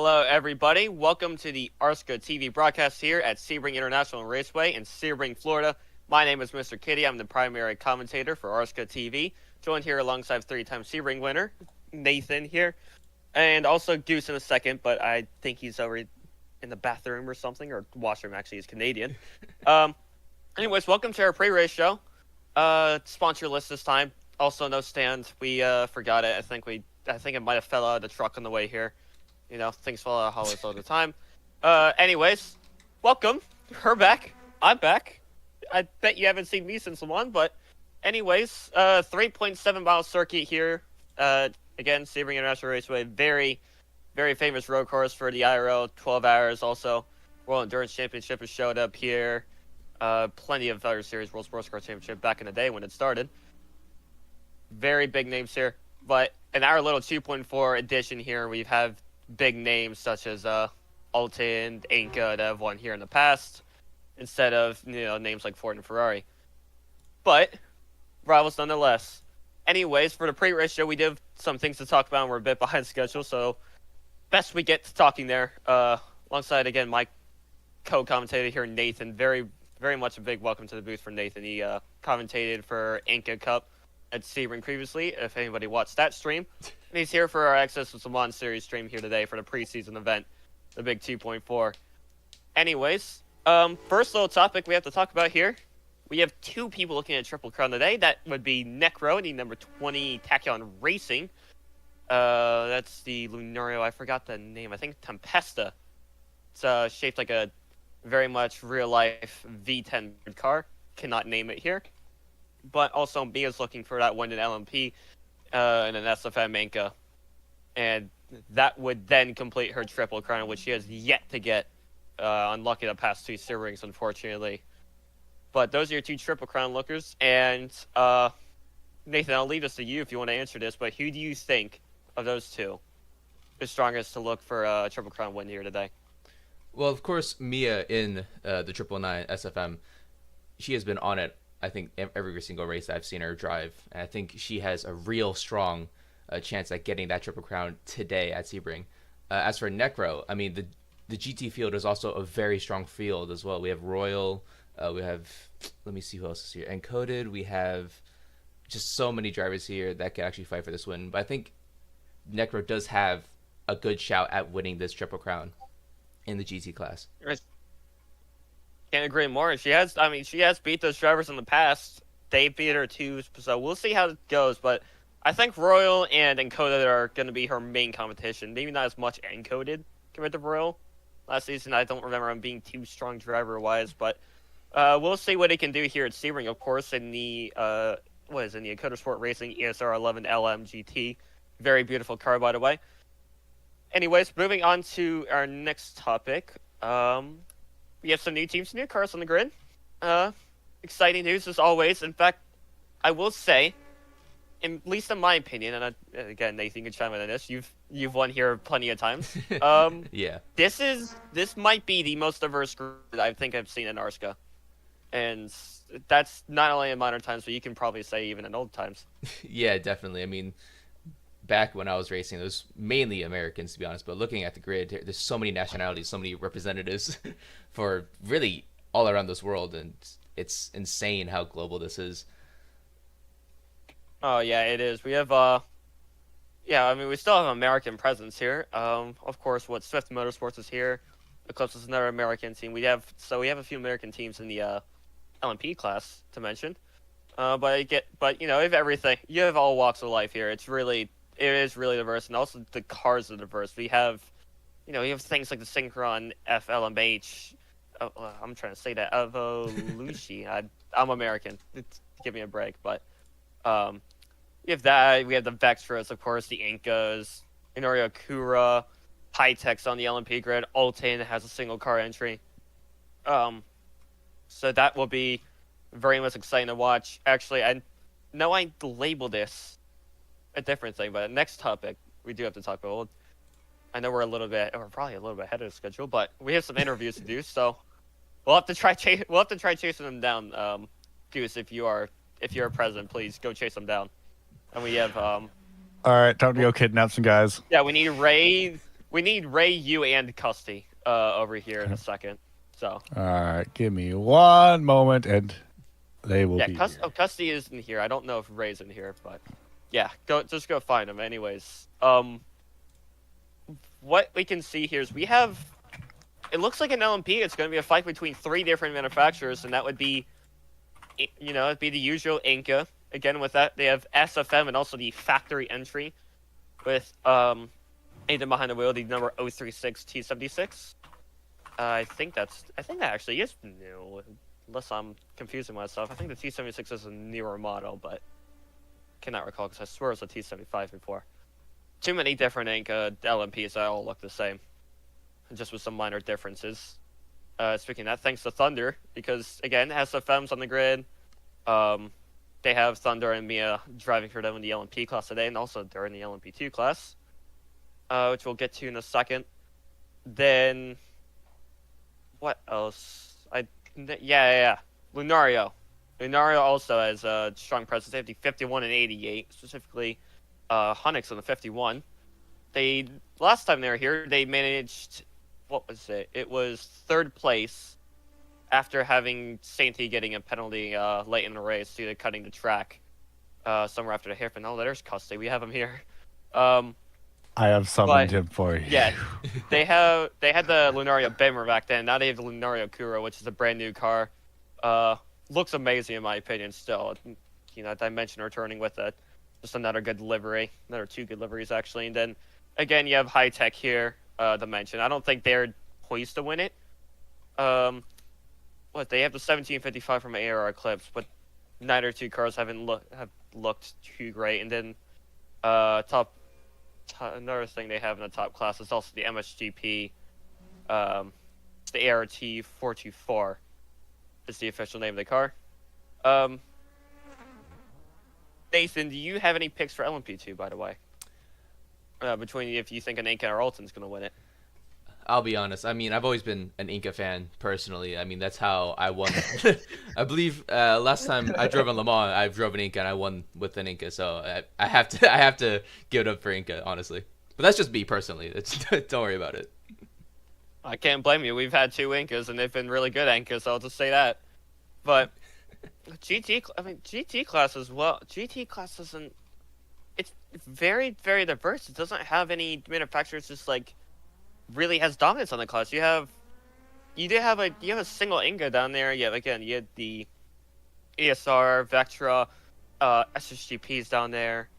Hello, everybody. Welcome to the RSCA TV broadcast here at Sebring International Raceway in Sebring, Florida. My name is Mr. Kitty. I'm the primary commentator for RSCA TV. Joined here alongside three-time Sebring winner, Nathan here. And also Goose in a second, but I think he's over in the bathroom or something, or washroom, actually. He's Canadian. Anyways, welcome to our pre-race show. Sponsor list this time. Also, no stand. We forgot it. I think it might have fell out of the truck on the way here. You know, things fall out of hollows all the time. Anyways, welcome. We're back. I'm back. I bet you haven't seen me since Le Mans, but anyways, 3.7 mile circuit here. Again, Sebring International Raceway, very, very famous road course for the IRL, 12 hours. Also, World Endurance Championship has showed up here. Plenty of other series, World Sports Car Championship back in the day when it started. Very big names here, but in our little 2.4 edition here, we have big names such as Alton, Inca that have won here in the past, instead of names like Ford and Ferrari. But rivals nonetheless. Anyways, for the pre-race show, we did have some things to talk about, and we're a bit behind schedule, so best we get to talking there. Alongside again my co-commentator here, Nathan. Very, very much a big welcome to the booth for Nathan. He commentated for Inca Cup at Sebring previously, if anybody watched that stream. And he's here for our Access to Le Mans Series stream here today for the preseason event, the big 2.4. Anyways, first little topic we have to talk about here. We have two people looking at Triple Crown today. That would be Necro, the number 20 Tachyon Racing. That's the Lunario, I forgot the name. I think Tempesta. It's shaped like a very much real-life V10 car. Cannot name it here. But also Mia's looking for that win in LMP and an SFM Inca. And that would then complete her Triple Crown, which she has yet to get. Unlucky the past two Sebrings, unfortunately. But those are your two Triple Crown lookers. And Nathan, I'll leave this to you if you want to answer this, but who do you think of those two is strongest to look for a Triple Crown win here today? Well, of course, Mia in the 999 SFM, she has been on it, I think, every single race I've seen her drive. And I think she has a real strong chance at getting that Triple Crown today at Sebring. As for Necro, I mean, the GT field is also a very strong field as well. We have Royal, we have, let me see who else is here, Encoded, we have just so many drivers here that can actually fight for this win. But I think Necro does have a good shout at winning this Triple Crown in the GT class. Can't agree more. She has beat those drivers in the past. They beat her too, so we'll see how it goes. But I think Royal and Encoded are going to be her main competition. Maybe not as much Encoded compared to Royal. Last season, I don't remember him being too strong driver-wise, but we'll see what he can do here at Sebring, of course, in the the Encoded Sport Racing ESR 11 LM GT. Very beautiful car, by the way. Anyways, moving on to our next topic. We have some new teams, new cars on the grid. Exciting news as always. In fact, I will say, at least in my opinion, and again, Nathan, you can chime in on this. You've won here plenty of times. Yeah. This might be the most diverse grid I think I've seen in RSCA, and that's not only in modern times, but you can probably say even in old times. Yeah, definitely. I mean, back when I was racing, it was mainly Americans, to be honest. But looking at the grid, there's so many nationalities, so many representatives for really all around this world, and it's insane how global this is. Oh yeah, it is. We have we still have American presence here. Of course, Swift Motorsports is here. Eclipse is another American team. We have a few American teams in the LMP class to mention. But you have everything. You have all walks of life here. It is really diverse, and also the cars are diverse. We have, you have things like the Synchron FLMH. I'm trying to say that Evolution. I'm American. Give me a break, but we have that. We have the Vextras, of course, the Incas, Inorio Kura, High-Techs on the LMP grid. Alton has a single car entry. So that will be very much exciting to watch. Actually, I know I labeled this a different thing, but next topic we do have to talk about. I know we're probably a little bit ahead of schedule, but we have some interviews to do, so we'll have to try chasing them down. Goose, if you're president, please go chase them down. And we have All right, time to go kidnap some guys. yeah, we need Ray, We need Ray, you, and Custy over here in a second. So. All right, give me one moment, and they will be here. Oh, Custy isn't here. I don't know if Ray's in here, but yeah, just go find him. Anyways, what we can see here is we have. It looks like an LMP. It's going to be a fight between 3 different manufacturers, and that would be, it'd be the usual Inca. Again, with that, they have SFM and also the factory entry, with Aiden behind the wheel, the number 036 T76. I think that actually is new, unless I'm confusing myself. I think the T76 is a newer model, but cannot recall because I swear it was a T75 before. Too many different Inca LMPs that all look the same, just with some minor differences. Speaking of that, thanks to Thunder, because again, SFM's on the grid. They have Thunder and Mia driving for them in the LMP class today, and also they're in the LMP2 class, which we'll get to in a second. Then, what else? Lunario. Lunario also has a strong presence. They have the 51 and 88, specifically Hunix on the 51. Last time they were here, they managed, what was it? It was 3rd place after having Sainty getting a penalty late in the race due to cutting the track somewhere after the hairpin. Oh, there's Custy. We have him here. I have summoned him for you. Yeah, they had the Lunario Bimmer back then. Now they have the Lunario Kuro, which is a brand new car. Looks amazing in my opinion. Still, Dimension returning with just another good livery, another 2 good liveries actually. And then again, you have High Tech here. Dimension. I don't think they're poised to win it. They have the 1755 from AR Eclipse, but neither 2 cars have looked too great. And then another thing they have in the top class is also the MSGP. It's the ART 424 is the official name of the car. Nathan, do you have any picks for LMP2, by the way? Between if you think an Inca or Alton's going to win it. I'll be honest. I mean, I've always been an Inca fan personally. I mean, that's how I won. I believe last time I drove in Le Mans, I drove an Inca and I won with an Inca. So I have to give it up for Inca, honestly. But that's just me personally. Don't worry about it. I can't blame you. We've had 2 Incas and they've been really good Incas, so I'll just say that. But GT class as well. GT class isn't. It's very, very diverse. It doesn't have any manufacturers just really has dominance on the class. You have a single Inga down there. Yeah, again, you had the ESR, Vectra, SSGPs down there.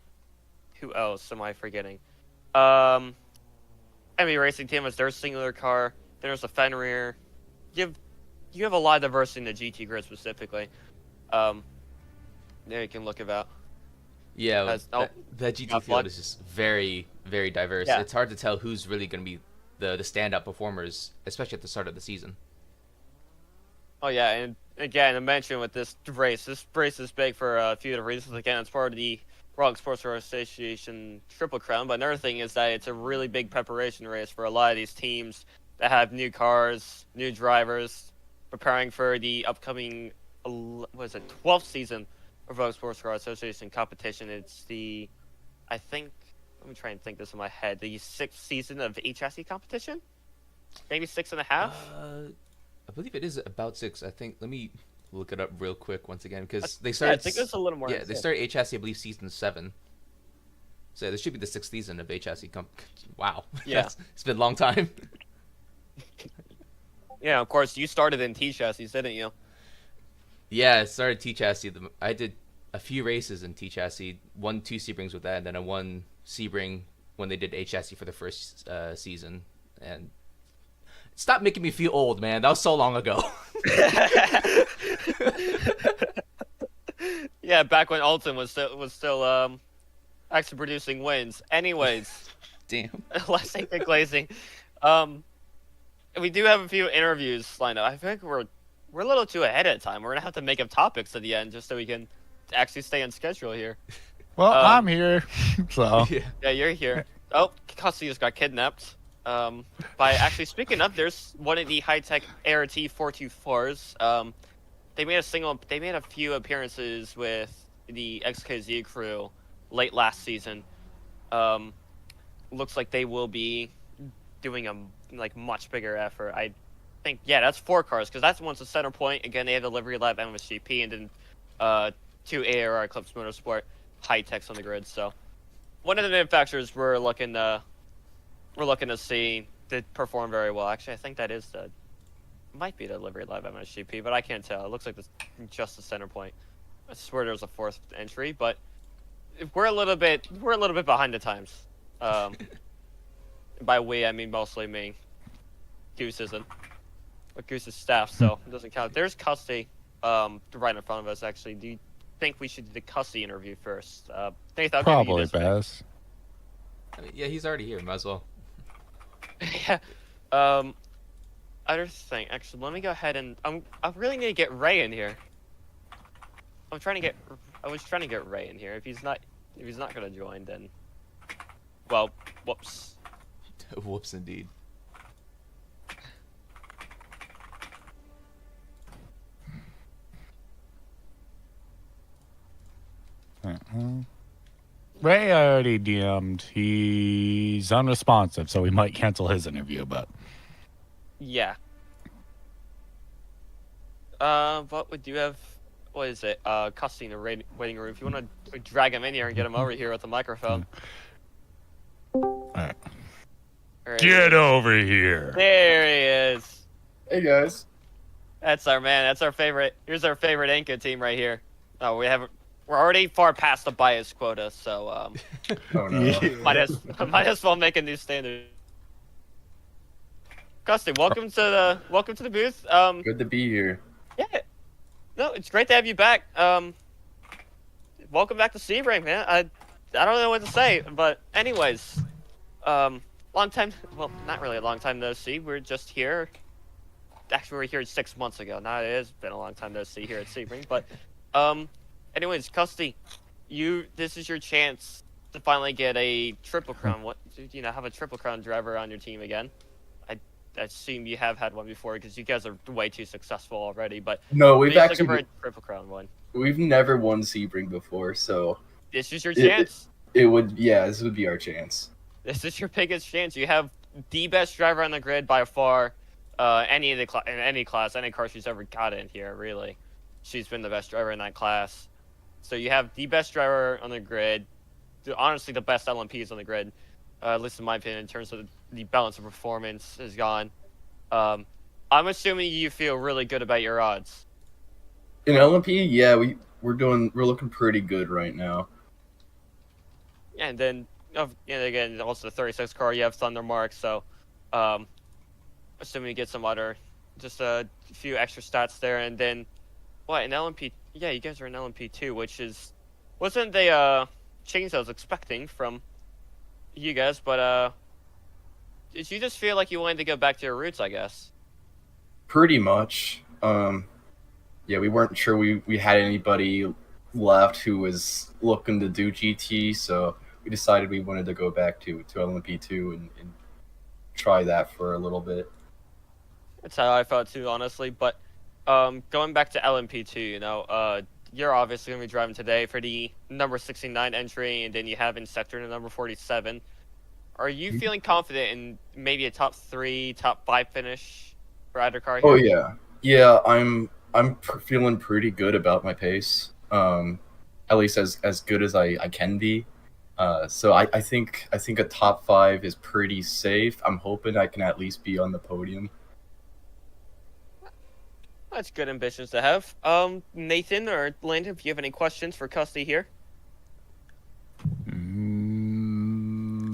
Who else am I forgetting? ME Racing Team has their singular car. Then there's the Fenrir. You have a lot of diversity in the GT grid specifically. There you can look about. Yeah, that GT field is just very, very diverse. Yeah. It's hard to tell who's really going to be the standout performers, especially at the start of the season. Oh yeah, and again, I mentioned with this race is big for a few different reasons. Again, it's part of the Roblox Sports Car Association Triple Crown, but another thing is that it's a really big preparation race for a lot of these teams that have new cars, new drivers, preparing for the upcoming 12th season of Roblox Sports Car Association competition. It's let me try and think this in my head. The 6th season of HSE competition? Maybe 6.5? I believe it is about 6. I think. Let me look it up real quick once again because they started. I think it's a little more. Yeah, they started HSE, I believe, season 7. So this should be the 6th season of HSE. Wow. Yeah, it's been a long time. Yeah, of course. You started in T-chassis, didn't you? Yeah, I started T-chassis. I did a few races in T-chassis. Won 2 Sebrings with that, and then I won Sebring when they did H-chassis for the first season. And stop making me feel old, man. That was so long ago. Yeah, back when Alton was still actually producing wins. Anyways, damn. Less Inca glazing. We do have a few interviews lined up. I think we're a little too ahead of time. We're gonna have to make up topics at the end just so we can actually stay on schedule here. Well, I'm here, so yeah, you're here. Oh, Custy just got kidnapped. By actually speaking of, there's one of the high-tech ART 424s. They made a few appearances with the XKZ crew late last season. Looks like they will be doing a much bigger effort. I think that's 4 cars because that's one's the center point. Again, they have the livery lab MSGP and then 2 ARR Eclipse Motorsport high techs on the grid. So one of the manufacturers we're looking to see did perform very well. Actually, I think that is might be the livery lab MSGP, but I can't tell. It looks like just the center point. I swear there was a 4th entry, but we're a little bit behind the times. By we, I mean mostly me. Goose isn't. But Goose's staff, so it doesn't count. There's Custy, right in front of us. Actually, do you think we should do the Custy interview first? Nathan, probably best. I mean, yeah, he's already here. Might as well. Yeah. Other thing, actually, let me go ahead and I really need to get Ray in here. I was trying to get Ray in here. If he's not gonna join, then well, whoops. Whoops, indeed. Ray already DM'd. He's unresponsive, so we might cancel his interview, but yeah. But we do have, what is it? Custy in the waiting room. If you want to drag him in here and get him over here with the microphone. All right. Get over here. There he is. Hey guys. That's our man. That's our favorite. Here's our favorite Inca team right here. Oh, we're already far past the bias quota, so Oh no. might as well make a new standard. Custy, welcome to the booth. Good to be here. Yeah. No, it's great to have you back. Welcome back to Sebring, man. I don't know what to say, but anyways, long time. Well, not really a long time no see. We're just here. Actually, we were here 6 months ago. Now it has been a long time no see here at Sebring, but anyways, Custy, this is your chance to finally get a triple crown. Have a triple crown driver on your team again. I assume you have had one before because you guys are way too successful already. But no, we've actually looking for a triple crown one. We've never won Sebring before, so this is your chance. This would be our chance. This is your biggest chance. You have the best driver on the grid by far. In any class, any car she's ever got in here, really, she's been the best driver in that class. So you have the best driver on the grid. Honestly, the best LMPs on the grid, at least in my opinion, in terms of the balance of performance is gone. I'm assuming you feel really good about your odds. In LMP, yeah, we're looking pretty good right now. And then, again, also the 36 car, you have Thundermark, so assuming you get some other, just a few extra stats there, and then, in LMP, yeah, you guys are in LMP 2, which wasn't the change I was expecting from you guys, but did you just feel like you wanted to go back to your roots, I guess? Pretty much. Yeah, we weren't sure we had anybody left who was looking to do GT, so we decided we wanted to go back to LMP2 and try that for a little bit. That's how I felt too, honestly. But going back to LMP2, you're obviously going to be driving today for the number 69 entry, and then you have in sector number 47. Are you feeling confident in maybe a top 3, top 5 finish for either car here? Oh yeah, I'm feeling pretty good about my pace. At least as good as I can be. So I think a top 5 is pretty safe. I'm hoping I can at least be on the podium. That's good ambitions to have. Nathan or Landon, if you have any questions for Custy here.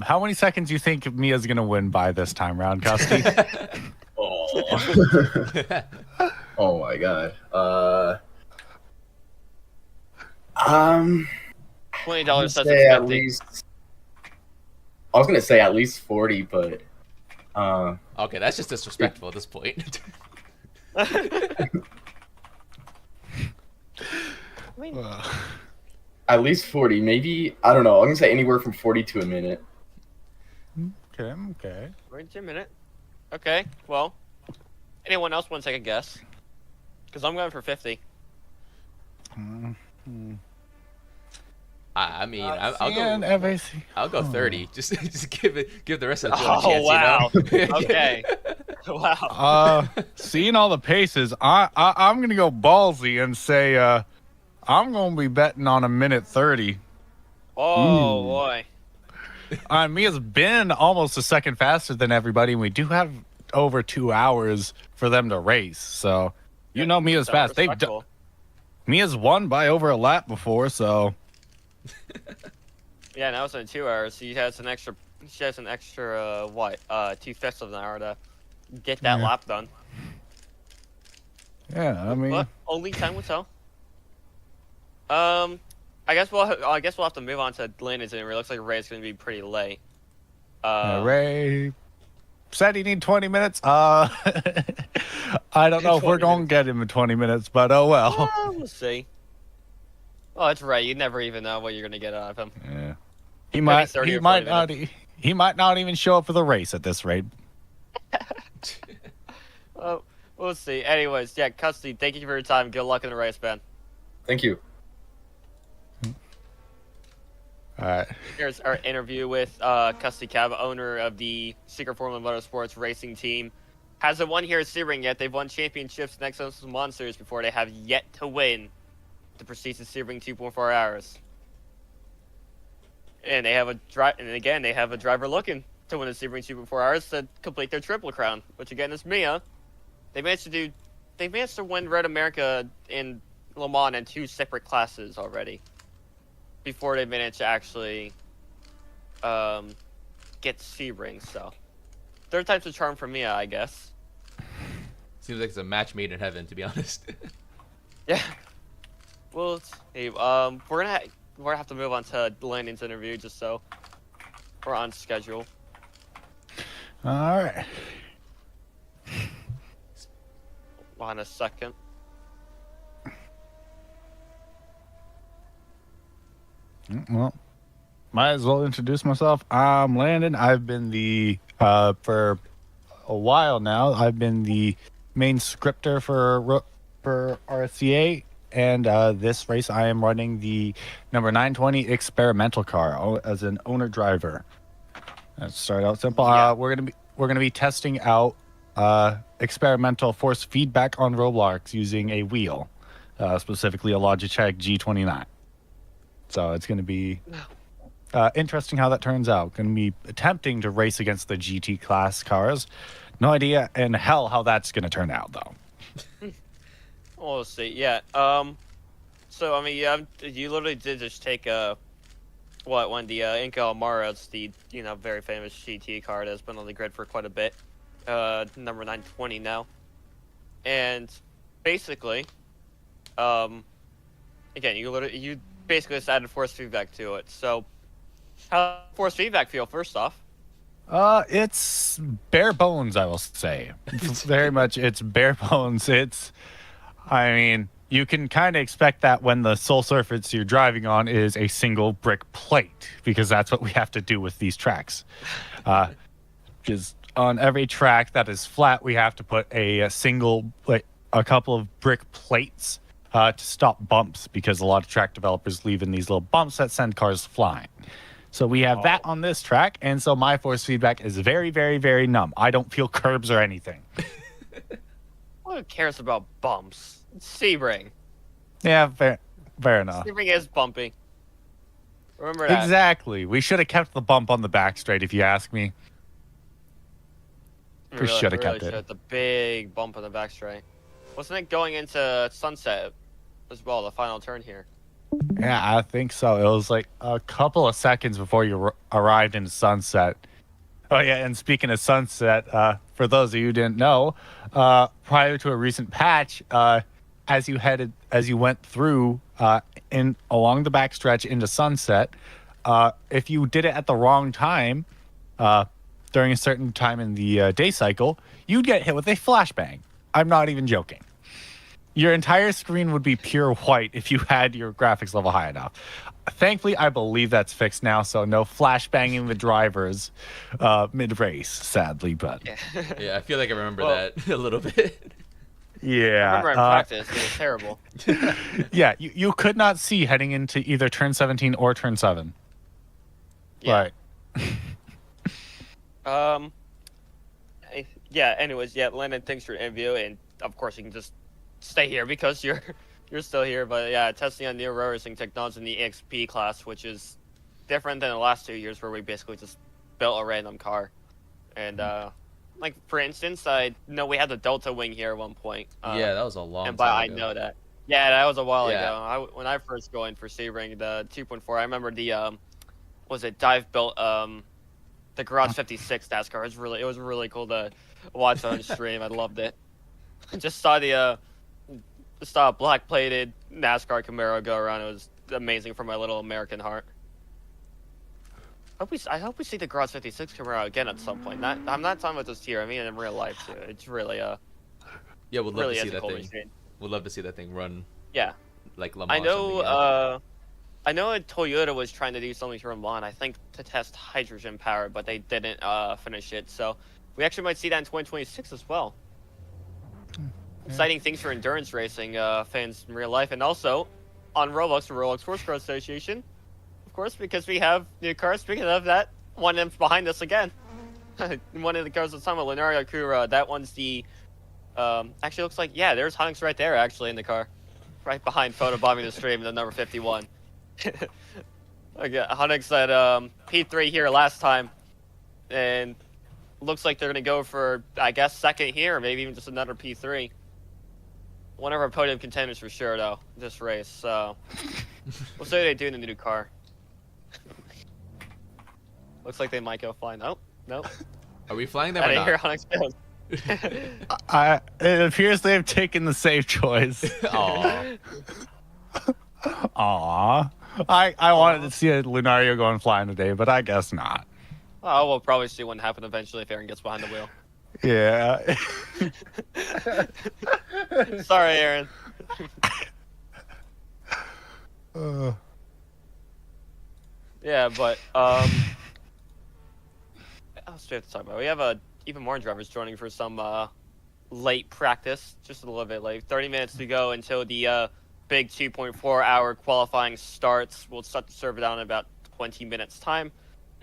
How many seconds do you think Mia's going to win by this time round, Custy? Oh my god. $20 says say it's at 50. least. I was gonna say at least 40, but Okay, that's just disrespectful at this point. at least 40. Maybe, I don't know. I'm gonna say anywhere from 40 to a minute. Okay. Wait a minute. Okay, well, anyone else want to take a guess? Because I'm going for 50. I mean, I'll CN, go. FAC. I'll go Oh. 30. Just give the rest of the field Oh a chance. wow. You know? Okay. Wow. Seeing all the paces, I'm gonna go ballsy and say I'm gonna be betting on a minute 30. Oh Ooh. boy. Mia's been almost a second faster than everybody, and we do have over 2 hours for them to race. So Mia's fast. Mia's won by over a lap before, so Yeah, now it's in 2 hours. She has an extra. She has an extra 2/5 of an hour to get that lap done. yeah. I mean, But only time will tell. I guess we'll have to move on to Landon's interview. It looks like Ray's gonna be pretty late. Ray said he need 20 minutes. I don't know if we're 20 gonna minutes. get him in 20 minutes, but oh well. We'll see. Oh, that's right. You never even know what you're gonna get out of him. Yeah. Maybe He 30 or 40 might not. He might not even show up for the race at this rate. Oh, we'll see. Anyways, yeah, Custy, thank you for your time. Good luck in the race, man. Thank you. All right. Here's our interview with Custy Cav, owner of the Secret Formula Motorsports racing team. Hasn't won here at Sebring yet. They've won championships next to Monsters before. They have yet to win the prestigious Sebring 2.4 hours. And they have they have a driver looking to win the Sebring 2.4 hours to complete their triple crown, which again is Mia. They managed to win Red America in Le Mans in 2 separate classes already before they managed to actually get Sebring. So third time's a charm for Mia, I guess. Seems like it's a match made in heaven, to be honest. Yeah. Well, hey, we're gonna have to move on to Landon's interview just so we're on schedule. All right. On a second. Well, might as well introduce myself. I'm Landon. I've been for a while now. I've been the main scripter for RSCA, and this race I am running the number 920 experimental car as an owner driver. Let's start out simple. Yeah. We're gonna be testing out experimental force feedback on Roblox using a wheel, specifically a Logitech G29. So it's going to be interesting how that turns out. Going to be attempting to race against the GT class cars. No idea in hell how that's going to turn out, though. We'll see. Yeah. So I mean, you literally did just take one of the Inca Almara's, the very famous GT car that's been on the grid for quite a bit. Number 920 now, and basically, again, you basically just added force feedback to it. So, how does force feedback feel? First off, It's bare bones, I will say. Very much, it's bare bones. I mean, you can kind of expect that when the sole surface you're driving on is a single brick plate, because that's what we have to do with these tracks. Because on every track that is flat, we have to put a couple of brick plates to stop bumps, because a lot of track developers leave in these little bumps that send cars flying. So we have that on this track, and so my force feedback is very, very, very numb. I don't feel curbs or anything. who cares about bumps? It's Sebring. Yeah, fair enough. Sebring is bumpy. Remember that. Exactly. We should have kept the bump on the back straight, if you ask me. We should have kept it. The big bump on the back straight. Wasn't it going into Sunset as well, the final turn here? Yeah, I think so. It was like a couple of seconds before you arrived in Sunset. Oh, yeah, and speaking of Sunset, for those of you who didn't know, prior to a recent patch, as you went through along the backstretch into Sunset, if you did it at the wrong time, during a certain time in the day cycle, you'd get hit with a flashbang. I'm not even joking. Your entire screen would be pure white if you had your graphics level high enough. Thankfully, I believe that's fixed now, so no flashbanging the drivers mid-race, sadly. But Yeah, I feel like I remember that a little bit. Yeah. remember in practice, it was terrible. Yeah, you could not see heading into either turn 17 or turn 7. Yeah. Right. Yeah. Anyways, yeah. Landon, thanks for your interview, and of course you can just stay here because you're still here. But yeah, testing on new road racing technology in the EXP class, which is different than the last 2 years where we basically just built a random car. And like for instance, I know we had the Delta wing here at one point. Yeah, that was a long and time I ago. know that. Yeah, that was a while Yeah. ago. When I first joined for Sebring, the 2.4, I remember the was it dive built the Garage 56 NASCAR. It was really cool to watch on stream. I loved it. Just saw the black plated NASCAR Camaro go around. It was amazing for my little American heart. I hope we see the Garage 56 Camaro again at some point. I'm not talking about this here. I mean in real life too. It's really Yeah, we'd love really to is see a that cool thing. machine. We'd love to see that thing run Yeah. like Le I Mans or something, yeah. I know Toyota was trying to do something to Milan, I think to test hydrogen power, but they didn't finish it. So we actually might see that in 2026 as well. Exciting things for endurance racing fans in real life, and also on Roblox, the Roblox Sports Car Association, of course, because we have new cars. Speaking of that, one of them's behind us again. One of the cars that's on with Lenario Kura. That one's the actually looks like, yeah, there's Hunix right there actually in the car, right behind photobombing the stream, the number 51. Okay, Hunix at P3 here last time, and looks like they're gonna go for, I guess, second here, maybe even just another P3. One of our podium contenders for sure, though, this race. So we'll see what they do in the new car. Looks like they might go flying. Oh, nope. Are we flying them I or didn't hear not? Hunix goes. It appears they've taken the safe choice. Aw. Aw. I wanted to see a Lunario going flying today, but I guess not. Oh, we'll probably see one happen eventually if Aaron gets behind the wheel. Yeah. Sorry, Aaron. Yeah, but what else do we have to talk about? We have even more drivers joining for some late practice, just a little bit late. 30 minutes to go until the big 2.4-hour qualifying starts. We'll start to serve it down in about 20 minutes time.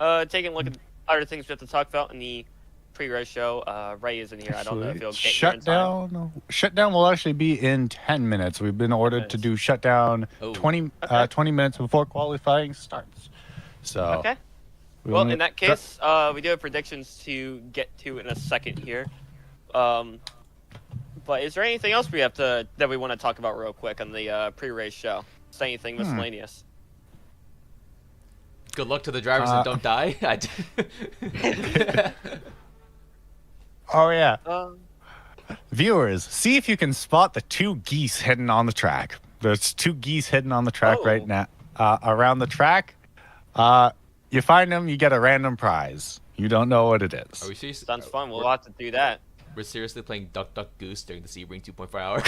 Taking a look at other things we have to talk about in the pre-race show. Ray isn't here. I don't know if he'll get here in time. Shutdown will actually be in 10 minutes. We've been ordered to do shutdown Oh. 20 minutes before qualifying starts. So Okay. Well, in that case, we do have predictions to get to in a second here. But is there anything else that we want to talk about real quick on the pre-race show? Is there anything miscellaneous? Good luck to the drivers that don't die. Oh yeah. Um, Viewers, see if you can spot the two geese hidden on the track. There's two geese hidden on the track Oh. right now. Around the track. You find them, you get a random prize. You don't know what it is. Are we serious? sounds fun. We'll have to do that. We're seriously playing Duck Duck Goose during the Sebring 2.4 hour.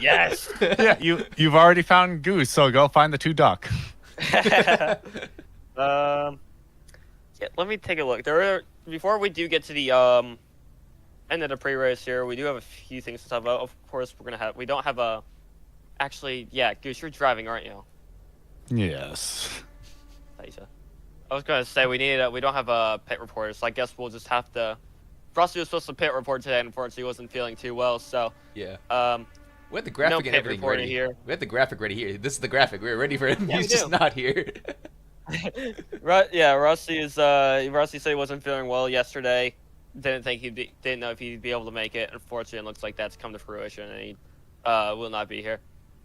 Yes. Yeah, you've already found goose, so go find the two duck. Yeah, let me take a look. Before we do get to the end of the pre-race here, we do have a few things to talk about. Of course, we don't have a. Actually, yeah, Goose, you're driving, aren't you? Yes. Aisha. I was gonna say we don't have a pit reporter, so I guess we'll just have to. Frosty was supposed to pit report today, and unfortunately, he wasn't feeling too well. So Yeah. no We had the graphic and pit everything reporter ready. here. We had the graphic ready here. This is the graphic. We were ready for him. Yeah, He's we just do. not here. Right? Yeah, Rusty said he wasn't feeling well yesterday. Didn't know if he'd be able to make it. Unfortunately, it looks like that's come to fruition, and he will not be here.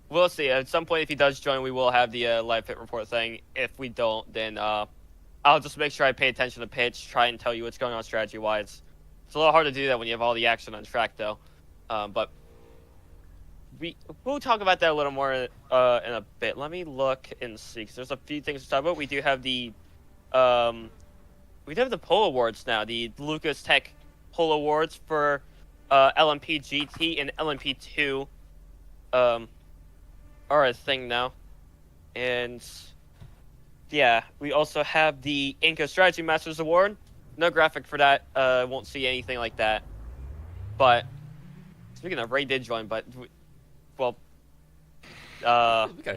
We'll see. At some point, if he does join, we will have the live pit report thing. If we don't, then I'll just make sure I pay attention to pitch, try and tell you what's going on strategy-wise. It's a little hard to do that when you have all the action on track, though. But we'll talk about that a little more in a bit. Let me look and see, because there's a few things to talk about. We do have the poll awards now, the Lucas Tech poll awards for LMP GT and LMP2 are a thing now. And yeah, we also have the Inca Strategy Masters Award. No graphic for that. Won't see anything like that. But Speaking of, Ray did join, but well, we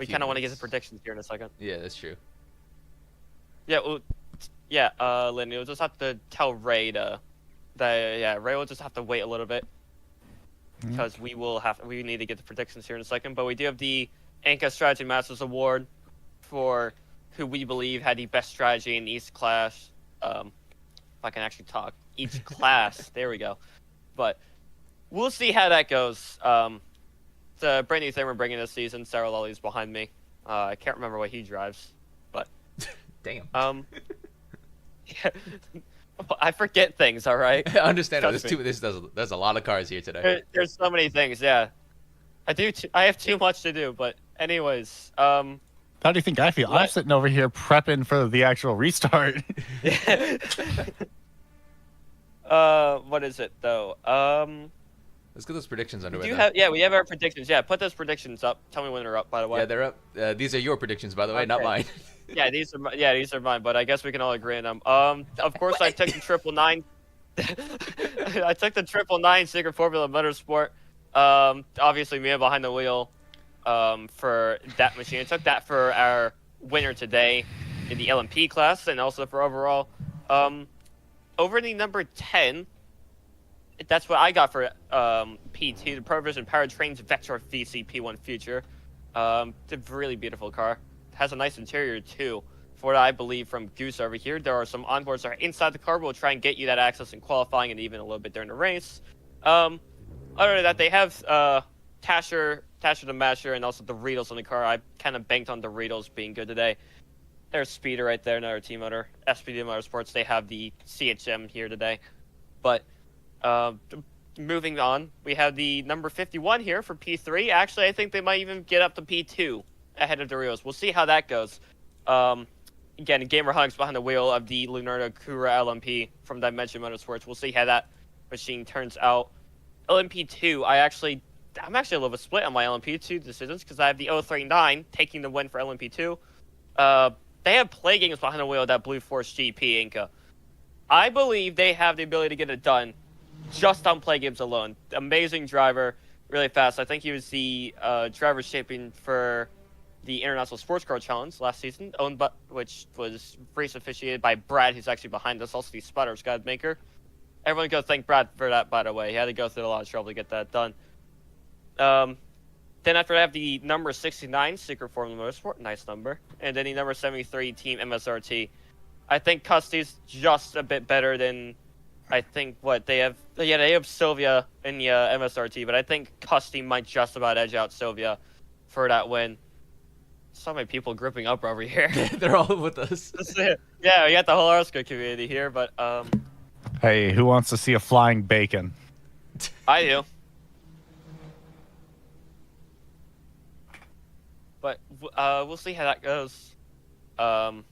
kind of want to get the predictions here in a second. Yeah, that's true. Yeah, well, yeah, Lynn, you'll just have to tell Ray Ray will just have to wait a little bit because we need to get the predictions here in a second. But we do have the Anka Strategy Masters Award for who we believe had the best strategy in each class. If I can actually talk, each class. There we go. But we'll see how that goes. It's a brand new thing we're bringing this season. Sarah Lully's behind me. I can't remember what he drives, but damn. Yeah, I forget things. All right. I understand. There's a lot of cars here today. There's so many things. Yeah, I have too much to do. But anyways, How do you think I feel? I'm sitting over here prepping for the actual restart. What is it though? Let's get those predictions underway. We have our predictions. Yeah, put those predictions up. Tell me when they're up. By the way. Yeah, they're up. These are your predictions, by the way, not mine. Yeah, these are mine. But I guess we can all agree on them. Of course, I took the 999. I took the 999 Secret Formula Motorsport. Obviously, Mia behind the wheel. For that machine, I took that for our winner today in the LMP class, and also for overall. Over the number 10. That's what I got for P2, the ProVision Powertrains Vector VC P1 Future. It's a really beautiful car. Has a nice interior too. For what I believe from Goose over here, there are some onboards that are inside the car. We'll try and get you that access in qualifying and even a little bit during the race. Other than that, they have Tasher the Masher, and also the Doritos on the car. I kind of banked on the Doritos being good today. There's Speeder right there, another team motor. SPD Motorsports, they have the CHM here today. But moving on, we have the number 51 here for P3. Actually, I think they might even get up to P2 ahead of Doritos. We'll see how that goes. Again, Gamer Hugs behind the wheel of the Leonardo Cura LMP from Dimension Motorsports. We'll see how that machine turns out. LMP2, I'm actually a little bit split on my LMP2 decisions because I have the 039 taking the win for LMP2. They have play games behind the wheel of that Blue Force GP Inca. I believe they have the ability to get it done just on play games alone. Amazing driver, really fast. I think he was the driver shaping for the International Sports Car Challenge last season, which was race officiated by Brad, who's actually behind us, also the Sputters God Maker. Everyone go thank Brad for that, by the way. He had to go through a lot of trouble to get that done. Then after I have the number 69, Secret Formula Motorsport, nice number. And then the number 73, Team MSRT. I think Custy's just a bit better than, I think, what they have. Yeah, they have Sylvia in the MSRT, but I think Custy might just about edge out Sylvia for that win. So many people grouping up over here. They're all with us. Yeah, we got the whole RSCA community here, but Hey, who wants to see a flying bacon? I do. But we'll see how that goes. And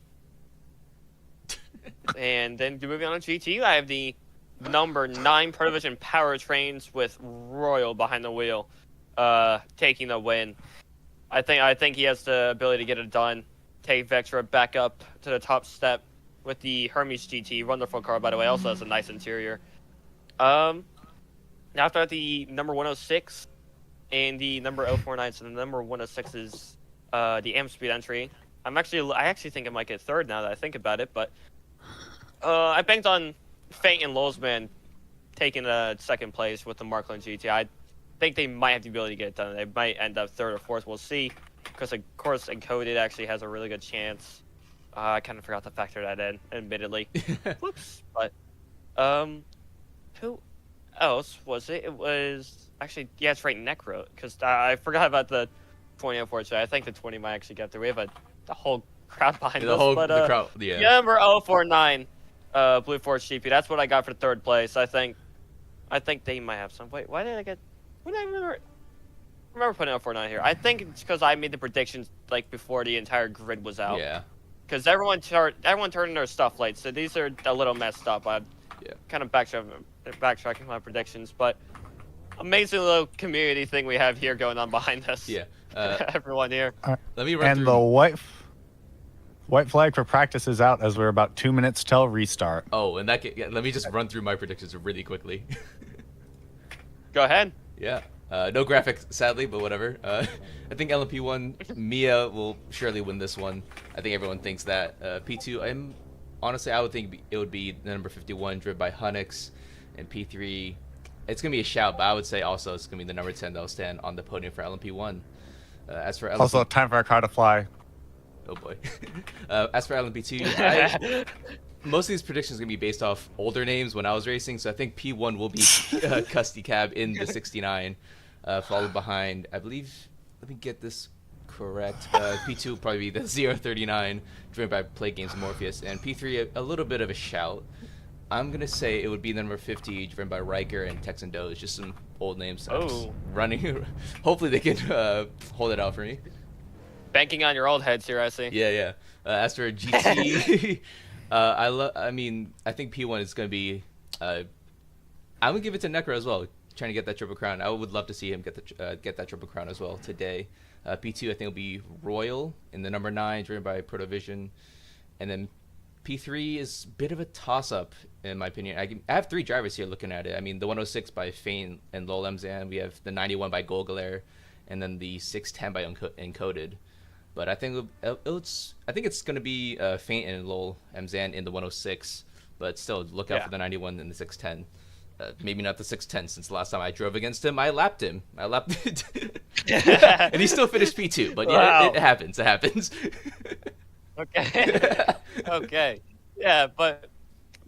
then moving on to GT, I have the number 9 ProVision Powertrains with Royal behind the wheel, taking the win. I think he has the ability to get it done. Take Vectra back up to the top step with the Hermes GT. Wonderful car, by the way. Also has a nice interior. After that, the number 106 and the number 049. So the number 106 is the AM Speed entry. I actually think I might get third now that I think about it, but I banked on Faint and Lowsman taking second place with the Markland GT. I think they might have the ability to get it done. They might end up third or fourth. We'll see, because of course Encoded actually has a really good chance. I kind of forgot to factor that in, admittedly. Whoops. But who else was it? It was actually, yeah, it's right, Necro, because I forgot about the 20, unfortunately. I think the 20 might actually get there. We have the whole crowd behind us. The crowd, yeah. Number 049, Blue Force GP. That's what I got for third place. I think they might have some. Wait, why did I get? When I remember putting 049 here. I think it's because I made the predictions like before the entire grid was out. Yeah. Because everyone turned their stuff late, so these are a little messed up. I'm kind of backtracking my predictions, but amazing little community thing we have here going on behind us. Yeah. Everyone here. Let me run through. And the white flag for practice is out as we're about 2 minutes till restart. Oh, and let me just run through my predictions really quickly. Go ahead. Yeah. No graphics, sadly, but whatever. I think LMP1, Mia will surely win this one. I think everyone thinks that. P2, honestly, I would think it would be the number 51, driven by Hunix, and P3. It's gonna be a shout, but I would say also it's gonna be the number 10 that'll stand on the podium for LMP1. As for LMP, Also, time for our car to fly. oh boy. As for LMP2, most of these predictions are going to be based off older names when I was racing, so I think P1 will be Custy Cav in the 69, followed behind, I believe, let me get this correct, P2 will probably be the 039, driven by Play Games Morpheus, and P3 a little bit of a shout. I'm going to say it would be the number 50, driven by Riker and Texan Doge, just some old names. Oh. Running. Hopefully they can hold it out for me. Banking on your old heads here, I see. Yeah. As for GT, I mean, I think P1 is going to be. I'm gonna give it to Necro as well, trying to get that triple crown. I would love to see him get that triple crown as well today. P2, I think will be Royal in the number 9, driven by Protovision, and then P3 is a bit of a toss-up in my opinion. I have 3 drivers here looking at it. I mean, the 106 by Feint and Lol Mzan. We have the 91 by Golgalair, and then the 610 by Encoded. But I think it's going to be Feint and Lol Mzan in the 106. But still, look out for the 91 and the 610. Maybe not the 610, since the last time I drove against him, I lapped him. And he still finished P2. But yeah, it happens. It happens. Okay. Okay. Yeah, but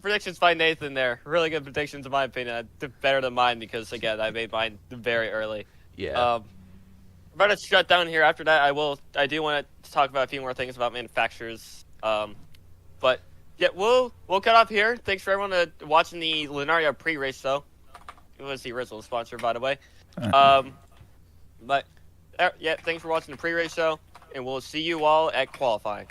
predictions by Nathan there. Really good predictions in my opinion. Better than mine because, again, I made mine very early. Yeah. I'm about to shut down here. After that, I do want to talk about a few more things about manufacturers. But yeah, we'll cut off here. Thanks for everyone watching the Lunaria pre-race though. It was the original sponsor, by the way. But yeah, thanks for watching the pre-race show, and we'll see you all at qualifying.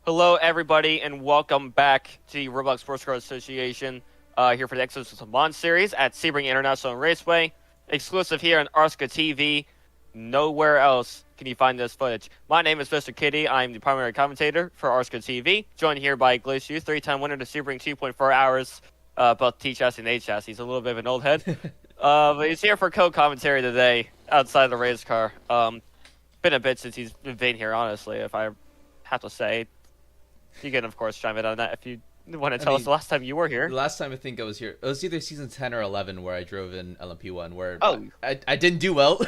Hello, everybody, and welcome back to the Roblox Sports Car Association. Here for the Exodus of Mon series at Sebring International Raceway, exclusive here on RSCA TV. Nowhere else can you find this footage. My name is Mr. Kitty. I'm the primary commentator for RSCA TV. Joined here by Glacier, 3-time winner to Sebring 2.4 hours, both T chassis and H chassis. He's a little bit of an old head, but he's here for co-commentary today outside the race car. Been a bit since he's been here, honestly, if I have to say. You can, of course, chime in on that if you want to tell us the last time you were here. The last time I think I was here, it was either season 10 or 11 where I drove in LMP1, where I didn't do well. I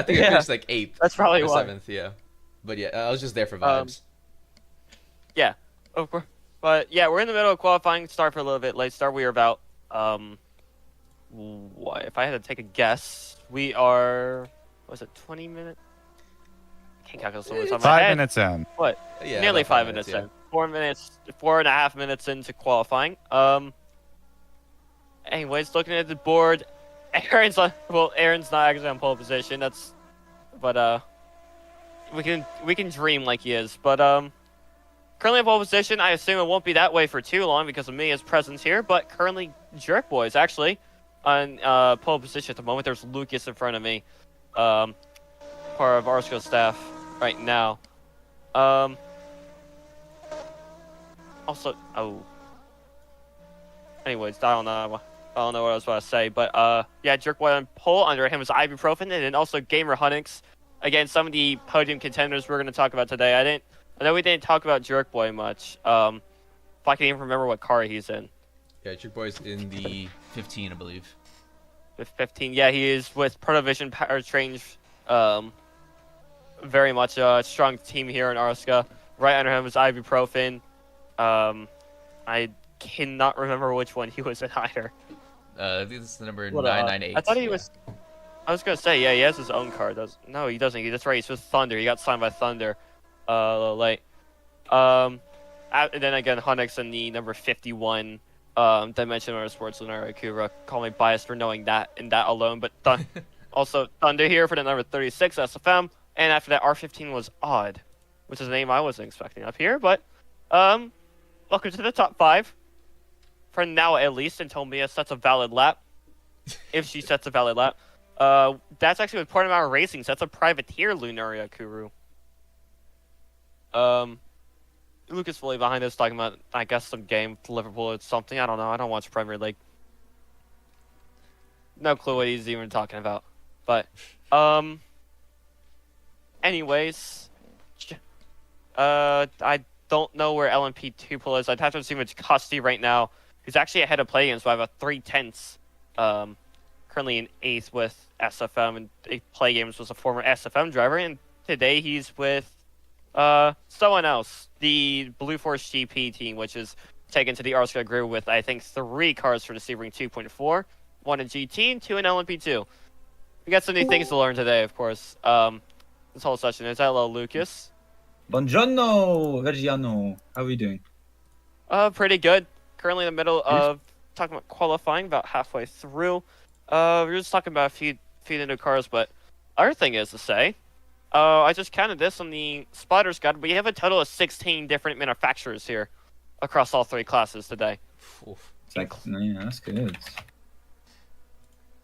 think I finished like 8th. That's probably or why. 7th, yeah. But yeah, I was just there for vibes. Yeah, of course. But yeah, we're in the middle of qualifying. Start for a little bit late start. We are about, what, if I had to take a guess, we are, was it 20 minutes? I can't calculate so much on my 5 head. minutes in. What? Yeah, Nearly about 5 minutes in. 4 minutes, 4.5 minutes into qualifying. Anyways, looking at the board, Aaron's not actually on pole position. But we can dream like he is. But currently in pole position. I assume it won't be that way for too long because of Mia's presence here. But currently, Jerk Boys actually on pole position at the moment. There's Lucas in front of me, part of RSCO staff right now. Also, anyways, I don't know what I was about to say, but yeah, Jerkboy on pole. Under him is Ibuprofen, and then also Gamer Hunnix. Again, some of the podium contenders we're going to talk about today. I know we didn't talk about Jerkboy much. If I can even remember what car he's in. Yeah, Jerkboy's in the 15, I believe. The 15, yeah, he is with Protovision Powertrains. Very much a strong team here in RSCA. Right under him is Ibuprofen. I cannot remember which one he was in either. I think this is the number 998. I thought he was. I was gonna say, yeah, he has his own car. No, he doesn't. That's right. He's with Thunder. He got signed by Thunder. A little late. And then again, Hunnix in the number 51. Dimension Motorsports, Lunar Akura. Call me biased for knowing that and that alone, but also Thunder here for the number 36 SFM. And after that, R15 was Odd, which is a name I wasn't expecting up here. But welcome to the top 5. For now, at least, until Mia sets a valid lap. If she sets a valid lap. That's actually with Portimao Racing. So that's a privateer Lunaria Kuru. Lucas fully behind us talking about, I guess, some game to Liverpool or something. I don't know. I don't watch Premier League. No clue what he's even talking about. But, anyways, I don't know where LMP2 pool is. I'd have to assume it's Custy right now. He's actually ahead of play games by about 3/10. Currently in 8th with SFM, and play games was a former SFM driver, and today he's with someone else, the Blue Force GP team, which is taken to the RSCA grid with, I think, 3 cars for the Sebring 2.4, 1 in GT, and 2 in LMP2. We got some new things to learn today, of course. This whole session is hello, Lucas. Buongiorno, Reggiano. How are you doing? Pretty good. Currently in the middle of talking about qualifying, about halfway through. We're just talking about a few new cars, but other thing is to say, I just counted this on the Spotters Guide. We have a total of 16 different manufacturers here across all 3 classes today. Yeah, that's good.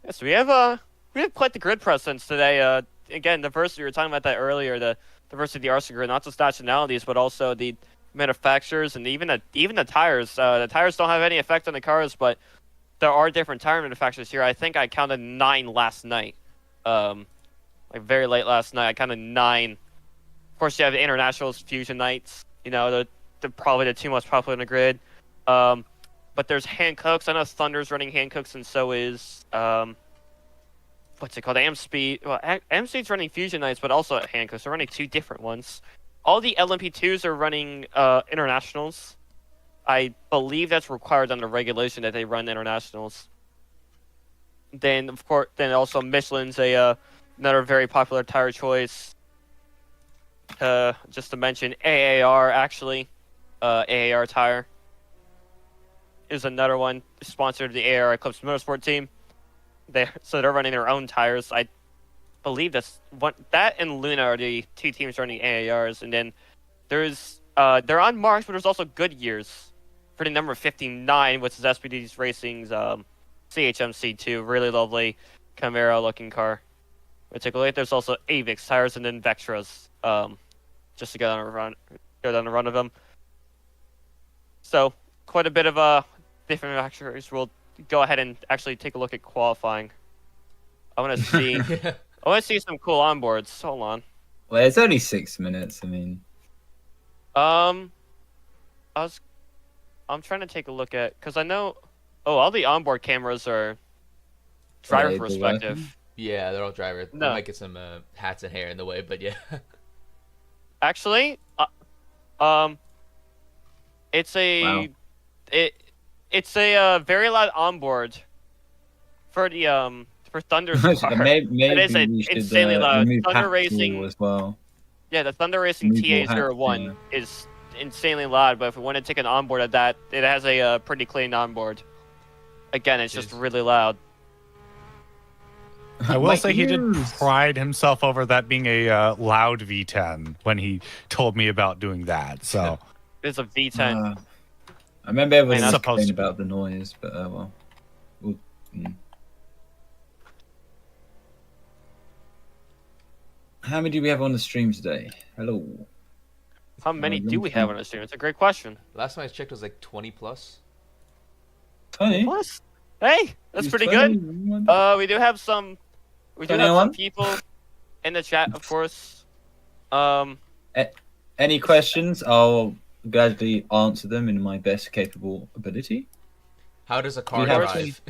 Yes, we have quite the grid presence today. Again, diversity. We were talking about that earlier. The diversity of the RSCA grid, not just nationalities, but also the manufacturers and even the tires. The tires don't have any effect on the cars, but there are different tire manufacturers here. I think I counted 9 last night. Like very late last night, I counted 9. Of course, you have the Internationals, Fusion Knights. You know, they're probably the 2 most popular in the grid. But there's Hancooks. I know Thunder's running Hancooks, and so is what's it called? M-Speed. Well, M-Speed's running Fusion Knights, but also Hancooks. They're running 2 different ones. All the LMP2s are running Internationals. I believe that's required under regulation that they run Internationals. Then, of course, also Michelin's another very popular tire choice. Just to mention, AAR actually, AAR tire is another one sponsored the AAR Eclipse Motorsport team. So they're running their own tires. I believe that and Luna are the 2 teams running AARs, and then there's they're on Mars, but there's also Goodyears for the number 59, which is SPD's Racing's CHMC2. Really lovely Camaro-looking car. We take a look. There's also Avix tires and then Vectras, just to go down a run of them. So quite a bit of different manufacturers. We'll go ahead and actually take a look at qualifying. I want to see. I want to see some cool onboards. Hold on. Well, it's only 6 minutes. I mean, I'm trying to take a look at because I know. Oh, all the onboard cameras are driver they're perspective. working? Yeah, they're all driver. No. They might get some hats and hair in the way, but yeah. Actually, it's a Wow. it's a very loud onboard for the for Thunder's car. maybe It is we should insanely loud. remove Thunder Hat Racing- Tool as well. Yeah, the Thunder Racing Remove more hats, TA01 yeah. is insanely loud, but if we want to take an onboard of that, it has a pretty clean onboard. Again, it's just Jeez. really loud. I will My say he did ears. pride himself over that being a loud V10 when he told me about doing that. So It's a V10. I remember everyone It's supposed complaining to be. about the noise, but well. How many do we have on the stream today? Hello. How many let do me we have think. on the stream? It's a great question. Last time I checked was like 20 plus. 20? Plus, hey, that's Who's pretty 20? good. We do have some. We do have some 21? people in the chat, of course. Any questions? I'll gladly answer them in my best capable ability. How does a car We have drive?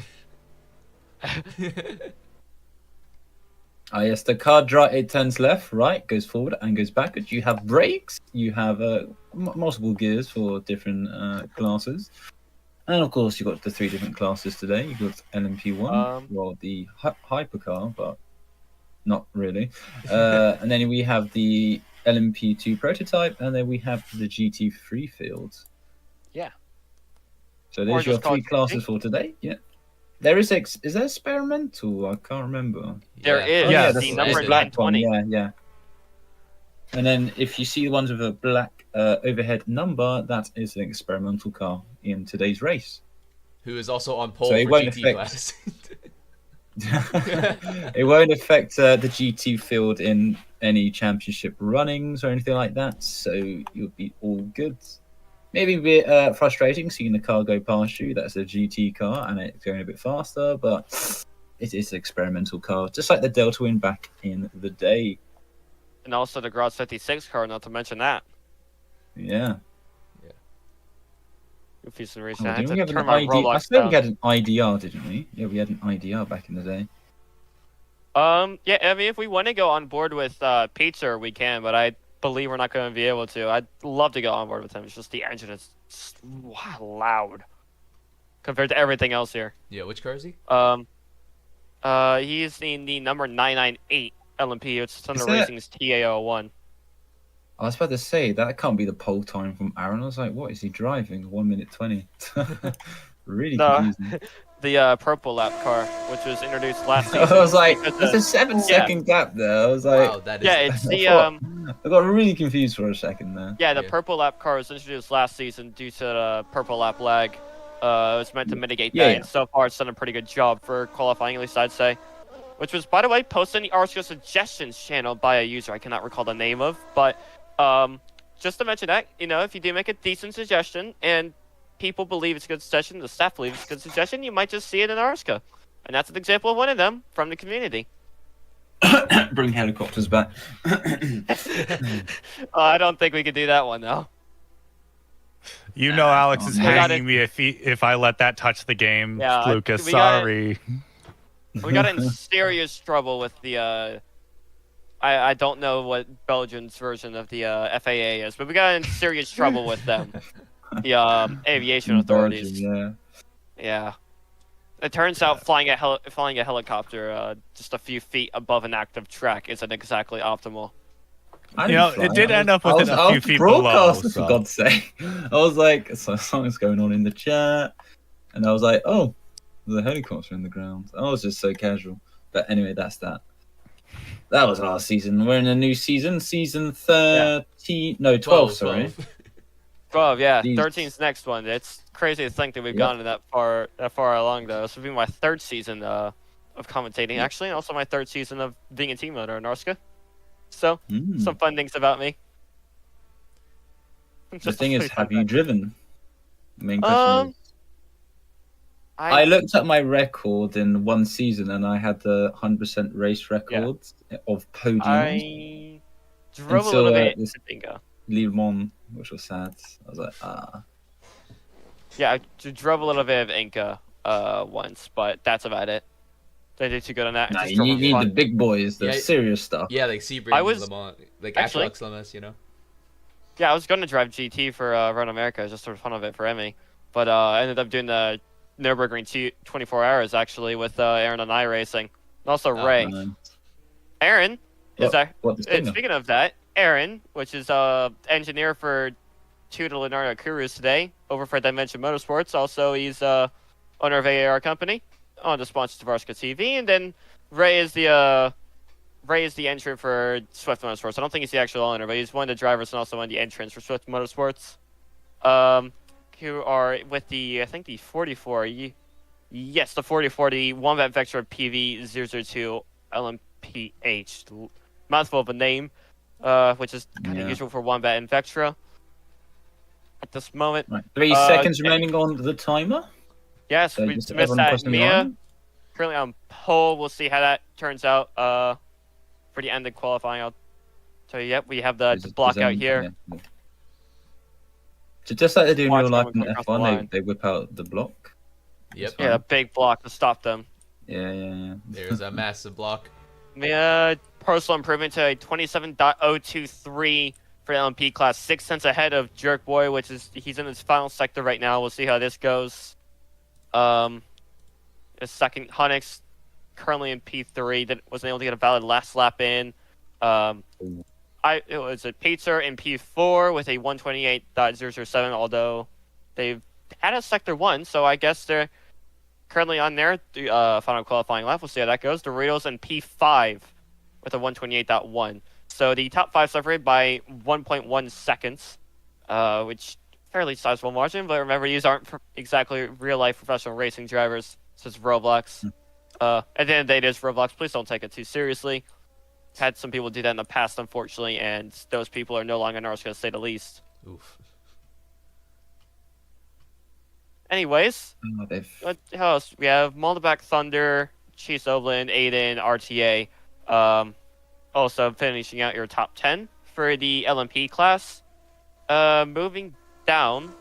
Yes, the car it turns left, right, goes forward, and goes backwards. You have brakes. You have multiple gears for different classes. And of course, you've got the 3 different classes today. You've got LMP1, well, the hypercar, but not really. And then we have the LMP2 prototype, and then we have the GT3 fields. Yeah. So Or there's your just call 3 it classes GT. for today. Yeah. There is is there experimental? I can't remember. There is Yeah, the that's number the black one. 1020. Yeah. And then if you see the ones with a black overhead number, that is an experimental car in today's race. Who is also on pole So it for won't GT affect- class. It won't affect the GT field in any championship runnings or anything like that, so you'll be all good. Maybe a bit frustrating seeing the car go past you. That's a GT car and it's going a bit faster, but it is an experimental car, just like the Delta Win back in the day. And also the Garage 56 car, not to mention that. Yeah. Goofy and racing. Oh, I had didn't we to have an turn my ID? I Roblox swear down. we had an IDR, didn't we? Yeah, we had an IDR back in the day. Yeah, I mean, if we want to go on board with Pizza, we can, but I believe we're not going to be able to. I'd love to go on board with him. It's just the engine is just loud compared to everything else here. Yeah, which car is he? He's in the number 998 LMP. It's Thunder Is that- Racing's TA01. I was about to say that can't be the pole time from Aaron. I was like, what is he driving? 1 minute 20. Really No. confusing. The purple lap car, which was introduced last season. I was like, because, there's a 7-second gap there. I was like, Wow, that is. yeah, it's the I got really confused for a second there. Yeah, the Yeah. purple lap car was introduced last season due to the purple lap lag. It was meant to mitigate Yeah, that, yeah. and so far it's done a pretty good job for qualifying, at least I'd say. Which was, by the way, posted in the RSCA suggestions channel by a user I cannot recall the name of, but just to mention that, if you do make a decent suggestion and people believe it's a good suggestion, the staff believes it's a good suggestion, you might just see it in RSCA. And that's an example of one of them from the community. Bring helicopters back. I don't think we could do that one, though. you know Alex is We got hanging me if I let that touch the game. Yeah, Lucas, we got it. sorry. We got in serious trouble with the I don't know what Belgium's version of the FAA is, but we got in serious trouble with them. The aviation authorities. Belgium, Yeah. It turns out flying a helicopter just a few feet above an active track isn't exactly optimal. I You know, didn't it fly. did end up within a I few was feet below. broadcaster, So. for God's sake. I was like, so something's going on in the chat, and I was like, oh, there's a helicopter in the ground. I was just so casual. But anyway, that's that. That was last season. We're in a new season, season 13, no, 12, sorry. 12, yeah. Jeez. 13's next one. It's crazy to think that we've Yep. gotten that far along, though. This will be my 3rd season of commentating, actually, and also my 3rd season of being a team leader in RSCA. So, some fun things about me. The thing is, have you driven? Main question is. I I looked at my record in one season, and I had the 100% race record of podiums. I drove a Until, little bit this- to Bingo. Le Mans, which was sad. I was like, Yeah, I drove a little bit of Inca once, but that's about it. They did too good on that. Nah, Just you drove need, for need fun. the big boys, the Yeah, serious stuff. Yeah, like Sebring, I was- Le Mans, like actually- Athlux Lemas, you know. Yeah, I was going to drive GT for Run America, just for fun of it for Emmy. But I ended up doing the Nürburgring 24 hours, actually, with Aaron and I racing. And also Ray. Aaron is speaking of that, Aaron, which is engineer for Tutor Leonardo Cruz today, over for Dimension Motorsports. Also, he's owner of AAR Company, on the sponsors of RSCA TV. And then Ray is the entrant for Swift Motorsports. I don't think he's the actual owner, but he's one of the drivers and also one of the entrants for Swift Motorsports. Who are with the 44. Yes, the 4040 Wombat Vectra PV002 LMPH. Mouthful of a name, which is kind of usual for Wombat and Vectra. At this moment. Right. 3 seconds remaining on the timer. Yes, So we just missed everyone that. crossing the Mia line. currently on pole. We'll see how that turns out for the end of qualifying. I'll tell you, yep, we have the block out here. Yeah. So just like they do in Watch real life someone in come across the F1, line. they whip out the block. Yep. Yeah, a big block to stop them. Yeah. There's a massive block. Mia, personal improvement to a 27.023 for the LMP class, 6 cents ahead of Jerk Boy, which is he's in his final sector right now. We'll see how this goes. A second, Honix currently in P3 that wasn't able to get a valid last lap in. It was a Pizza in P4 with a 128.007, although they've had a sector 1, so I guess they're currently on their final qualifying lap. We'll see how that goes. Doritos in P5 with a 128.1. So the top 5 separated by 1.1 seconds, which fairly sizable margin, but remember, these aren't exactly real-life professional racing drivers, such as Roblox. At the end of the day, it is Roblox. Please don't take it too seriously. Had some people do that in the past, unfortunately, and those people are no longer in RSCA, to say the least. Oof. Anyways, They've what else? We have Moldavak Thunder, Chase Oblin, Aiden, RTA. Also finishing out your top 10 for the LMP class. Moving down.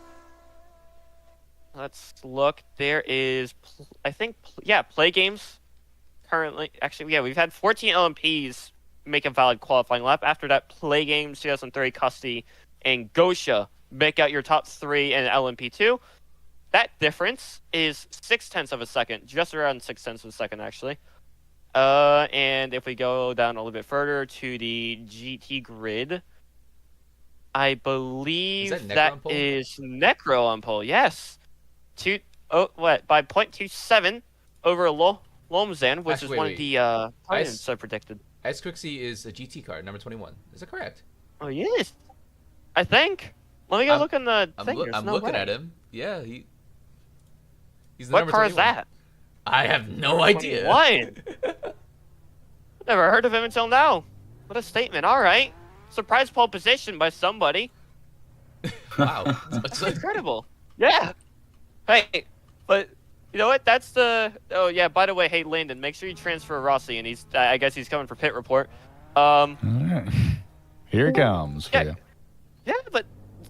Let's look. There is, Play Games. Currently, actually, we've had 14 LMPs make a valid qualifying lap. After that, Play Games, 2003, Custy, and Gosha make out your top 3 in LMP2. That difference is 0.6 of a second, just around 0.6 of a second, actually. And if we go down a little bit further to the GT grid, I believe that is Necro on pole. Yes, by 0.27 over Lomzan, which is one of the podiums I predicted. Ice Quixie is a GT car, number 21. Is that correct? Oh, yes. I think. Let me go look in the thing. I'm looking at him. Yeah, he's the what number car 21. is that? I have no idea. What? Never heard of him until now. What a statement. All right. Surprise pole position by somebody. Wow. Incredible. Yeah. Hey, but you know what? That's the... Oh, yeah, by the way, hey, Landon, make sure you transfer Rossi, and I guess he's coming for pit report. All right. Here it comes for you. Yeah, but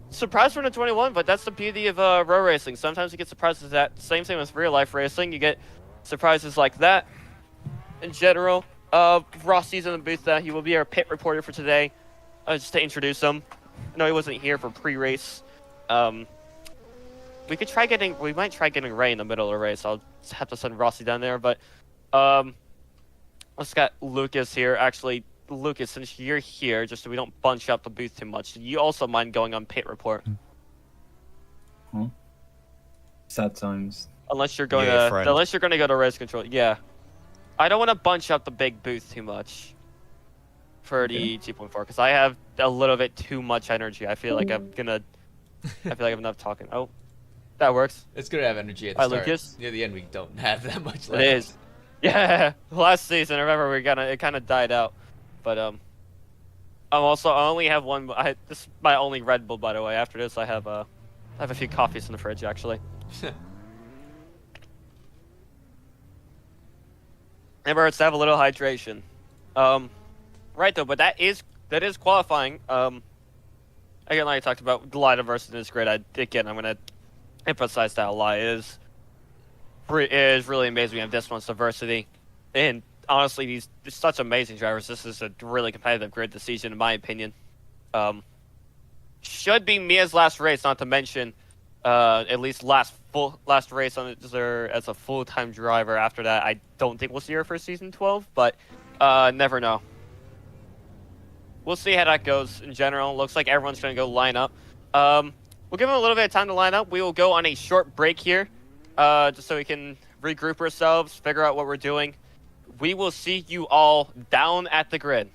surprise for the 21, but that's the beauty of row racing. Sometimes you get surprises that. Same thing with real-life racing. You get surprises like that in general. Rossi's in the booth. He will be our pit reporter for today. Just to introduce him. No, he wasn't here for pre-race. We might try getting Ray in the middle of the race. I'll just have to send Rossi down there. But let's got Lucas here. Actually, Lucas, since you're here, just so we don't bunch up the booth too much, do you also mind going on pit report? Huh? Sad times. Unless you're going friend. to go to race control. Yeah. I don't want to bunch up the big booth too much for the 2.4 because I have a little bit too much energy. I feel like I'm gonna I feel like I have enough talking. Oh, that works. It's good to have energy at the Bye, start. Lucas. Near the end, we don't have that much It left. is. Yeah, last season, I remember it kind of died out. But I only have one. This is my only Red Bull, by the way. After this, I have a few coffees in the fridge actually. Remember, it's to have a little hydration. Right though, but that is qualifying. Again, like I talked about, the line versus this grid. I'm gonna emphasize that a lot. It is really amazing we have this much diversity, and honestly, these such amazing drivers. This is a really competitive grid this season, in my opinion. Should be Mia's last race, not to mention, at least last race on there as a full-time driver. After that, I don't think we'll see her for season 12, but never know. We'll see how that goes in general. Looks like everyone's going to go line up. We'll give them a little bit of time to line up. We will go on a short break here, just so we can regroup ourselves, figure out what we're doing. We will see you all down at the grid.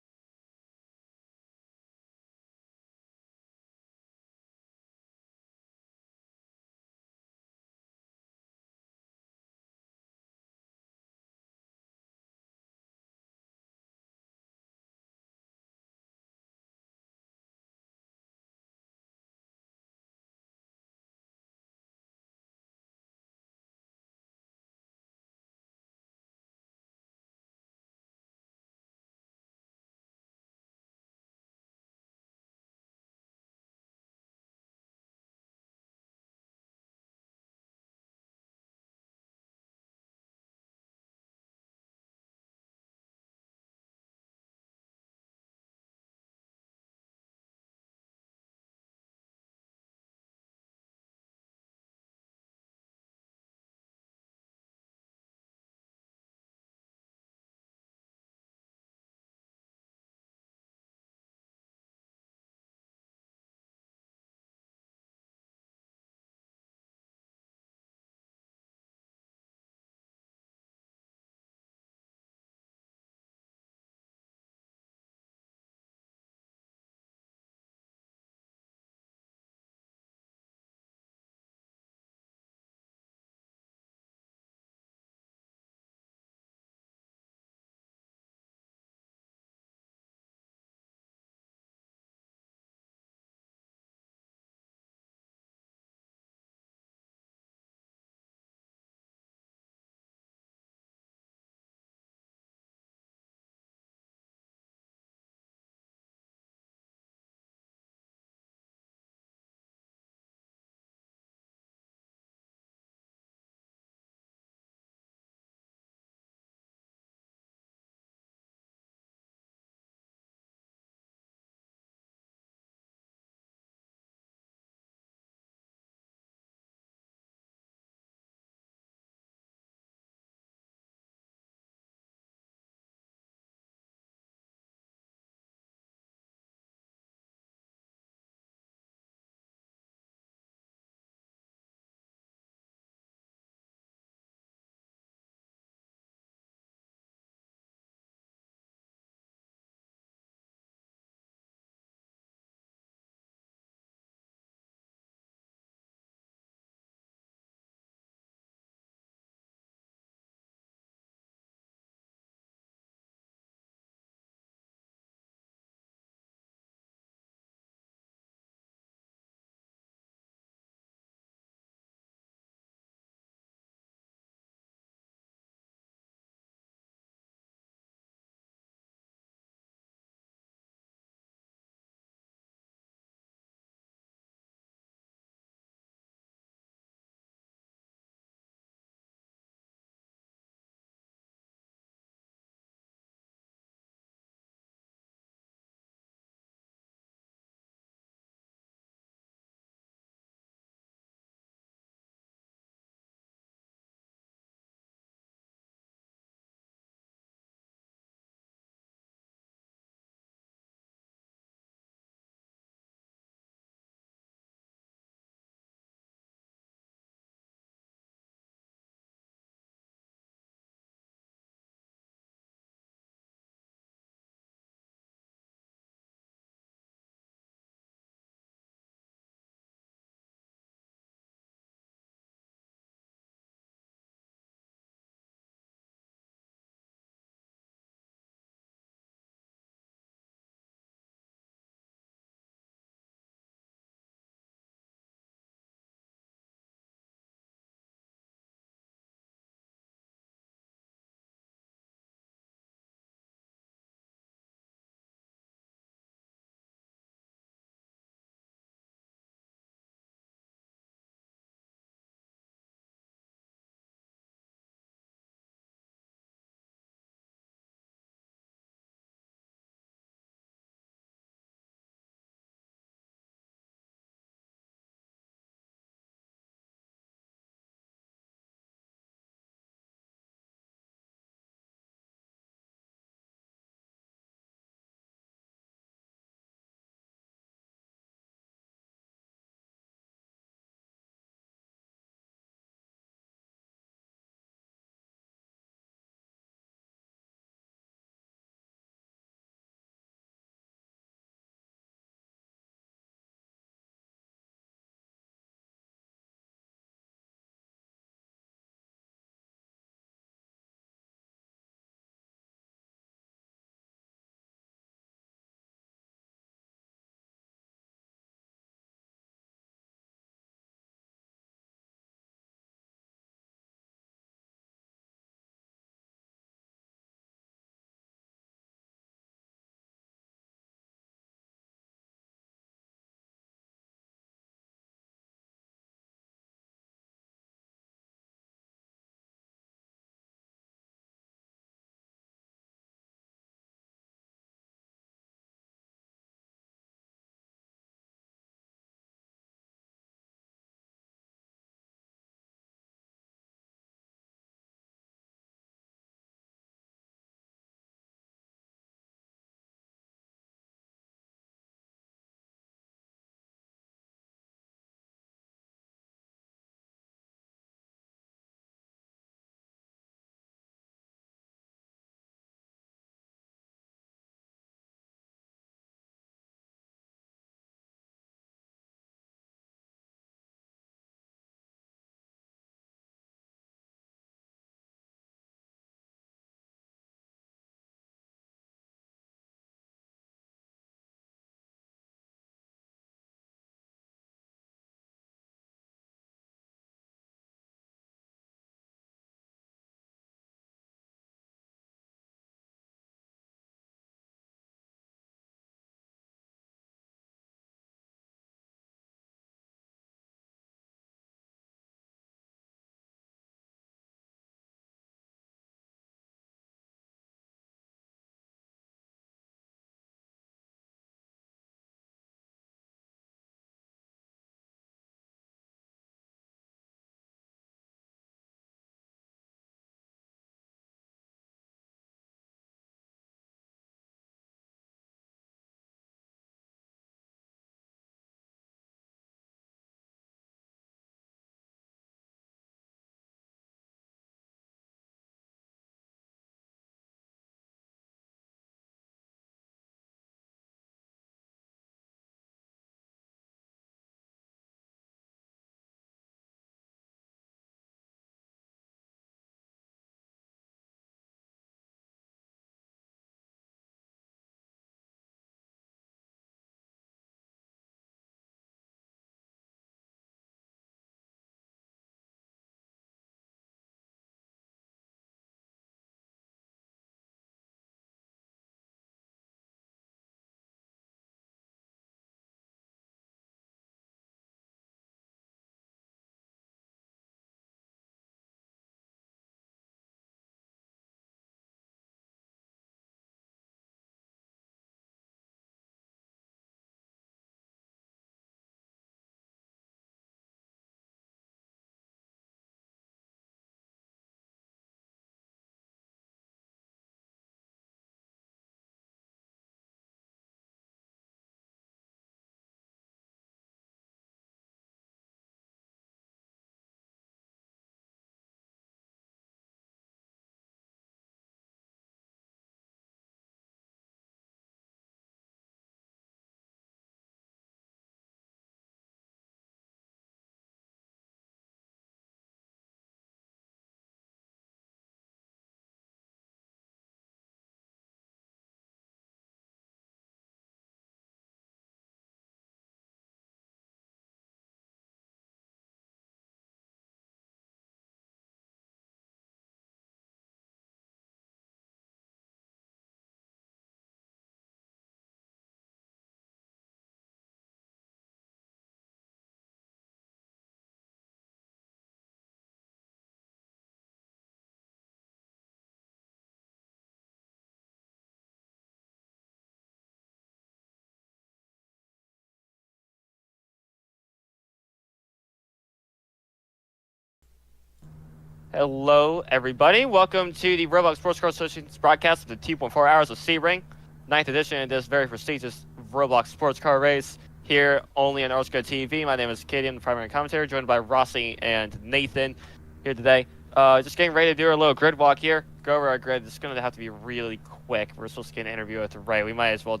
Hello, everybody. Welcome to the Roblox Sports Car Association's broadcast of the 2.4 hours of Sebring, 9th edition of this very prestigious Roblox sports car race here only on RSCA TV. My name is Katie, I'm the primary commentator, joined by Rossi and Nathan here today. Just getting ready to do a little grid walk here. Go over our grid. It's going to have to be really quick. We're supposed to get an interview with Ray. We might as well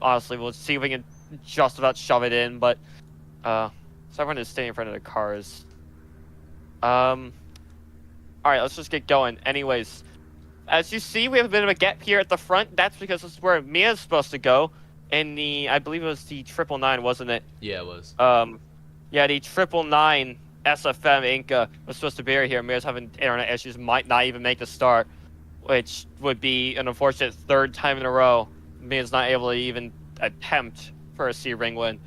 honestly, we'll see if we can just about shove it in, but so everyone is staying in front of the cars. Alright, let's just get going. Anyways, as you see, we have a bit of a gap here at the front. That's because this is where Mia's supposed to go. In the, I believe it was the 999, wasn't it? Yeah, it was. Yeah, the 999 SFM Inca was supposed to be here. Mia's having internet issues, might not even make the start, which would be an unfortunate third time in a row. Mia's not able to even attempt for a C-Ring win.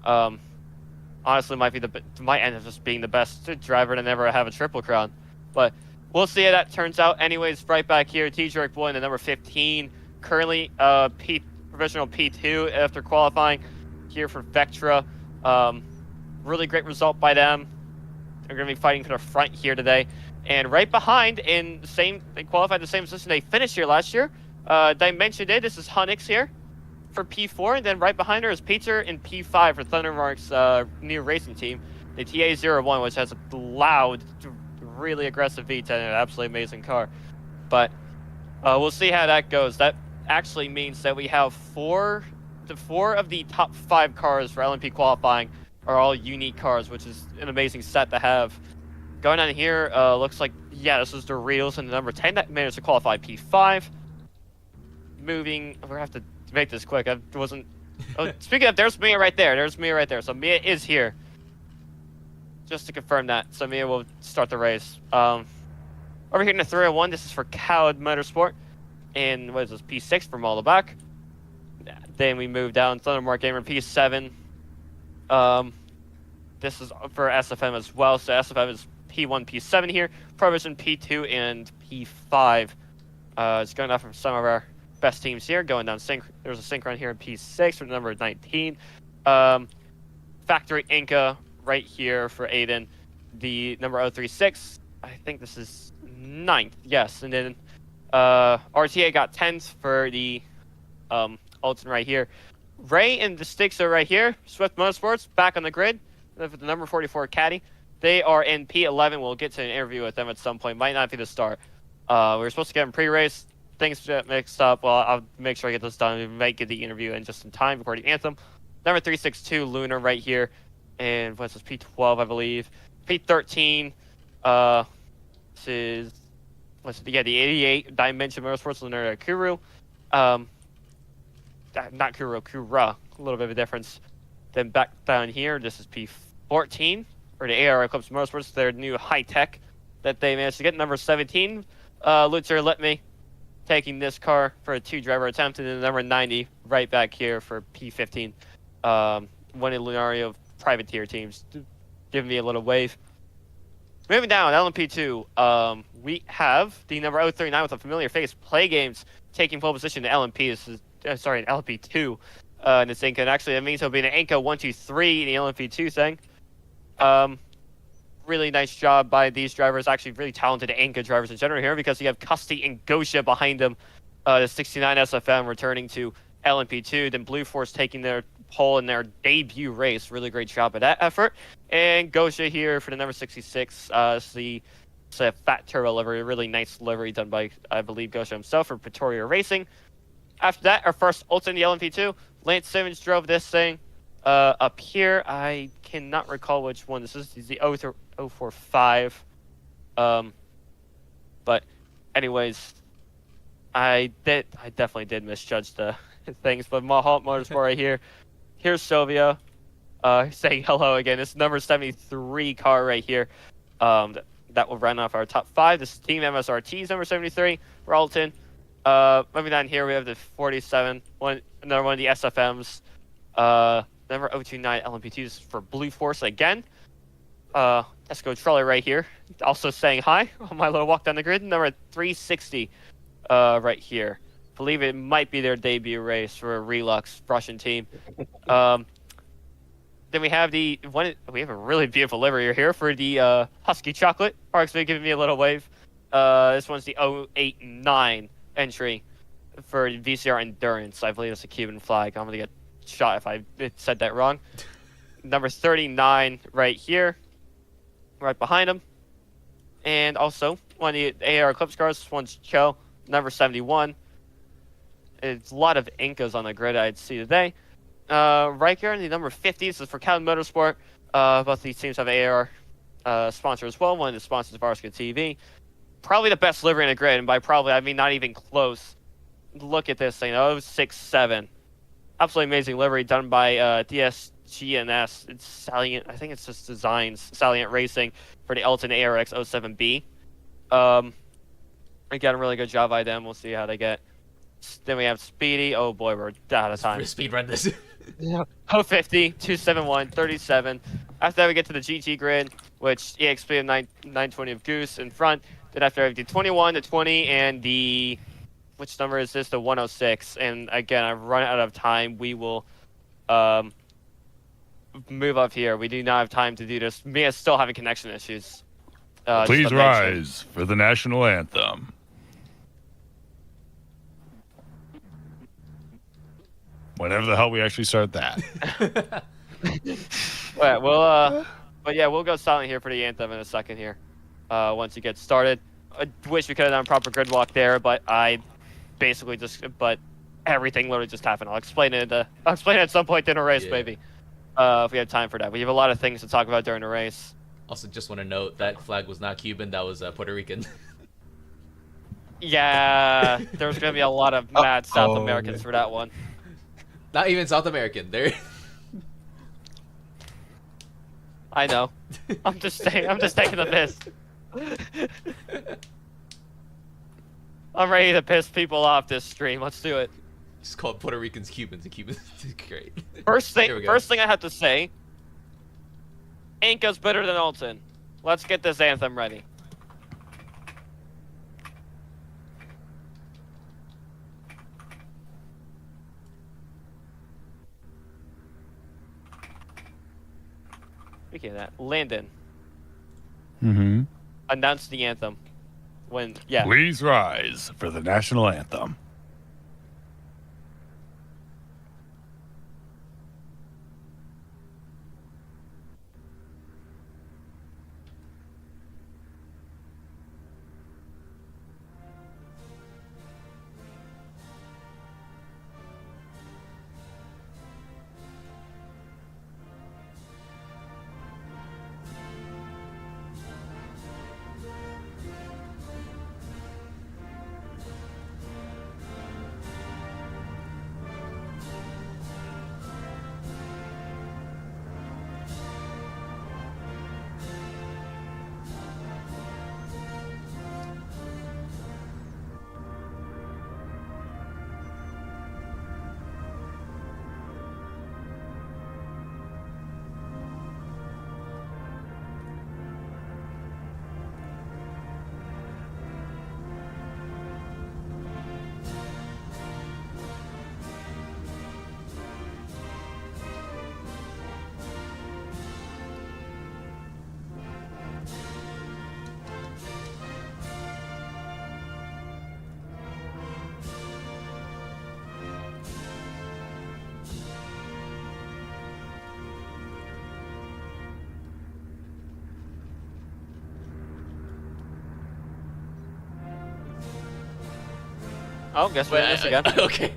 Honestly, might end up just being the best driver to never have a triple crown. But we'll see how that turns out. Anyways, right back here, T-Jerk Boy in the number 15. Currently, provisional P2 after qualifying here for Vectra. Really great result by them. They're going to be fighting for the front here today. And right behind, they qualified the same position they finished here last year. Dimension did. This is Hunix here for P4, and then right behind her is Peter in P5 for Thundermark's new racing team, the TA01, which has a loud, really aggressive V10 and an absolutely amazing car. But we'll see how that goes. That actually means that we have four of the top 5 cars for LMP qualifying are all unique cars, which is an amazing set to have. Going on here, looks like, yeah, this is the Reels in the number 10 that managed to qualify P5. Moving, we're gonna have to make this quick. I wasn't. Oh, speaking of, there's Mia right there. There's Mia right there. So Mia is here. Just to confirm that. So Mia will start the race. Over here in the 301, this is for Cowed Motorsport. And what is this? P6 from all the back. Then we move down Thundermark Gamer P7. This is for SFM as well. So SFM is P1, P7 here. Provision P2 and P5. It's going off from some of our best teams here. Going down there's a Synchron here in P6 for number 19. Factory Inca right here for Aiden. The number 036. I think this is 9th. Yes. And then RTA got 10th for the Alton right here. Ray and the Sticks are right here. Swift Motorsports back on the grid. The number 44 Caddy. They are in P11. We'll get to an interview with them at some point. Might not be the start. We were supposed to get them pre-race. Things get mixed up. Well, I'll make sure I get this done. We might get the interview in just in time before the anthem. Number 362 Lunar right here. And what's this? P12, I believe. P13. This is the 88 Dimension Motorsports Lunar Kuru. Not Kuro, Kura. A little bit of a difference. Then back down here, this is P14 for the AR Eclipse Motorsports. Their new high tech that they managed to get. Number 17, Lutzer Let Me, taking this car for a 2-driver attempt. And then number 90 right back here for P15. One of Lunario privateer teams. Giving me a little wave. Moving down, LMP2. We have the number 039 with a familiar face, Play Games, taking pole position to LMP. This is sorry, an LP2 in this Inca. And actually, that means it'll be an Inca 1, 2, 3 in the LMP2 thing. Really nice job by these drivers. Actually, really talented Inca drivers in general here, because you have Custy and Gosha behind them. The 69 SFM returning to LMP2. Then Blue Force taking their pole in their debut race. Really great job of that effort. And Gosha here for the number 66. It's a Fat Turbo livery. Really nice livery done by, I believe, Gosha himself for Pretoria Racing. After that, our first ult in the LMP2. Lance Simmons drove this thing up here. I cannot recall which one this is. It's the 045. But anyways, I definitely did misjudge the things. But Mahalt Motorsport right here. Here's Sylvia saying hello again. This is number 73 car right here. That will run off our top 5. This is Team MSRT's number 73. Ralton. Moving down here, we have the 47, another one of the SFMs. Number 029 LMP2s for Blue Force again. Let's go Trolley right here. Also saying hi on my little walk down the grid. Number 360 right here. Believe it might be their debut race for a Relux Russian team. Then we have we have a really beautiful livery here for the Husky Chocolate. RXV giving me a little wave. This one's the 089 entry for VCR Endurance. I believe it's a Cuban flag. I'm gonna get shot if I said that wrong. Number 39 right here, right behind him. And also one of the AR Eclipse cars. This one's Cho, number 71. It's a lot of Incas on the grid I'd see today. Right here in the number 50, this is for Calvin Motorsport. Both these teams have AR sponsor as well. One of the sponsors of RSCA TV. Probably the best livery in the grid, and by probably I mean not even close. Look at this thing, 067. Absolutely amazing livery done by DSG&S. It's Salient, I think it's just designs, Salient Racing for the Elton ARX 07B. They got a really good job by them. We'll see how they get. Then we have Speedy. Oh boy, we're out of time. Speed run this. 050, 271, 37. After that, we get to the GT grid, which EXP of 920 of Goose in front. Then after we have the 21, the 20, and the... Which number is this? The 106. And again, I've run out of time. We will move up here. We do not have time to do this. Mia's still having connection issues. Please rise for the national anthem. Whenever the hell we actually start that. Right, but yeah, we'll go silent here for the anthem in a second here. Once you get started. I wish we could have done a proper grid walk there, but I basically but everything literally just happened. I'll explain it at some point in a race, maybe. If we have time for that. We have a lot of things to talk about during the race. Also, just want to note that flag was not Cuban. That was Puerto Rican. Yeah, there's gonna be a lot of mad South Americans for that one. Not even South American. They're... I know. I'm just taking the piss. I'm ready to piss people off this stream. Let's do it. Just call it Puerto Ricans Cubans and Cubans. Great. First thing I have to say, Inca's better than Alton. Let's get this anthem ready. Speaking of that, Landon. Mm-hmm. Announce the anthem. Please rise for the national anthem. Oh, guess we're in this again. Okay.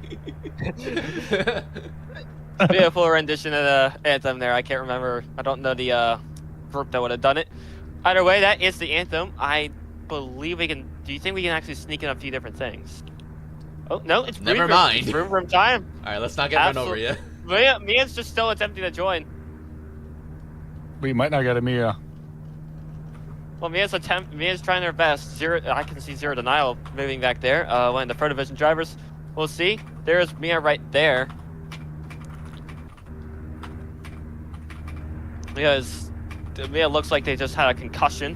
Beautiful rendition of the anthem there. I can't remember. I don't know the group that would have done it. Either way, that is the anthem. I believe we can... Do you think we can actually sneak in a few different things? Oh, no, it's Never mind. It's room time. All right, let's not get run over yet. Mia's just still attempting to join. We might not get a Mia. Well, Mia's trying her best. I can see Zero Denial moving back there. One of the Pro Division drivers. We'll see. There's Mia right there. Because Mia looks like they just had a concussion.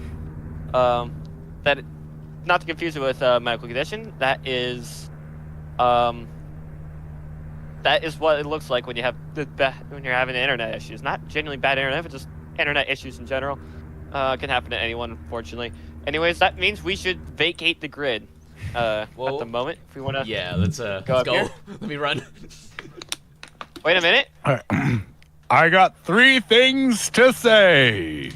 That, not to confuse it with medical condition. That is, that is what it looks like when you have when you're having internet issues. Not genuinely bad internet, but just internet issues in general. Can happen to anyone, unfortunately. Anyways, that means we should vacate the grid. At the moment, if we want to. Yeah, let's go. Let me run. Wait a minute. I got 3 things to say.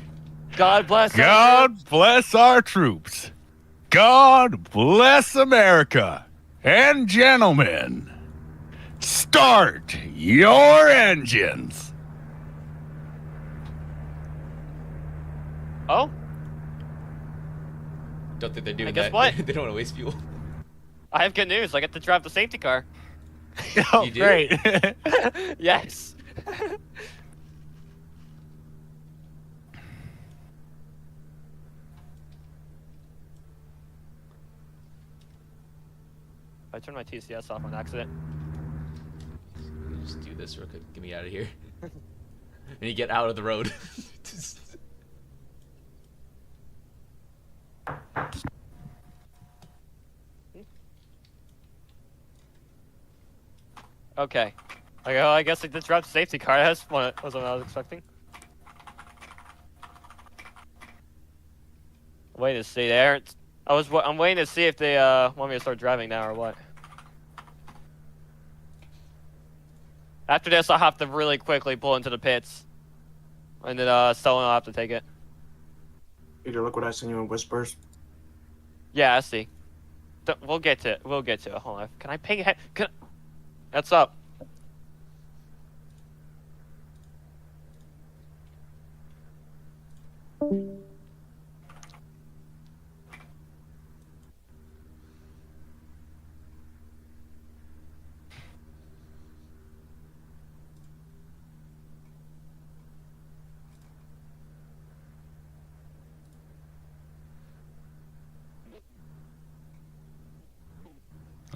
God bless. God bless our troops. God bless America. And gentlemen, start your engines. Oh, Don't think they're doing I guess that. what? They don't want to waste fuel. I have good news. I get to drive the safety car. Oh, You do? great. Yes. I turned my TCS off on accident. Just do this real quick. Get me out of here. And you get out of the road. Okay. I guess I did drop the safety car. That's what I was expecting. Wait to see there. I'm waiting to see if they want me to start driving now or what. After this, I'll have to really quickly pull into the pits, and then someone will have to take it. Peter, look what I sent you in whispers. Yeah, I see. We'll get to it. We'll get to it. Hold on. Can I ping ahead? That's up.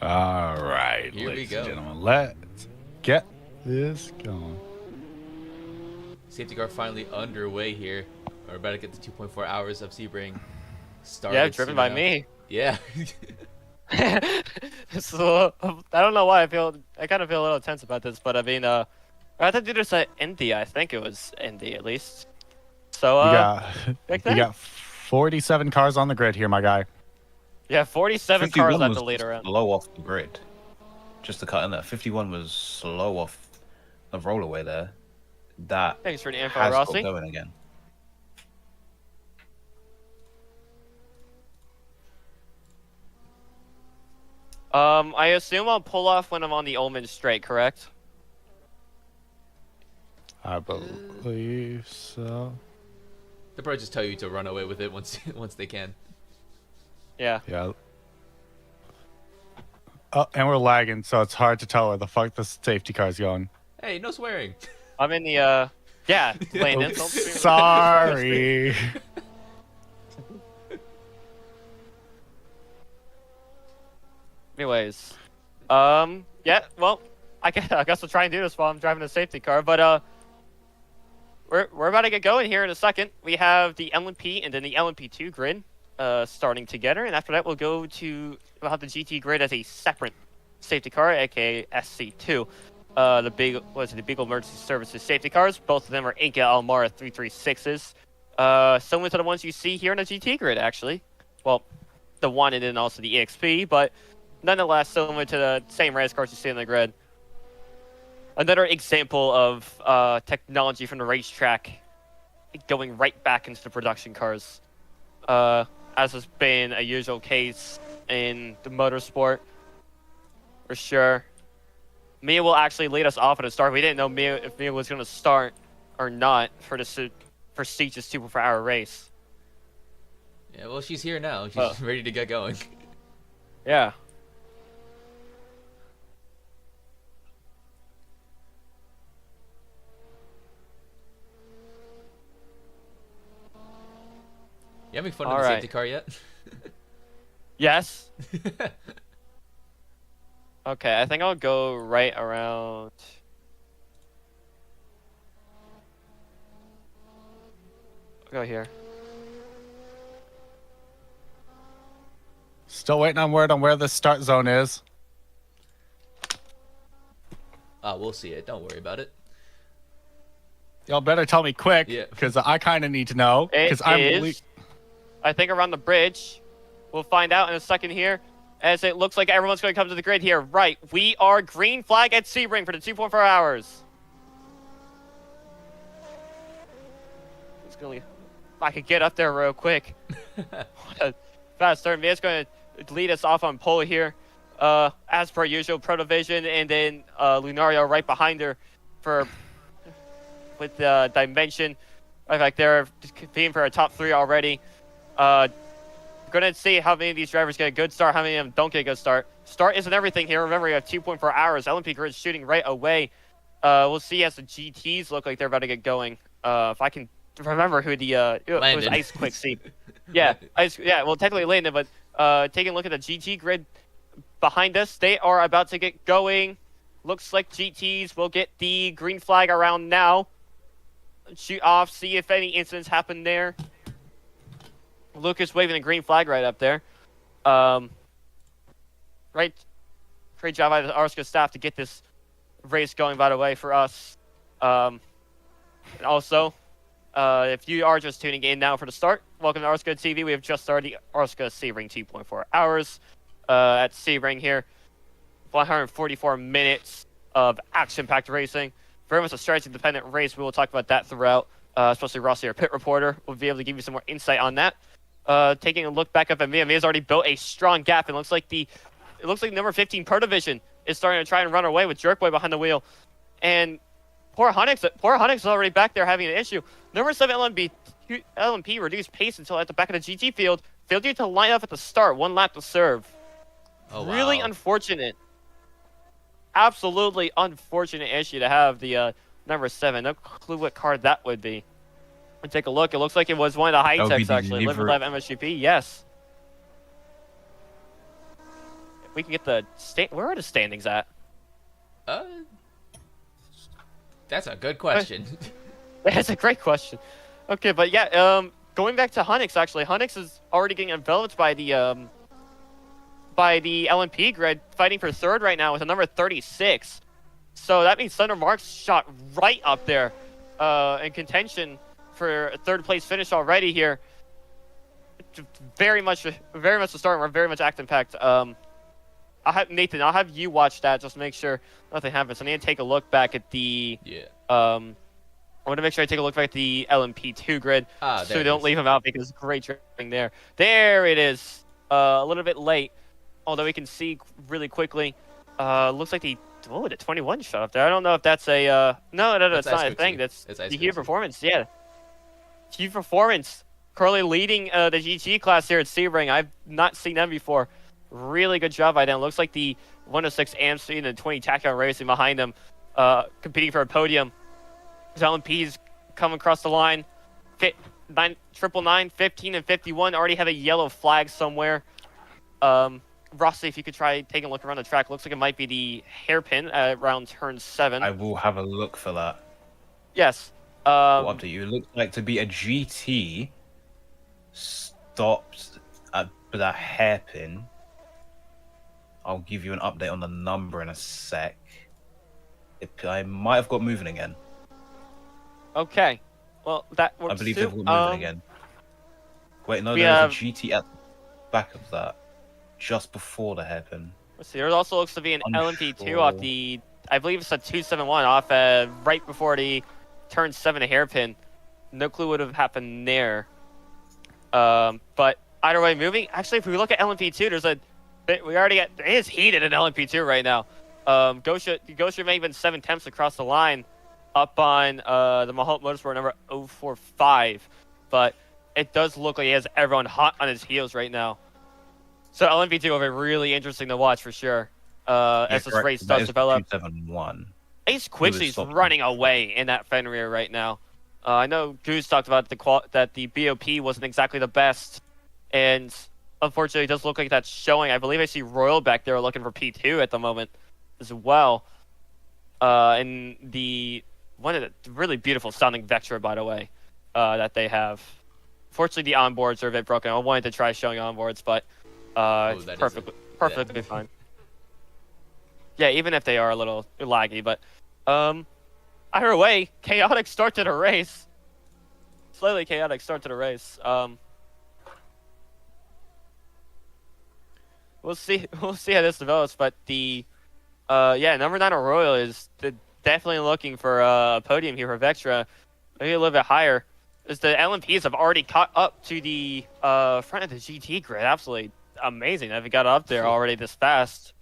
All right, Here we ladies go. and gentlemen, let's get this going. Safety car finally underway here. We're about to get the 2.4 hours of Sebring started. Yeah, driven soon by enough. me. Yeah. So I don't know why I kind of feel a little tense about this, but I mean, I had to do this at Indy. I think it was Indy at least. So You got 47 cars on the grid here, my guy. yeah, 47 cars at the leader end. Slow off the grid. Just to cut in there, 51 was slow off the rollaway there. That Thanks for the info, has got Rossi. going again. I assume I'll pull off when I'm on the Ullman straight, correct? I believe so. They'll probably just tell you to run away with it once they can. Yeah. Yeah. Oh, and we're lagging, so it's hard to tell where the fuck the safety car's going. Hey, no swearing. I'm in the yeah, Landon. Oops, don't scream at me. sorry. Anyways, yeah, well, I guess I'll try and do this while I'm driving a safety car, but we're about to get going here in a second. We have the LMP and then the LMP2 grid starting together, and after that we'll have the GT grid as a separate safety car, aka SC2. The Beagle Emergency Services safety cars. Both of them are Inca Almara 336s. Similar to the ones you see here in the GT grid, actually. Well, the one and then also the EXP, but nonetheless similar to the same race cars you see in the grid. Another example of technology from the racetrack going right back into the production cars, as has been a usual case in the motorsport, for sure. Mia will actually lead us off at the start. We didn't know if Mia was going to start or not for the prestigious 2.4-hour race. Yeah, well, she's here now. She's ready to get going. Yeah. You having fun in All the right. safety car yet? Yes. Okay, I think I'll go right around. I'll go here. Still waiting on word on where the start zone is. We'll see it. Don't worry about it. Y'all better tell me quick, Yeah. because I kind of need to know. It Because I'm is, I think, around the bridge. We'll find out in a second here, as it looks like everyone's going to come to the grid here. Right, we are green flag at Sebring for the 2.4 hours. It's going to, if I could get up there real quick. Fast start. It's going to lead us off on pole here. As per usual, Protovision and then Lunario right behind her for with Dimension. In fact, they're competing for a top 3 already. Gonna see how many of these drivers get a good start, how many of them don't get a good start. Start isn't everything here. Remember, you have 2.4 hours. LMP Grid's shooting right away. We'll see as the GTs look like they're about to get going. If I can remember who the it was Ice Quick C. Yeah, well, technically Landon, but taking a look at the GT grid behind us, they are about to get going. Looks like GTs will get the green flag around now. Shoot off, see if any incidents happen there. Lucas waving the green flag right up there. Right, great job by the RSCA staff to get this race going, by the way, for us. And also, if you are just tuning in now for the start, welcome to RSCA TV. We have just started the RSCA Sebring 2.4 hours at Sebring here. 144 minutes of action-packed racing. Very much a strategy-dependent race. We will talk about that throughout, especially Rossi, our pit reporter, will be able to give you some more insight on that. Taking a look back up at Mia. Mia's already built a strong gap. It looks like number 15 Protovision is starting to try and run away with Jerkboy behind the wheel. And poor Hunix is already back there having an issue. Number 7 LMP reduced pace until at the back of the GT field. Failed you to line up at the start. 1 lap to serve. Oh, wow. Really unfortunate. Absolutely unfortunate issue to have the number 7. No clue what card that would be. And take a look. It looks like it was one of the high techs actually. Live Live MSGP. Yes. If we can get the where are the standings at? That's a good question. That's a great question. Okay, but yeah, going back to Hunix actually. Hunix is already getting enveloped by the LMP grid, fighting for 3rd right now with a number 36. So that means Thunder Marks shot right up there in contention for a 3rd place finish already here. Very much a start. We're very much action-packed. Nathan, I'll have you watch that just to make sure nothing happens. I need to take a look back at the I want to make sure I take a look back at the LMP2 grid so we don't leave him out because great driving there. There it is. A little bit late. Although we can see really quickly, looks like the 21 shot up there. I don't know if that's a no, it's not a thing. That's the Huge Performance. Yeah, Huge Performance currently leading the GT class here at Sebring. I've not seen them before. Really good job by them. Looks like the 106 AMC and the 20 Tachyon Racing behind them, competing for a podium. LMP's coming across the line. 999, 15, and 51 already have a yellow flag somewhere. Rossi, if you could try taking a look around the track, looks like it might be the hairpin around turn 7. I will have a look for that. Yes. What update? You look like to be a GT stopped at that hairpin. I'll give you an update on the number in a sec. I might have got moving again. Okay. Well, that works I believe too. they've got moving again. Wait, no, there's a GT at the back of that. Just before the hairpin. Let's see. There also looks to be an LMP2 off the, I believe it's a 271 off right before the turn 7 hairpin. No clue what would have happened there. But either way, moving. Actually, if we look at LMP2, there's a we already got it is heated in LMP2 right now. Gosha may have been 7 temps across the line up on the Mahout Motorsport number 045, but it does look like he has everyone hot on his heels right now. So LMP2 will be really interesting to watch for sure. As this race does develop. 271. Ace Quixie's running away in that Fenrir right now. I know Goose talked about that the BOP wasn't exactly the best, and unfortunately, it does look like that's showing. I believe I see Royal back there looking for P2 at the moment as well. In one of the really beautiful sounding Vectra, by the way, that they have. Fortunately, the onboards are a bit broken. I wanted to try showing onboards, but it's perfectly fine. Yeah, even if they are a little laggy, but either way, chaotic start to the race. Slightly chaotic start to the race. We'll see. We'll see how this develops. But the number 9 Royal is definitely looking for a podium here for Vectra. Maybe a little bit higher. As the LMPs have already caught up to the front of the GT grid. Absolutely amazing that we got up there already this fast.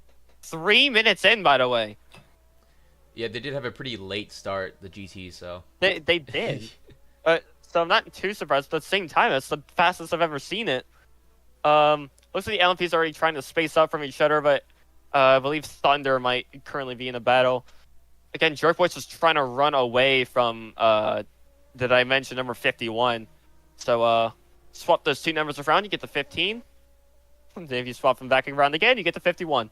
3 minutes in, by the way. Yeah, they did have a pretty late start, the GT, so. They did. So I'm not too surprised, but at the same time, it's the fastest I've ever seen it. Looks like the LMP's already trying to space up from each other, but I believe Thunder might currently be in a battle. Again, Jerkboy's just trying to run away from did I mention number 51? So swap those two numbers around, you get the 15. And if you swap them back around again, you get the 51.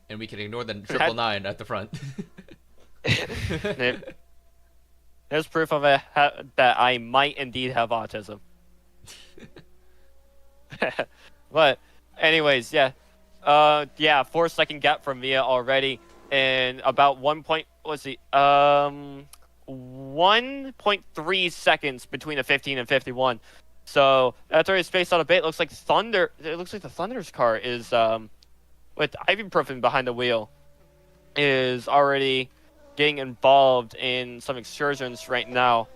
And we can ignore the 999 at the front. There's proof of it that I might indeed have autism. But anyways, yeah. 4-second gap from Mia already, and about 1.3 seconds between the 15 and 51. So that's already spaced out a bit. It looks like the Thunder's car is with ibuprofen behind the wheel is already getting involved in some excursions right now.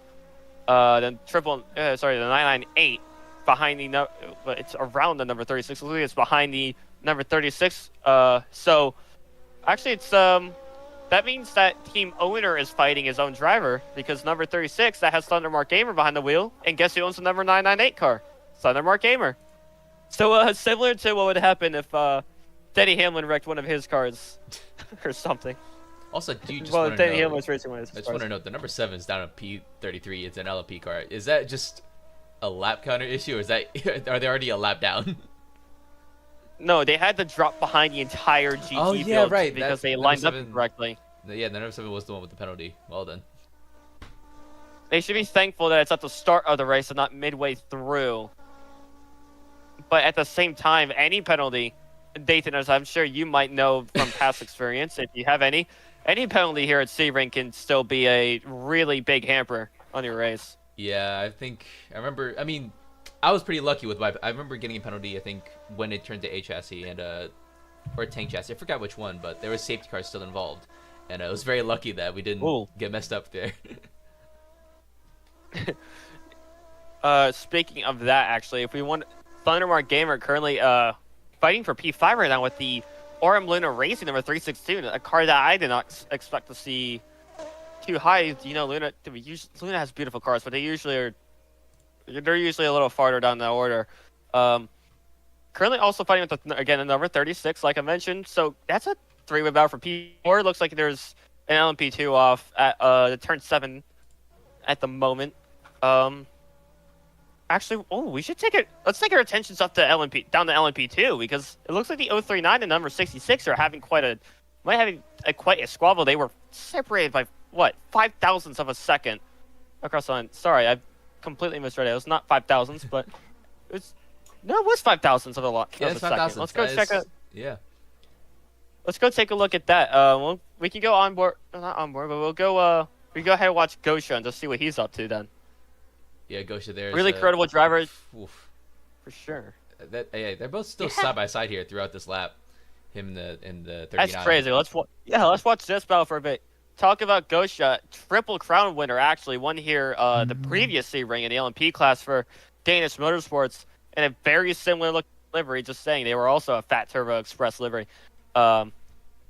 The 998 behind the but it's around the number 36. Looks like it's behind the number 36. So actually it's that means that team owner is fighting his own driver, because number 36 that has Thundermark Gamer behind the wheel, and guess who owns the number 998 car? Thundermark Gamer. So similar to what would happen if Denny Hamlin wrecked one of his cars or something. Also, do you just well, want to Denny know? Hamlin's racing one of his I just cars. want to note the number 7 is down at P33. It's an LP car. Is that just a lap counter issue, or is that are they already a lap down? No, they had to drop behind the entire GT field right. because they number lined up 7 incorrectly. Yeah, the number 7 was the one with the penalty. Well done. They should be thankful that it's at the start of the race and not midway through. But at the same time, any penalty, Dayton, as I'm sure you might know from past experience, if you have any penalty here at Sebring can still be a really big hamper on your race. Yeah, I mean, I was pretty lucky with I remember getting a penalty, I think, when it turned to A chassis and or tank chassis. I forgot which one, but there was safety cars still involved. And I was very lucky that we didn't get messed up there. Speaking of that, actually, if we want Thundermark Gamer currently fighting for P5 right now with the RM Luna Racing number 362, a car that I did not expect to see too high. You know, Luna has beautiful cars, but they're usually a little farther down the order. Currently also fighting with the number 36, like I mentioned. So that's a 3-way battle for P4. Looks like there's an LMP2 off at the turn 7 at the moment. Actually, we should let's take our attentions up to down to LMP2, because it looks like the 039 and number 66 are having quite a squabble. They were separated by what, 0.005 of a second across the line. Sorry, I completely misread it. It was not 0.005, but it was 0.005 of a lot. Yeah, it's 5,000. Let's go check it. Yeah. Let's go take a look at that. We can go on board, not on board, but we go ahead and watch Gosha and just see what he's up to then. Yeah, Gosha there. Really credible driver. For sure. They're both still side by side here throughout this lap. Him in the 39. That's crazy. Let's watch this battle for a bit. Talk about Gosha, triple crown winner, actually won here the previous Sebring in the LMP class for Danish Motorsports, and a very similar look livery. Just saying, they were also a Fat Turbo Express livery.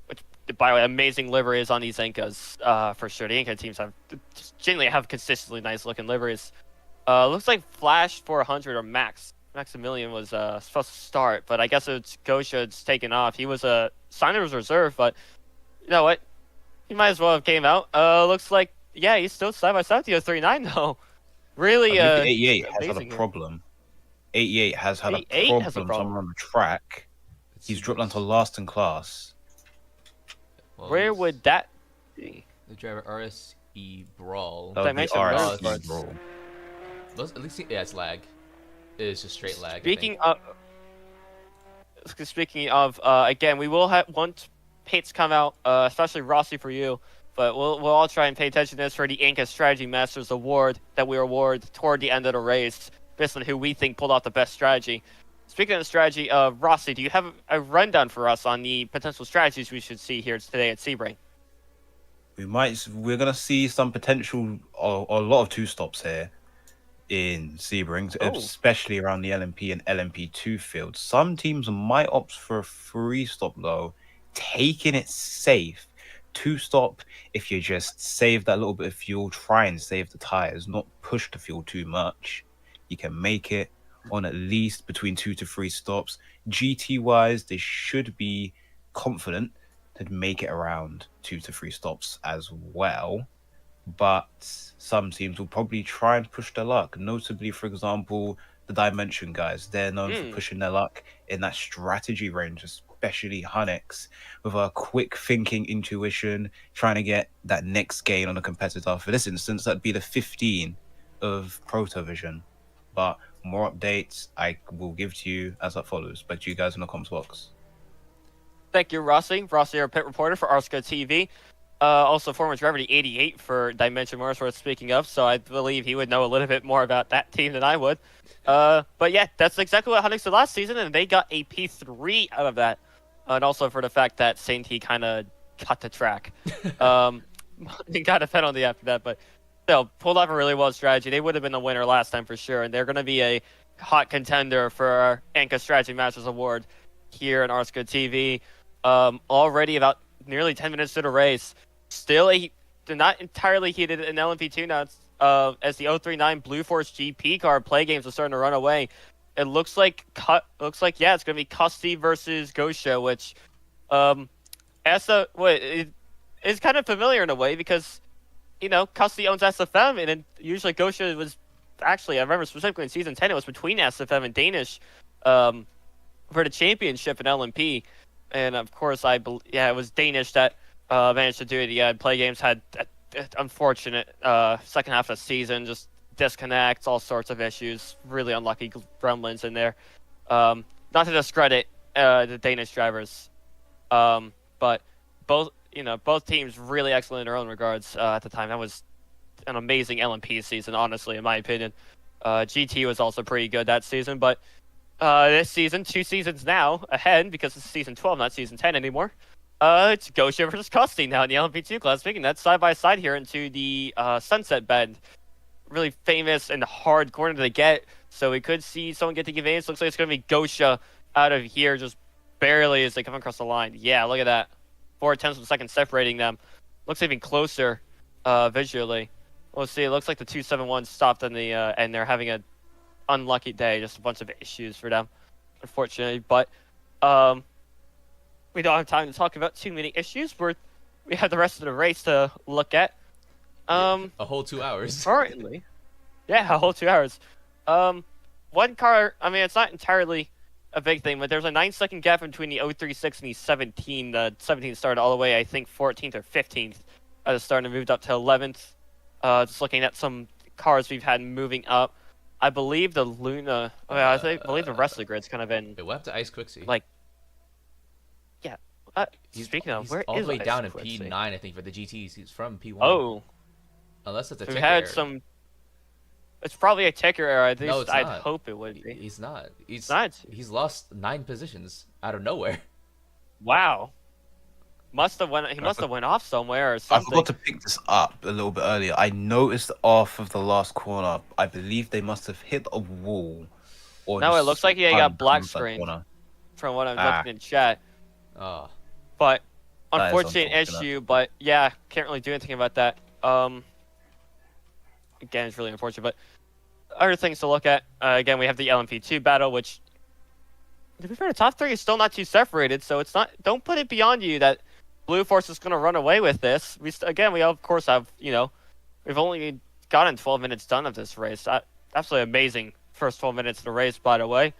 Which, by the way, amazing liveries on these Incas, for sure. The Inca teams generally have consistently nice looking liveries. Looks like Flash 400 or Maximilian was supposed to start, but I guess it's Gosha's taken off. He was signed as reserve, but you know what? He might as well have came out. Looks like, yeah, he's still side by side with the 039 though. Really, 88 has had a problem. 88 has had a problem somewhere on the track. He's dropped down to last in class. Well, where would that be? The driver RSE Brawl. That would be Dimension RSE Brawl. At least, yeah, it's lag. It's just straight lag. Speaking of, again, we will want pits come out, especially Rossi for you. But we'll all try and pay attention to this for the Inca Strategy Masters Award that we award toward the end of the race, based on who we think pulled off the best strategy. Speaking of strategy, Rossi, do you have a rundown for us on the potential strategies we should see here today at Sebring? We're gonna see some potential, or a lot of two stops here in Sebring, especially around the LMP and LMP2 fields. Some teams might opt for a 3-stop though, taking it safe. 2-stop, if you just save that little bit of fuel, try and save the tires, not push the fuel too much. You can make it on at least between 2 to 3 stops. GT wise, they should be confident to make it around 2 to 3 stops as well. But some teams will probably try and push their luck. Notably, for example, the Dimension guys. They're known for pushing their luck in that strategy range, especially Hunex, with a quick thinking intuition, trying to get that next gain on a competitor. For this instance, that'd be the 15 of Protovision. But more updates I will give to you as that follows. Back to you guys in the comments box. Thank you, Rossi. Rossi, our pit reporter for RSCA TV. Also, former driver to 88 for Dimension Motorsports, speaking of, so I believe he would know a little bit more about that team than I would. But yeah, that's exactly what Hunex did last season, and they got a P3 out of that. And also for the fact that Saint T kind of cut the track. He got a penalty after that, but still, pulled off a really well strategy. They would have been the winner last time for sure, and they're going to be a hot contender for our Anka Strategy Masters Award here on RSCA TV. Already about nearly 10 minutes to the race. Still, they're not entirely heated in LMP2 now. It's, as the 039 Blue Force GP car play games are starting to run away. It looks like it's going to be Custy versus Gosha, which is kind of familiar in a way because, you know, Custy owns SFM, and usually Gosha was actually, I remember specifically in Season 10, it was between SFM and Danish for the championship in LMP. And of course, it was Danish that managed to do it. Yeah, Play Games had unfortunate second half of the season, just disconnects, all sorts of issues, really unlucky gremlins in there. Not to discredit the Danish drivers, but both teams really excellent in their own regards at the time. That was an amazing LMP season, honestly, in my opinion. GT was also pretty good that season, but this season, 2 seasons now ahead, because it's season 12, not season 10 anymore. It's Gosha versus Custy now in the LMP2 class. Speaking of that, side by side here into the Sunset Bend. Really famous and hard corner to get, so we could see someone get the conveyance. Looks like it's going to be Gosha out of here, just barely as they come across the line. Yeah, look at that. 0.4 of a second separating them. Looks even closer visually. We'll see. It looks like the 271 stopped on the and they're having an unlucky day. Just a bunch of issues for them, unfortunately. But we don't have time to talk about too many issues. We have the rest of the race to look at. A whole 2 hours. Currently. Yeah, a whole 2 hours. One car, I mean, it's not entirely a big thing, but there's a 9-second gap between the 036 and the 17. The 17 started all the way, I think, 14th or 15th at the start and moved up to 11th. Just looking at some cars we've had moving up. I believe the Luna, I believe the rest of the grid's kind of in. We'll have to ice Quixie. Like, yeah. Speaking of, where is all the way down in Quixie? P9, I think, for the GTs. He's from P1. Oh. Unless it's a We've ticker had error. some. It's probably a ticker error. At least No, it's I'd not. hope it would be. He's not. He's not. He's lost 9 positions out of nowhere. Wow. He must have went off somewhere or I something. forgot to pick this up a little bit earlier. I noticed off of the last corner, I believe they must have hit a wall. Or No, it just looks like he got spun black down that screen corner. from what I'm looking in chat. Oh. But That is unfortunate unfortunate. issue. But yeah, can't really do anything about that. Again, it's really unfortunate. But other things to look at. Again, we have the LMP2 battle, which, to be fair, the top 3 is still not too separated. So it's not. Don't put it beyond you that Blue Force is going to run away with this. We of course have, we've only gotten 12 minutes done of this race. Absolutely amazing first 12 minutes of the race, by the way.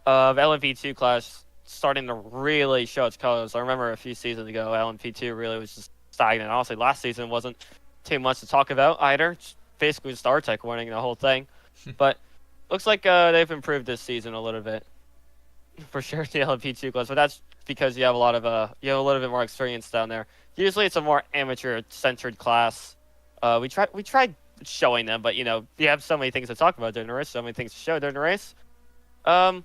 LMP2 class starting to really show its colors. I remember a few seasons ago, LMP2 really was just stagnant. Honestly, last season wasn't too much to talk about either. It's basically just Artec winning the whole thing. But looks like they've improved this season a little bit. For sure, the LMP2 class. But that's because you have a lot of you have a little bit more experience down there. Usually it's a more amateur centered class. We tried showing them, but you have so many things to talk about during the race, so many things to show during the race. But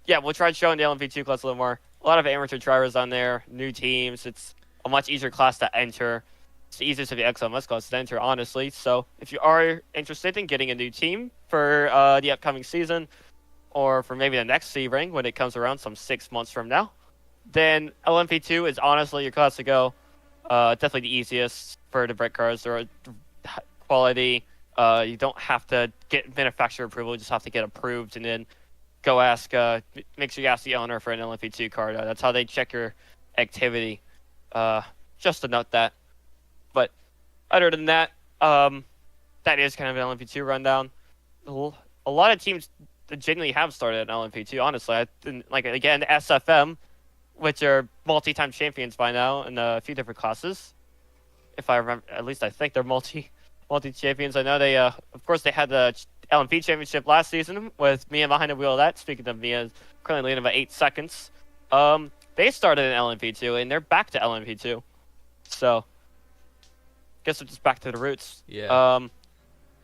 yeah, we'll try showing the LMP2 class a little more. A lot of amateur drivers on there, new teams. It's a much easier class to enter. It's the easiest of the XLMS class to enter, honestly. So if you are interested in getting a new team for the upcoming season, or for maybe the next Sebring when it comes around some 6 months from now, then LMP2 is honestly your class to go. Definitely the easiest for the brick cars. They're quality. You don't have to get manufacturer approval. You just have to get approved and then go ask. Make sure you ask the owner for an LMP2 card. That's how they check your activity. Just to note that. But other than that, that is kind of an LMP2 rundown. A lot of teams genuinely have started an LMP2. Honestly, again, SFM, which are multi-time champions by now in a few different classes. If I remember, at least I think they're multi-champions. I know they, of course, they had the LMP championship last season with Mia behind the wheel of that. Speaking of Mia, currently leading by 8 seconds. They started in LMP2 and they're back to LMP2. So, guess it's just back to the roots. Yeah.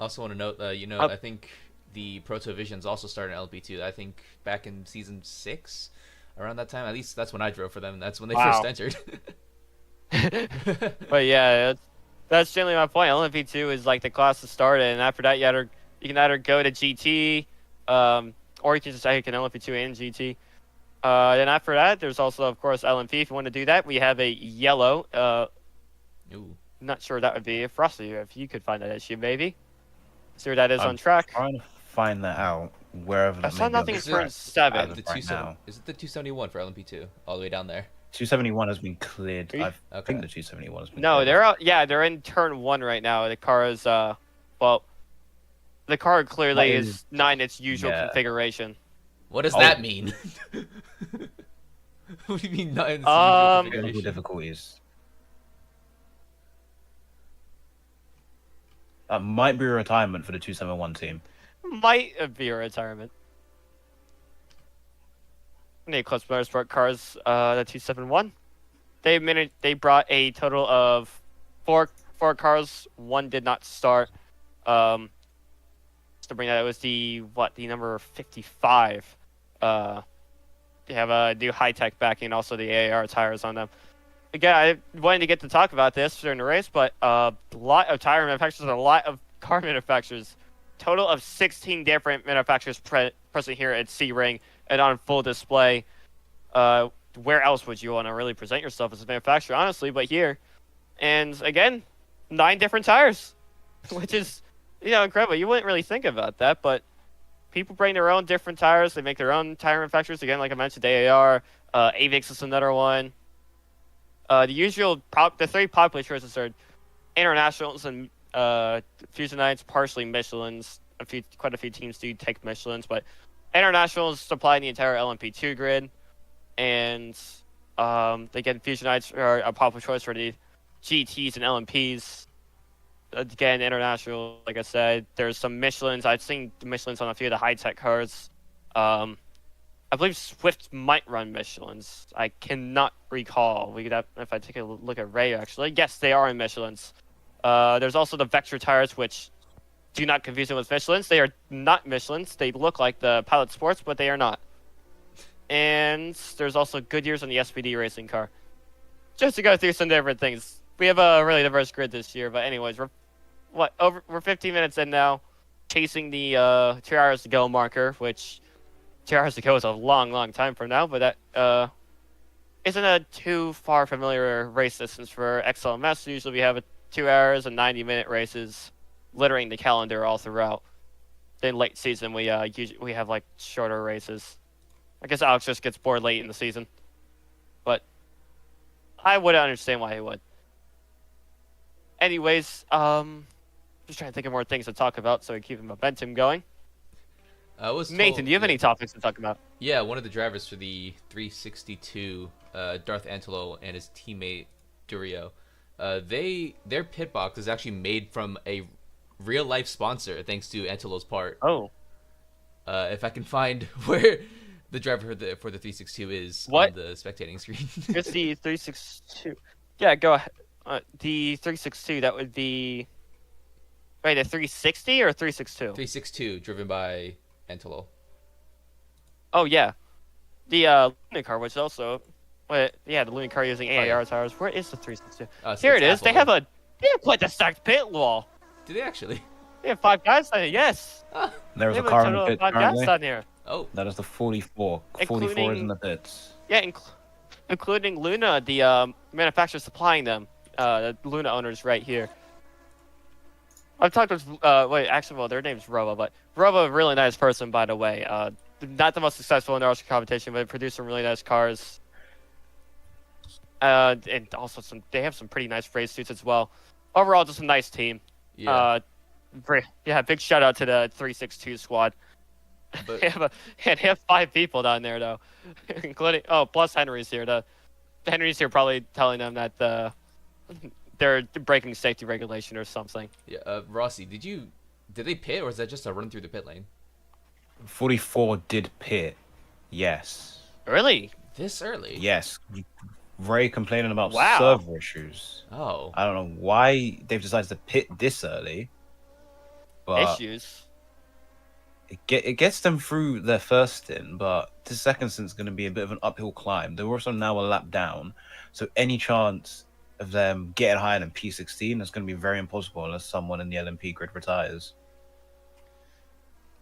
Also want to note, I think the Proto Visions also started in LMP2. I think back in season 6, around that time. At least that's when I drove for them. And that's when they first entered. But yeah, that's generally my point. LMP2 is like the class to start in, and after that, you can either go to GT, or you can just take an LMP2 and GT. Then after that, there's also, of course, LMP. If you want to do that, we have a yellow. Ooh. Not sure what that would be. Frosty, if you could find that issue, maybe. See where that is on track. Trying to find that out wherever that I saw may be on nothing the in turn track 7. as of right now. Is it the 271 for LMP2 all the way down there? 271 has been cleared. I Okay. think the 271 has been No, cleared. they're out. Yeah, they're in turn 1 right now. The car is the car clearly That is not in its usual configuration. What does that mean? What do you mean not in its usual Technical configuration? difficulties. That might be a retirement for the 271 team. Might be a retirement. The Eclipse Motorsport cars, the 271. They brought a total of four cars. One did not start. Just to bring that, it was the number 55. They have a new high-tech backing and also the AAR tires on them. Again, I wanted to get to talk about this during the race, but a lot of tire manufacturers and a lot of car manufacturers. Total of 16 different manufacturers present here at Sebring and on full display. Where else would you want to really present yourself as a manufacturer, honestly, but here? And again, 9 different tires, which is, incredible. You wouldn't really think about that, but people bring their own different tires. They make their own tire manufacturers. Again, like I mentioned, AAR, Avix is another one. The 3 popular choices are Internationals and Fusionites, partially Michelin's. Quite a few teams do take Michelin's, but Internationals supply the entire LMP2 grid, and again, Fusionites are a popular choice for the GTs and LMPs. Again, International, like I said, there's some Michelin's. I've seen the Michelin's on a few of the high-tech cars. I believe Swift might run Michelin's. I cannot recall. If I take a look at Ray, actually. Yes, they are in Michelin's. There's also the Vector tires, which do not confuse them with Michelin's. They are not Michelin's. They look like the Pilot Sports, but they are not. And there's also Goodyear's on the SPD racing car. Just to go through some different things. We have a really diverse grid this year, but anyways, we're 15 minutes in now, chasing the 2 hours to go marker, which 2 hours to go is a long, long time from now, but that isn't a too far familiar race distance for XLMS. Usually we have 2 hours and 90-minute races littering the calendar all throughout. In late season, we have like shorter races. I guess Alex just gets bored late in the season, but I wouldn't understand why he would. Anyways, just trying to think of more things to talk about so we keep the momentum going. Nathan, do you have any topics to talk about? Yeah, one of the drivers for the 362, Darth Antelo and his teammate Durio, their pit box is actually made from a real life sponsor, thanks to Antelo's part. Oh. If I can find where the driver for the 362 is What? on the spectating screen. It's the 362. Yeah, go ahead. The 362, that would be... Wait, a 360 or 362? 362, driven by Antelo. Oh, yeah. The Luna car, which also... Wait, yeah, the Luna car using AAR tires. Where is the 362? Here it is. They have a... They have quite the stacked pit wall. Do they actually? They have 5 guys on it, yes. There's They a have car in total the of pit 5 guys currently. on here. Oh, That is the 44. 44 is in Including- the pits. Yeah, including Luna, the manufacturer supplying them. The Luna owners right here. I've talked with, their name's Robo, but Robo, a really nice person, by the way. Not the most successful in the RSCA competition, but produced some really nice cars. And also they have some pretty nice race suits as well. Overall, just a nice team. yeah. Big shout out to the 362 squad. But They have 5 people down there though, including plus Henry's here. Henry's here probably telling them that they're breaking safety regulation or something. yeah, Rossi, did they pit or is that just a run through the pit lane? 44 did pit. Yes. Really? This early? Yes. Ray complaining about Wow. server issues. Oh, I don't know why they've decided to pit this early. But Issues. it gets them through their first stint, but the second stint's going to be a bit of an uphill climb. They're also now a lap down, so any chance of them getting higher than P16 is going to be very impossible unless someone in the LMP grid retires.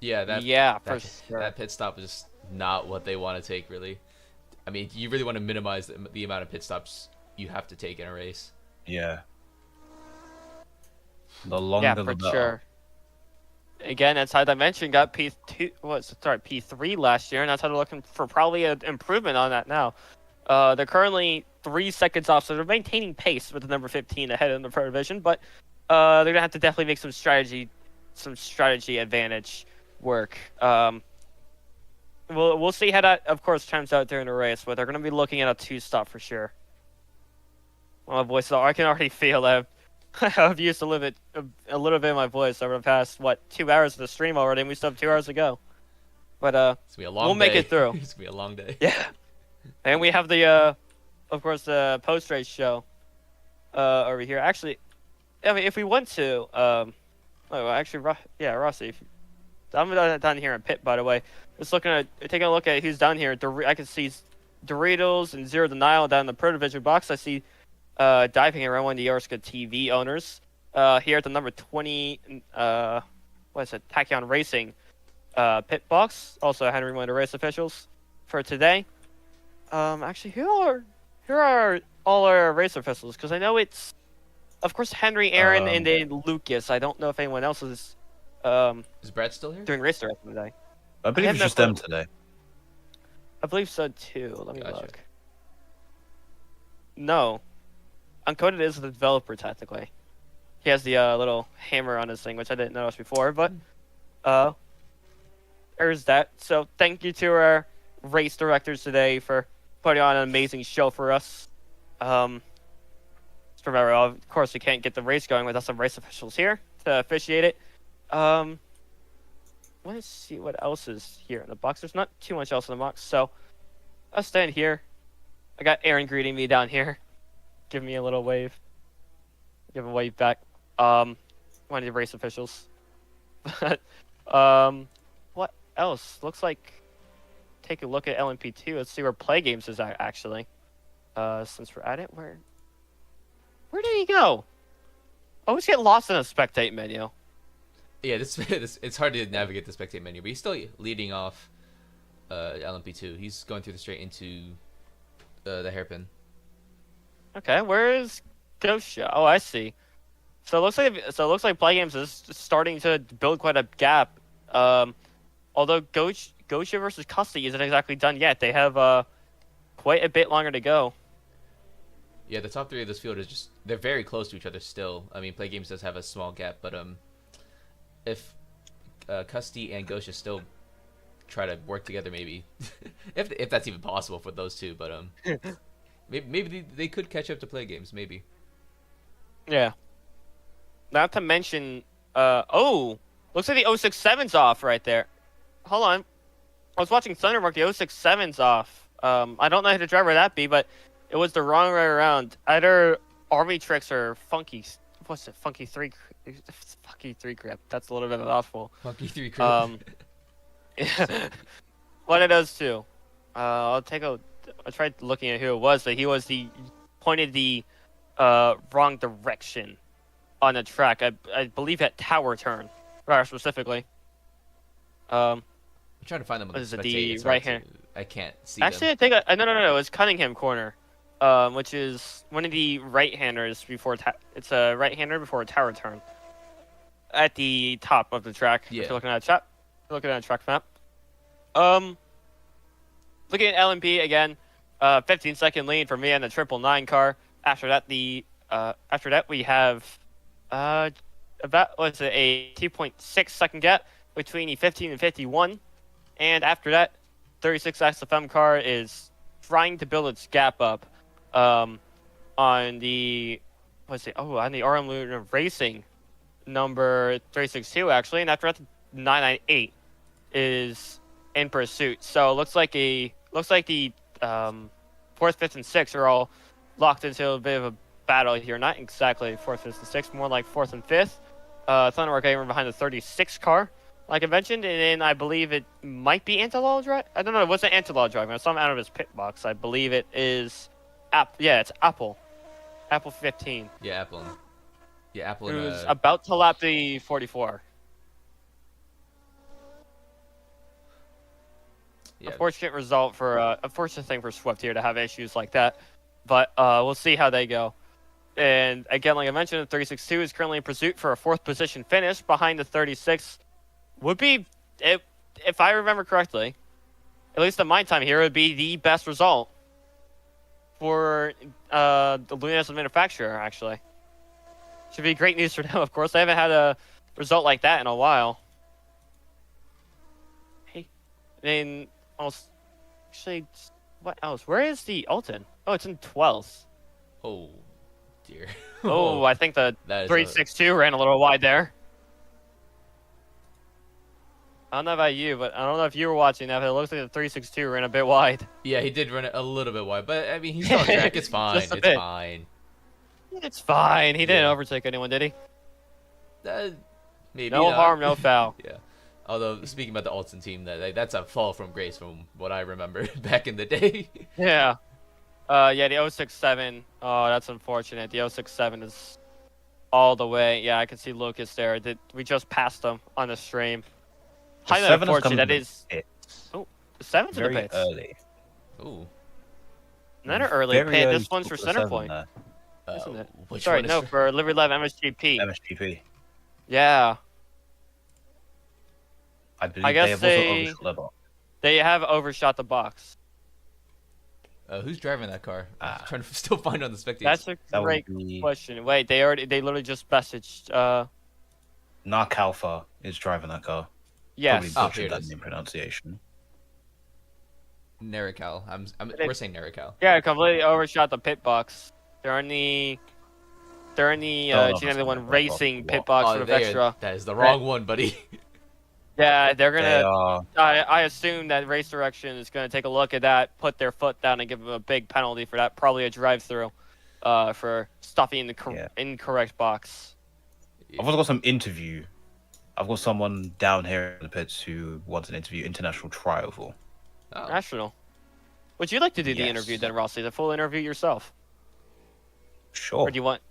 yeah. That pit stop is just not what they want to take, really. I mean, you really want to minimize the amount of pit stops you have to take in a race. Yeah. The longer Yeah, the for better. sure. Again, as I mentioned, got P3 last year, and that's how they're looking for probably an improvement on that now. They're currently 3 seconds off, so they're maintaining pace with the number 15 ahead in the pro division, but they're gonna have to definitely make some strategy advantage work. We'll see how that, of course, turns out during the race, but they're gonna be looking at a 2-stop for sure. My voice, I can already feel that. I've used a little bit of my voice over the past 2 hours of the stream already, and we still have 2 hours to go. But It's gonna be a long we'll day. make it through. It's gonna be a long day. Yeah, and we have the of course the post race show over here. Actually, I mean if we want to Rossi, I'm down here in pit, by the way. Just taking a look at who's down here. I can see Doritos and Zero Denial down in the Pro Division box. I see diving around one of the RSCA TV owners. Here at the number 20, Tachyon Racing pit box. Also Henry, one of the race officials for today. Actually, who are all our race officials? Because I know it's, of course, Henry, Aaron, and then Lucas. I don't know if anyone else is Is Brad still here? doing race direction today. I believe have it's no just them clue. today. I believe so too. Let me Gotcha. look. No, Uncoded is the developer technically. He has the little hammer on his thing, which I didn't notice before. But there's that. So thank you to our race directors today for putting on an amazing show for us. Just remember, of course, we can't get the race going without some race officials here to officiate it. Let's see what else is here in the box. There's not too much else in the box, so I'll stand here. I got Aaron greeting me down here, giving me a little wave. Give a wave back. One of the race officials. What else? Looks like take a look at LMP2. Let's see where Play Games is at, actually. Since we're at it, where did he go? I always get lost in a spectate menu. Yeah, this it's hard to navigate the spectate menu, but he's still leading off LMP2. He's going through the straight into the hairpin. Okay, where is Gosha? Oh, I see. So it looks like Play Games is starting to build quite a gap. Although Gosha versus Custy isn't exactly done yet. They have quite a bit longer to go. Yeah, the top three of this field they're very close to each other still. I mean, Play Games does have a small gap, but if Custy and Gosha still try to work together, maybe if that's even possible for those two, but maybe they could catch up to Play Games, maybe. Yeah. Not to mention, looks like the 067's off right there. Hold on. I was watching Thundermark, the 067's off. I don't know who the driver that be, but it was the wrong way around. Either Army Tricks or Funky. What's it? Funky 3 Crap. That's a little bit of a mouthful. Funky 3 crap. One of those two. I tried looking at who it was, but he was pointed the wrong direction on the track. I believe at Tower Turn, rather specifically. I'm trying to find them on the Is it spectate. the It's hard right hand? I can't see Actually, them. I think no. It's Cunningham Corner, which is one of the right-handers before it's a right-hander before a Tower Turn. At the top of the track. Yeah. If you're looking at a track map. Looking at LMP again, 15-second lead for me and the 999 car. After that, we have about a 2.6 second gap between the 15 and 51, and after that, 36 XFM car is trying to build its gap up on the RM Luna Racing number 362 actually, and after that, 998 is in pursuit. So it looks like the 4th, 5th, and 6th are all locked into a bit of a battle here. Not exactly 4th, 5th, and 6th, more like 4th and 5th. Thundermark aiming behind the 36 car, like I mentioned, and then I believe it might be Antilal drive. I don't know. It wasn't Antilal driving. I saw him out of his pit box. I believe it is it's Apple. Apple 15. Yeah, Apple. Yeah, Apple. Who's about to lap the 44. Yeah. Unfortunate thing for Swift here to have issues like that, but we'll see how they go. And again, like I mentioned, the 362 is currently in pursuit for a 4th position finish behind the 36. Would be, if I remember correctly, at least at my time here, would be the best result for the Luna as a manufacturer. Actually, should be great news for them. Of course, they haven't had a result like that in a while. Hey, then actually, what else? Where is the Alton? Oh, it's in 12th. Oh, dear. Oh, I think the That is 362 ran a little wide there. I don't know about you, but I don't know if you were watching that, but it looks like the 362 ran a bit wide. Yeah, he did run it a little bit wide, but I mean, he's on track. It's fine. Just a It's bit. fine. It's fine. He didn't Yeah. overtake anyone, did he? Maybe No not. harm, no foul. Yeah. Although, speaking about the Alton team, that's a fall from grace from what I remember back in the day. Yeah. The 067. Oh, that's unfortunate. The 067 is all the way. Yeah, I can see Lucas there. We just passed him on the stream. The Highly 7 has unfortunate. come That to is. the pit Oh, the 7's in the very pits. early. Ooh. Not an early Very pit. early This one's for for the 7 Centerpoint. there. Isn't it? Which Sorry, one is no, for Liberty Live MSGP. MSGP. Yeah. I believe I guess they have they- also overshot the box. They have overshot the box. Who's driving that car? I'm Ah. trying to still find on the spectators. That's a That would great be question. Wait, they literally just messaged. Narc Alpha is driving that car. Yes. Oh, Probably here butchered it that is. name pronunciation. Nerical. We're saying Nerical. Yeah, completely overshot the pit box. They're in the Oh, no, G91 that's not Racing the pit box Oh, for the Vextra. that is the wrong one, buddy. Yeah, they're They gonna. are I assume that Race Direction is gonna take a look at that, put their foot down, and give them a big penalty for that. Probably a drive-through, for stuffing in the Yeah. incorrect box. I've also got some interview. I've got someone down here in the pits who wants an interview, international trial for. Oh. National. Would you like to do the Yes. interview then, Rossi? The full interview yourself, Sure. or do you want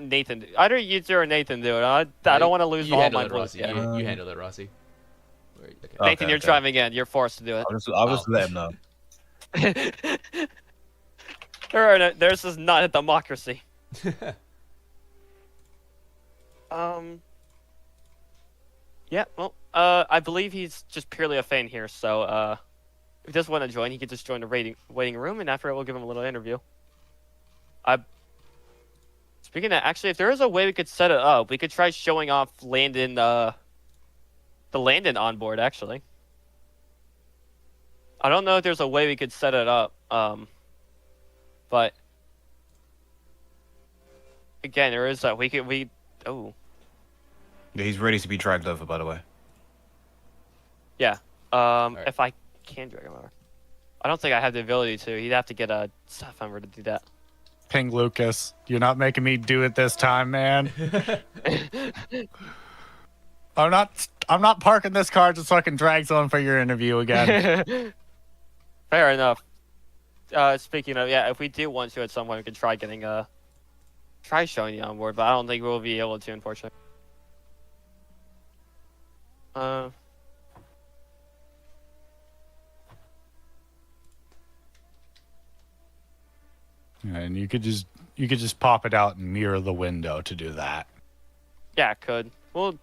Nathan? Either you two or Nathan do it. I don't want to lose You all handle my it, voice. Rossi. yet. You handle it, Rossi. Okay. Okay, Nathan, you're okay. driving in. You're forced to do it. I'll just Oh. let him know. There's just not a democracy. Yeah, well, I believe he's just purely a fan here, so if he doesn't want to join, he could just join the waiting room, and after it, we'll give him a little interview. Speaking of, actually, if there is a way we could set it up, we could try showing off Landon, the Landon onboard, actually. I don't know if there's a way we could set it up, but again, there is that oh. Yeah, he's ready to be dragged over, by the way. Yeah. right. If I can drag him over. I don't think I have the ability to. He'd have to get a staff member to do that. Ping Lucas. You're not making me do it this time, man. I'm not parking this car just so I can drag someone for your interview again. Fair enough. Speaking of, yeah, if we do want to at some point, we could try getting try showing you on board, but I don't think we'll be able to, unfortunately. And you could just pop it out and mirror the window to do that. Yeah, it could. We'll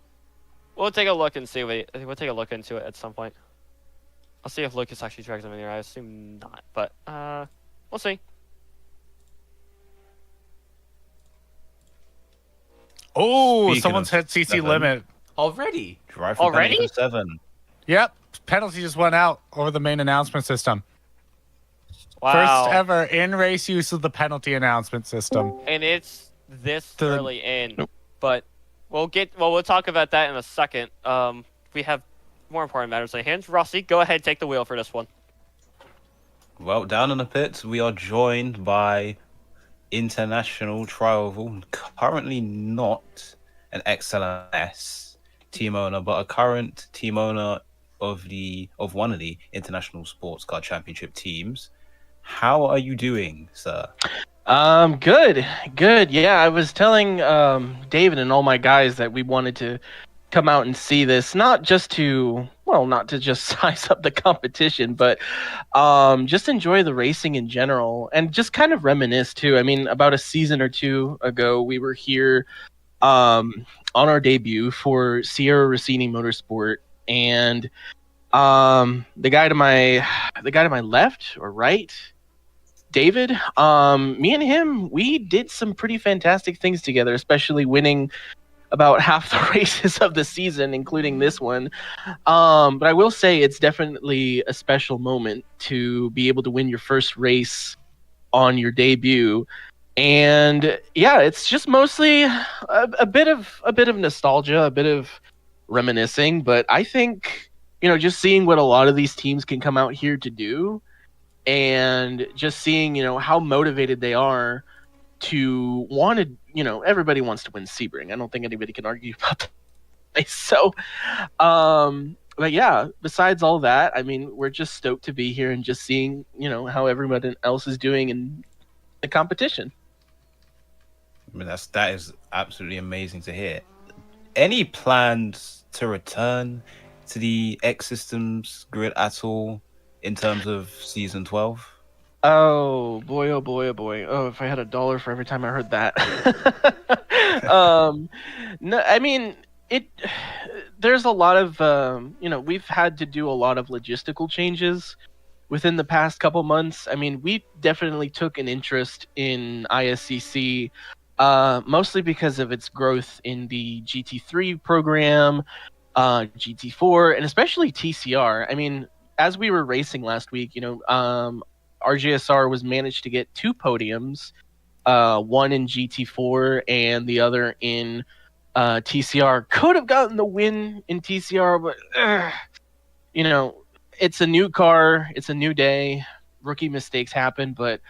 take a look and see. We'll take a look into it at some point. I'll see if Lucas actually drags him in here. I assume not, but we'll see. Oh, Speaking someone's of hit CC seven. limit. Already. Drive for Already? penalty for 7. Yep, penalty just went out over the main announcement system. Wow. First ever in-race use of the penalty announcement system. And it's this To the- early in, but we'll talk about that in a second. We have more important matters at hand. Rossi, go ahead, take the wheel for this one. Well, down in the pits, we are joined by international rival, currently not an XLMS team owner, but a current team owner of one of the International Sports Car Championship teams. How are you doing, sir? Good. Yeah, I was telling David and all my guys that we wanted to come out and see this, not to just size up the competition, but just enjoy the racing in general and just kind of reminisce too. I mean, about a season or two ago, we were here on our debut for Sierra Rossini Motorsport, and the guy to my left or right, David, me and him, we did some pretty fantastic things together, especially winning about half the races of the season, including this one. But I will say it's definitely a special moment to be able to win your first race on your debut. And yeah, it's just mostly a bit of nostalgia, a bit of reminiscing. But I think, just seeing what a lot of these teams can come out here to do, and just seeing, how motivated they are to want to, everybody wants to win Sebring. I don't think anybody can argue about that. So, but yeah, besides all that, I mean, we're just stoked to be here and just seeing, how everybody else is doing in the competition. I mean, that is absolutely amazing to hear. Any plans to return to the X Systems grid at all in terms of season 12? Oh boy, oh boy, oh boy. Oh, if I had $1 for every time I heard that. No, I mean, there's a lot of, we've had to do a lot of logistical changes within the past couple months. I mean, we definitely took an interest in ISCC, mostly because of its growth in the GT3 program, GT4, and especially TCR. I mean, as we were racing last week, RGSR was managed to get 2 podiums, one in GT4 and the other in TCR. Could have gotten the win in TCR, but it's a new car, it's a new day, rookie mistakes happen. But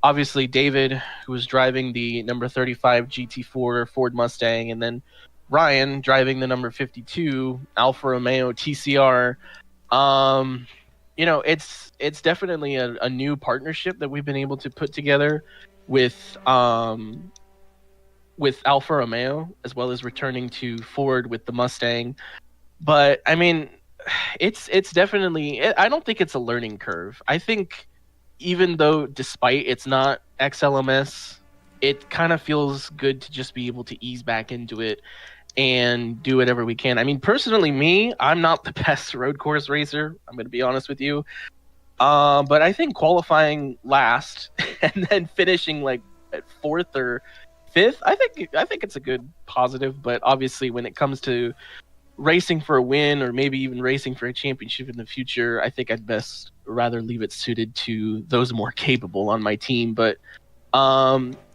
obviously David, who was driving the number 35 GT4 Ford Mustang, and then Ryan driving the number 52 Alfa Romeo TCR, it's definitely a new partnership that we've been able to put together with Alfa Romeo, as well as returning to Ford with the Mustang. But I mean, it's definitely, I don't think it's a learning curve. I think even though, despite it's not XLMS, it kind of feels good to just be able to ease back into it and do whatever we can. I mean, personally, I'm not the best road course racer. I'm going to be honest with you. But I think qualifying last and then finishing like at 4th or 5th, I think it's a good positive. But obviously, when it comes to racing for a win or maybe even racing for a championship in the future, I think I'd best rather leave it suited to those more capable on my team. But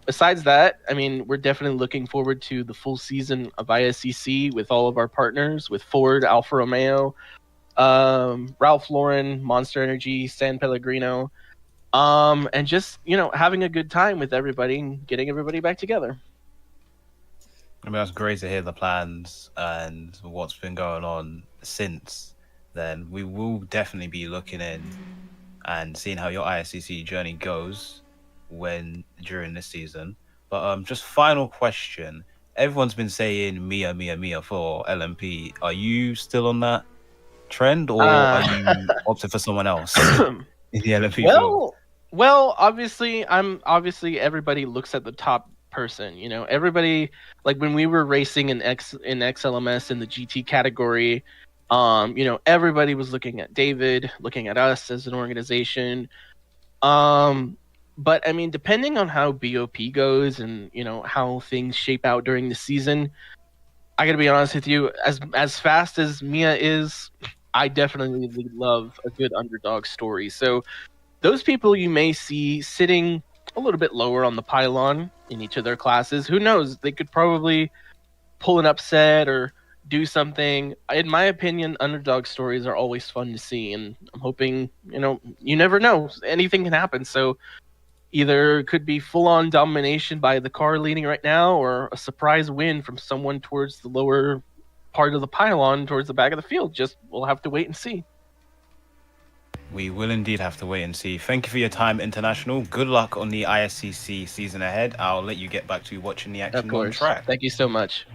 besides that, I mean, we're definitely looking forward to the full season of ISCC with all of our partners, with Ford, Alfa Romeo, Ralph Lauren, Monster Energy, San Pellegrino, and just having a good time with everybody and getting everybody back together. I mean, that's great to hear the plans and what's been going on since then. We will definitely be looking in and seeing how your ISCC journey goes during this season. But just final question. Everyone's been saying Mia, Mia, Mia for LMP. Are you still on that trend, or are you opting for someone else in the LMP field? Well, obviously everybody looks at the top person. Everybody, like when we were racing in XLMS in the GT category, everybody was looking at David, looking at us as an organization. But I mean, depending on how BOP goes and how things shape out during the season, I gotta be honest with you, as fast as Mia is, I definitely love a good underdog story. So those people you may see sitting a little bit lower on the pylon in each of their classes. Who knows? They could probably pull an upset or do something. In my opinion, underdog stories are always fun to see, and I'm hoping, you never know. Anything can happen. So either it could be full-on domination by the car leading right now, or a surprise win from someone towards the lower part of the pylon, towards the back of the field. Just we'll have to wait and see. We will indeed have to wait and see. Thank you for your time, International. Good luck on the ISCC season ahead. I'll let you get back to watching the action on track. Thank you so much.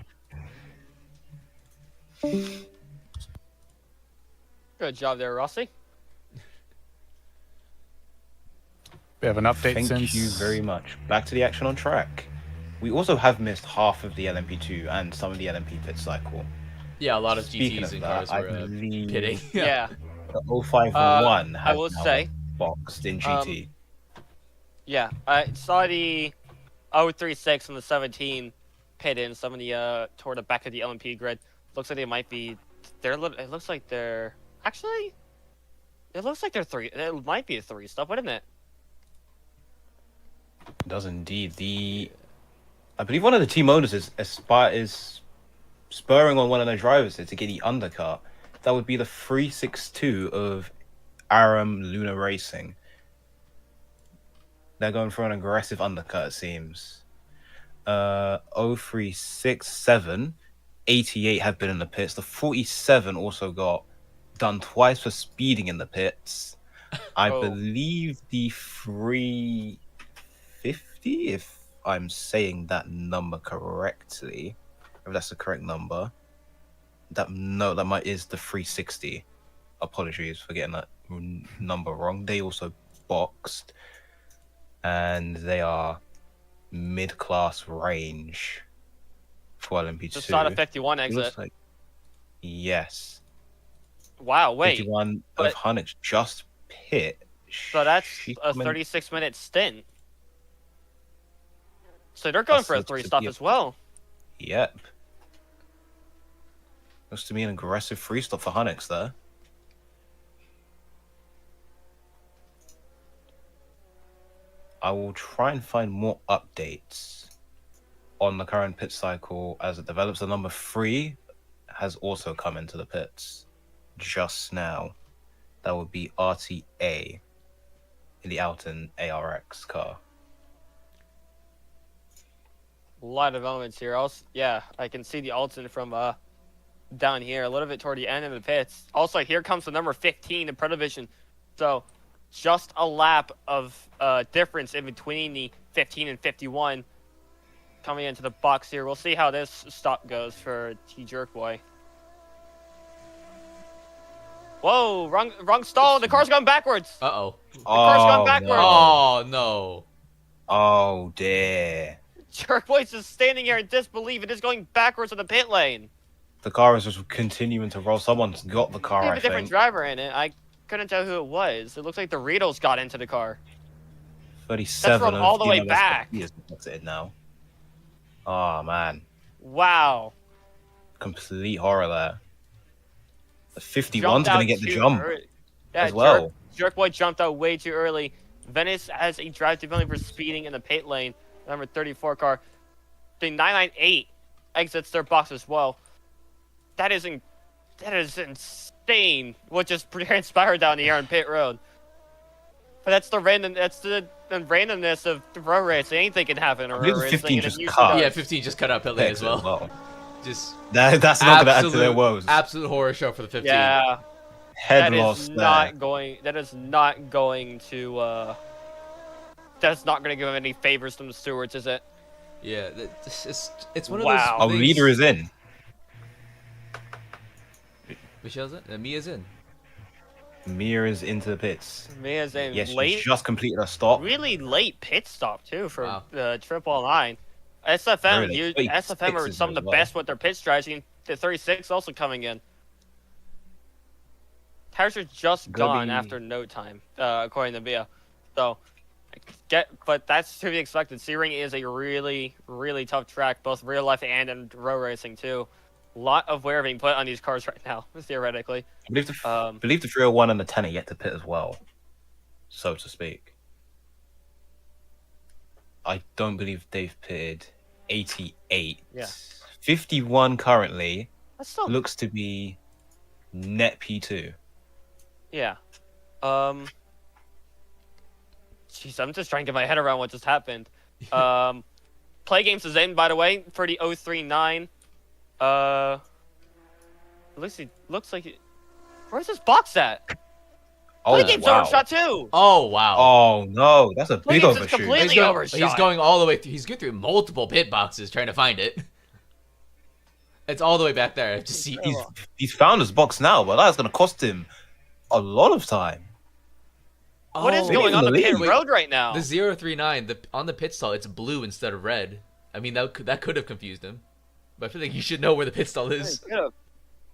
Good job there, Rossi. We have an update Thank you very much. Back to the action on track. We also have missed half of the LMP2 and some of the LMP pit cycle. Yeah, a lot of Speaking GTs of and that, cars were pitting. Yeah. The 051 has I will now say, boxed in GT. Yeah, I saw the 036 and the 17 pit in some of the toward the back of the LMP grid. Looks like they might be. It looks like they're actually. It looks like they're three. It might be a three stop, wouldn't it? It does indeed. I believe one of the team owners is spurring on one of their drivers to get the undercut. That would be the 362 of Aram Luna Racing. They're going for an aggressive undercut, it seems. 0367, 88 have been in the pits. The 47 also got done twice for speeding in the pits. I believe the 350, if I'm saying that number correctly, if that's the correct number. That is the 360. Apologies for getting that number wrong. They also boxed, and they are mid-class range for LMP2. Just saw the 51 exit. Yes. Wow, wait. 51 of Hunnick's just pit. So that's a 36-minute stint. So they're going for a three-stop as well. Yep. Looks to be an aggressive free stop for Hunnick's there. I will try and find more updates on the current pit cycle as it develops. The number 3 has also come into the pits just now. That would be RTA in the Alton ARX car. A lot of elements here. Also, yeah, I can see the Alton from down here, a little bit toward the end of the pits. Also, here comes the number 15 in Predavision. So, just a lap of difference in between the 15 and 51 coming into the box here. We'll see how this stop goes for T Jerkboy. Whoa, wrong stall. The car's going backwards. Uh-oh. The car's going backwards. Oh, no. Oh, dear. Jerkboy's just standing here in disbelief. It is going backwards in the pit lane. The car is just continuing to roll. Someone's got the car, They have I a different think. driver in it. I couldn't tell who it was. It looks like the Ritos got into the car. 37 That's from all the way back. He is exited now. Oh, man. Wow. Complete horror there. The 51's going to get the jump Yeah, as well. Jerkboy jumped out way too early. Venice has a drive to penalty for speeding in the pit lane. Number 34 car. The 998 exits their box as well. That is insane insane what just transpired down here on pit road. But that's the randomness of road racing. Anything can happen in I road believe the racing. 15 and it just usually cut. does. Yeah, 15 just cut out pit lane Picks as well. Just that's not gonna add to their woes. absolute horror show for the 15. Yeah, Head that loss is there. not going. That is not going to. That's not going to give him any favors from the stewards, is it? Yeah, it's one of Wow. those Our things. leader is in. Michelle's in. Mia's in. Mia is into the pits. Mia's in Yes, she late, just completed a stop. really late pit stop too for Wow. the triple line. SFM, Really? SFM are 36 some of the as well. best with their pit strategy. And the 36 also coming in. Tires are just Gonna gone be- after no time, according to Mia. So, but that's to be expected. Sebring is a really, really tough track, both real life and in road racing too. A lot of wear being put on these cars right now, theoretically. I believe the 301 and the 10 are yet to pit as well, so to speak. I don't believe they've pitted 88. Yeah. 51 currently That's still looks to be net P2. Yeah. Jeez, I'm just trying to get my head around what just happened. Play Games is in, by the way, for the 039. At least it looks like it... Where's this box at? Oh, Play Games wow. overshot too! Oh wow. Oh, no. That's a Play big Games is overshoot. completely He's going, overshot. he's going all the way through. He's going through multiple pit boxes trying to find it. It's all the way back there. Just see. He's found his box now, but that's going to cost him a lot of time. What is Oh, going on the wait, pit wait. road right now? The 039, on the pit stall, it's blue instead of red. I mean, that could have confused him. But I feel like you should know where the pit stall is. Yeah.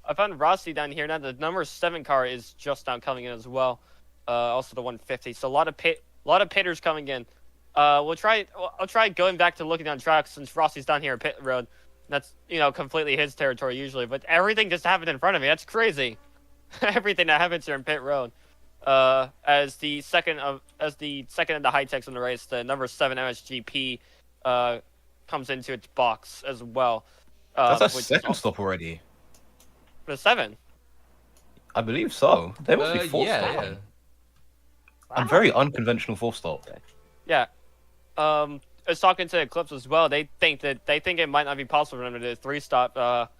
I found Rossi down here. Now the number 7 car is just now coming in as well. Also the 150. So a lot of pitters coming in. I'll try going back to looking on track since Rossi's down here at pit road. That's completely his territory usually. But everything just happened in front of me. That's crazy. Everything that happens here in pit road. As the second of the high techs in the race, the number 7 MSGP comes into its box as well. That's a which is second also- stop already. The 7. I believe so. There must be fourth stop. Yeah. A very unconventional fourth stop. Yeah. I was talking to Eclipse as well. They think it might not be possible for them to do a 3-stop.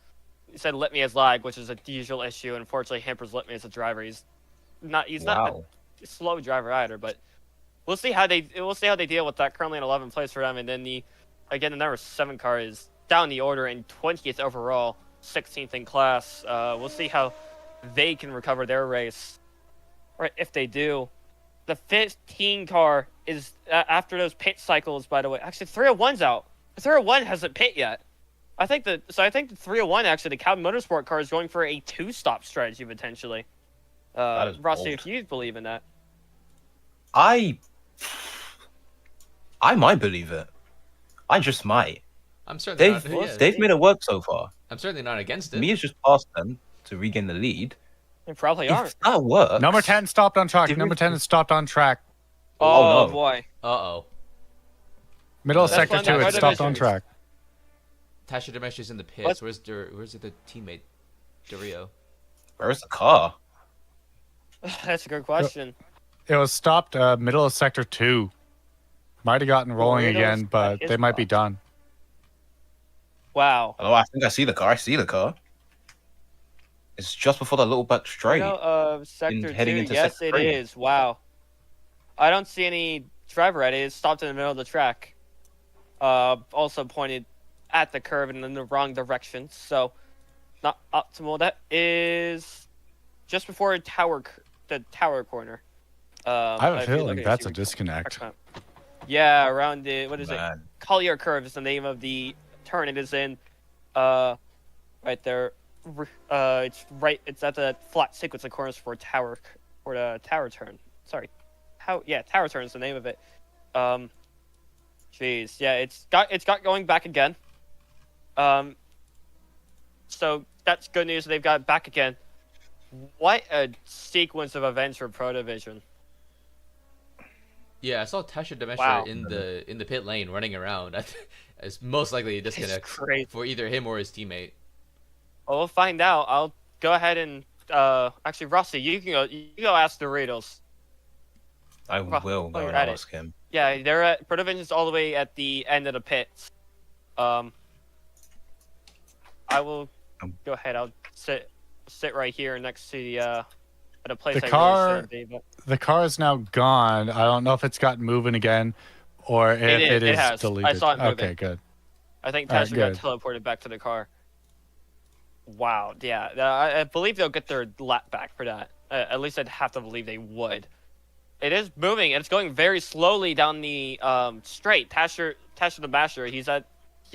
He said Litme has lag, which is a usual issue. Unfortunately, hampers Litme as a driver. He's not a slow driver either. But we'll see how they deal with that. Currently in 11th place for them, and then the number 7 car is down the order in 20th overall, 16th in class. We'll see how they can recover their race. Right, if they do. The 15 car is after those pit cycles, by the way. Actually, 301's out. The 301 hasn't pit yet. I think the 301, actually, the Cab Motorsport car is going for a 2-stop strategy, potentially. That is Rossi, bold. if you believe in that. I might believe it. I just might. I'm certainly They've made it work so far. I'm certainly not against it. Mia's just passed them to regain the lead. They probably are. If that works, Number 10 stopped on track. Did we- Number 10 is stopped on track. Oh, no. boy. Uh-oh. Middle of That's sector fine, 2, that it's stopped on division. track. Tasha Demetrius in the pits. What? Where's the teammate? Dario. where's the car? That's a good question. It was stopped middle of sector 2. Might have gotten rolling Doritos again, at but his they might be box. done. Wow. Oh, I think I see the car. I see the car. It's just before that little back straight. Sector heading 2, into yes, sector it 3. is. Wow. I don't see any driver at it. It's stopped in the middle of the track. Also pointed at the curve and in the wrong direction, so not optimal. That is just before the tower corner. I have a if you're feeling looking at that's a your disconnect. track map. Yeah, around the what is it? Man. Collier Curve is the name of the turn. It is in, right there. It's at the flat sequence of corners for the tower turn. Sorry, tower turn is the name of it. Jeez, yeah, it's got going back again. So that's good news. They've got it back again. What a sequence of events for Pro Division. Yeah, I saw Tasha Demetrius Wow. in the pit lane running around. It's most likely a disconnect crazy. for either him or his teammate. Well, we'll find out. I'll go ahead and actually, Rossi, you can go. You go ask Doritos. I will go you're and at ask him. Yeah, they're at Protovision's all the way at the end of the pits. I will go ahead. I'll sit right here next to the at a place. The I car- really shouldn't be, but The car is now gone. I don't know if it's gotten moving again, or if it is has. deleted. I saw it moving. Okay, good. I think Alright, Tesla got good. teleported back to the car. Wow. Yeah. I believe they'll get their lap back for that. At least I'd have to believe they would. It is moving, and it's going very slowly down the straight. Tasher the Basher. He's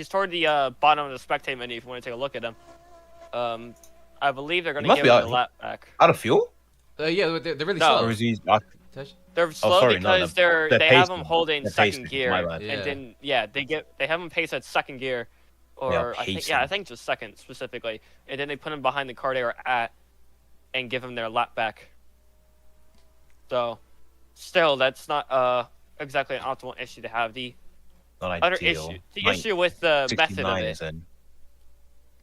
toward the bottom of the spectate menu. If you want to take a look at him. I believe they're going to must give be him out- the lap back. Out of fuel? Yeah, they're really No. slow. Or is he? They're slow sorry, no, because they're they have pacing. him holding They're second pacing, gear, my bad. Yeah. and then they have him pace at second gear, or pacing. I think just second specifically, and then they put him behind the car they were at, and give him their lap back. So, still, that's not exactly an optimal issue to have. The Not other ideal. issue with the method of 69 it, is in.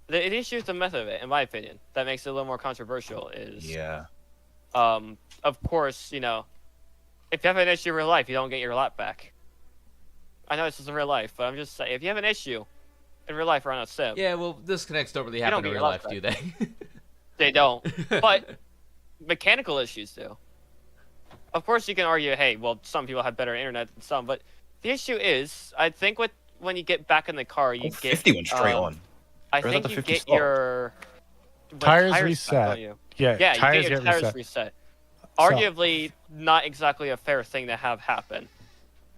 the issue with the method of it, in my opinion, that makes it a little more controversial is Yeah. of course, if you have an issue in real life, you don't get your lap back. I know this is in real life, but I'm just saying, if you have an issue in real life or on a sim, Yeah, well, disconnects don't really don't happen get in your real lap life, do they? they don't. But mechanical issues do. Of course, you can argue, hey, well, some people have better internet than some, but the issue is, I think when you get back in the car, you get 50 went straight on. I Or is that think the you 50 get stop? your when Tires back, reset. don't you? Yeah, Yeah, you tires get your get tires reset. reset. Arguably, not exactly a fair thing to have happen.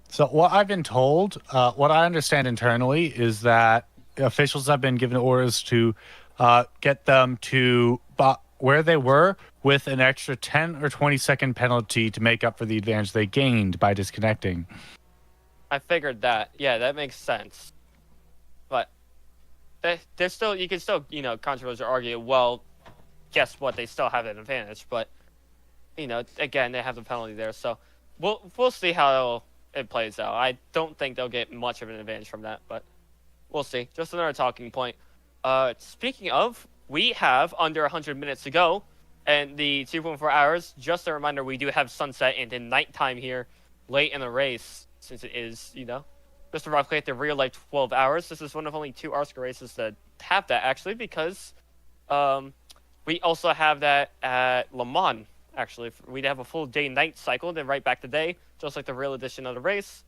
So what I've been told, what I understand internally is that officials have been given orders to get them to where they were with an extra 10 or 20-second penalty to make up for the advantage they gained by disconnecting. I figured that. Yeah, that makes sense. But there's still, you can still, controversially argue, well, guess what? They still have an advantage. But, again, they have the penalty there. So we'll see how it plays out. I don't think they'll get much of an advantage from that, but we'll see. Just another talking point. Speaking of, we have under 100 minutes to go, and the 2.4 hours. Just a reminder, we do have sunset and then nighttime here, late in the race, since it is, just to roughly at the real life 12 hours. This is one of only 2 RSCA races that have that, actually, because we also have that at Le Mans. Actually, we'd have a full day-night cycle, then right back to day, just like the real edition of the race.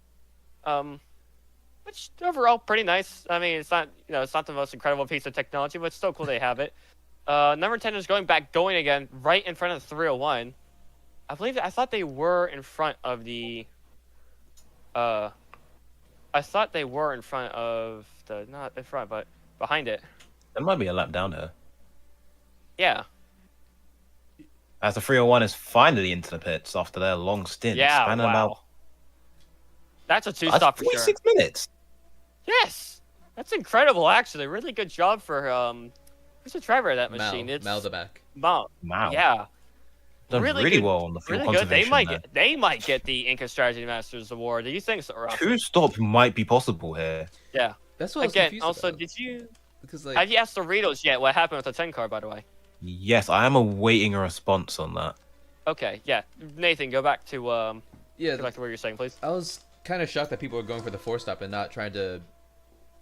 Which overall pretty nice. I mean, it's not it's not the most incredible piece of technology, but it's still cool they have it. Number 10 is going again, right in front of the 301. I thought they were in front of the. I thought they were in front of the not in front, but behind it. There might be a lap down there. Yeah. As the 301 is finally into the pits after their long stint. Yeah. Spanning Wow. about That's a 2-stop for sure. 46 minutes. Yes, that's incredible. Actually, really good job for who's the driver of that machine? It's Maldaback. Wow. Wow. Done really good, well on the fuel really good. They conservation might get the Inca Strategy Masters Award. Do you think so, Rob? 2 stop might be possible here. Yeah. That's what I was Again, confused also, about. did you Because like have you asked Doritos yet? What happened with the 10 car, by the way? Yes, I am awaiting a response on that. Okay, yeah. Nathan, go back to yeah, go back to what you're saying, please. I was kind of shocked that people were going for the 4-stop and not trying to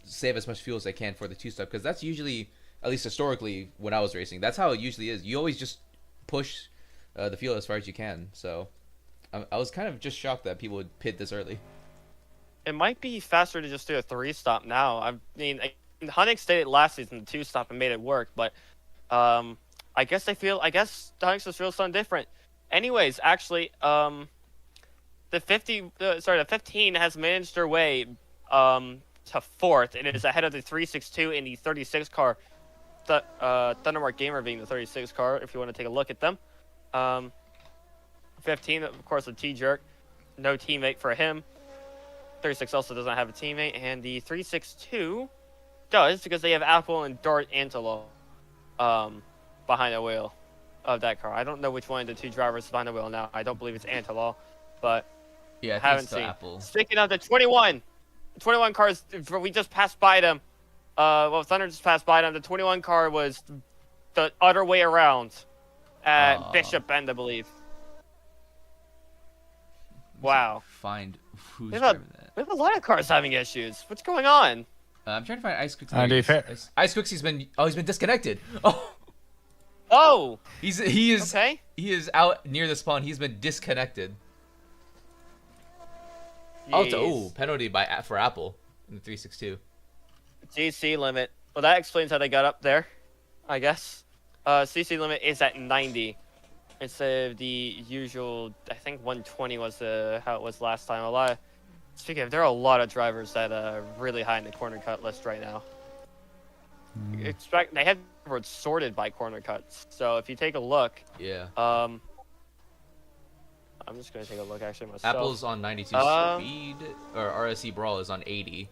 save as much fuel as they can for the 2-stop, because that's usually, at least historically, when I was racing, that's how it usually is. You always just push the fuel as far as you can. So I was kind of just shocked that people would pit this early. It might be faster to just do a 3-stop now. I mean, Hunnick stated last season the 2-stop and made it work, but I guess Hunnick just feels something different. Anyways, actually, the 15 has managed their way to 4th. It is ahead of the 362 in the 36 car. Thundermark Gamer being the 36 car, if you want to take a look at them. 15, of course, a T-Jerk. No teammate for him. 36 also doesn't have a teammate. And the 362 does, because they have Apple and Dart Antelope behind the wheel of that car. I don't know which one of the 2 drivers is behind the wheel now. I don't believe it's Antelope, but Yeah, I think haven't it's the seen. Apple. Speaking of the 21 cars, we just passed by them. Thunder just passed by them. The 21 car was the other way around. At Bishop End, I believe. Wow. Find who's We have, driving that. we have a lot of cars having issues. What's going on? I'm trying to find Ice Quixie. To be fair- Ice Quixie's been disconnected. Oh, Oh! he is Okay. he is out near the spawn. He's been disconnected. Oh, Jeez. penalty for Apple in the 362. CC limit. Well, that explains how they got up there, I guess. CC limit is at 90 instead of the usual. I think 120 was how it was last time. Speaking of, there are a lot of drivers that are really high in the corner cut list right now. They have it sorted by corner cuts. So if you take a look, Yeah. I'm just gonna take a look actually myself. Apple's on 92 speed, or RSC Brawl is on 80.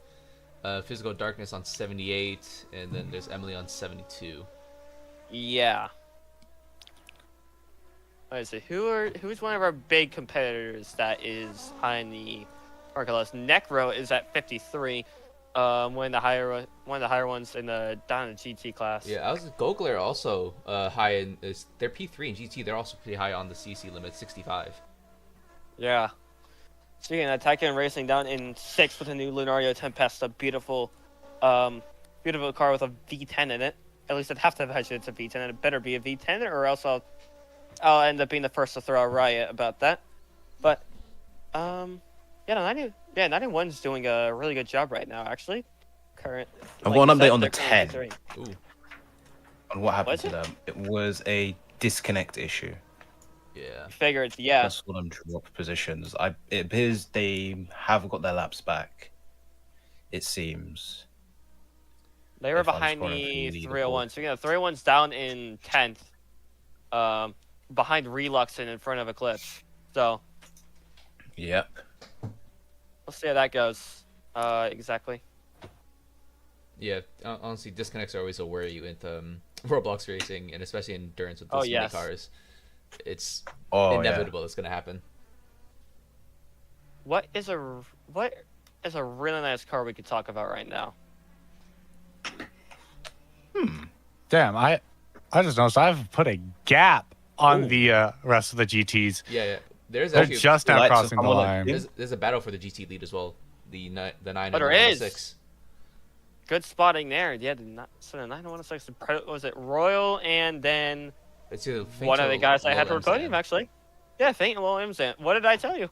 Physical Darkness on 78, and then there's Emily on 72. Yeah. Let's see. Who's one of our big competitors that is high in the market list? Necro is at 53. One of the higher ones in the down in the GT class. Yeah, Gogler also high in they're P3 and GT. They're also pretty high on the CC limit, 65. Yeah. Speaking of that, Taycan Racing down in 6th with a new Lunario Tempest, a beautiful car with a V10 in it. At least I'd have to imagine it's a V10, and it better be a V10, or else I'll end up being the first to throw a riot about that. But, yeah, no, 91's doing a really good job right now, actually. I've got an update on the 10. Ooh. On what happened Was to them. It was a disconnect issue. Yeah. Figured, yeah. That's what I'm dropped positions. It appears they have got their laps back. It seems. They were if I'm behind scrolling the through the 301. So, 301's down in 10th. Behind Relux and in front of Eclipse. So, Yep. we'll see how that goes. Exactly. Yeah, honestly, disconnects are always a worry with Roblox racing, and especially endurance with those mini yes. cars. It's Oh, inevitable it's going to happen. What is a really nice car we could talk about right now? Damn, I just noticed I've put a gap on the rest of the GTs. Yeah. There's They're actually just now lights have crossing come the on, line. there's a battle for the GT lead as well. The 9 Oh, and there the is. 106. Good spotting there. Yeah, so the 916 was it Royal and then It's either one of the guys I had for Williams podium and- actually. Yeah, Faint and Williams. And what did I tell you?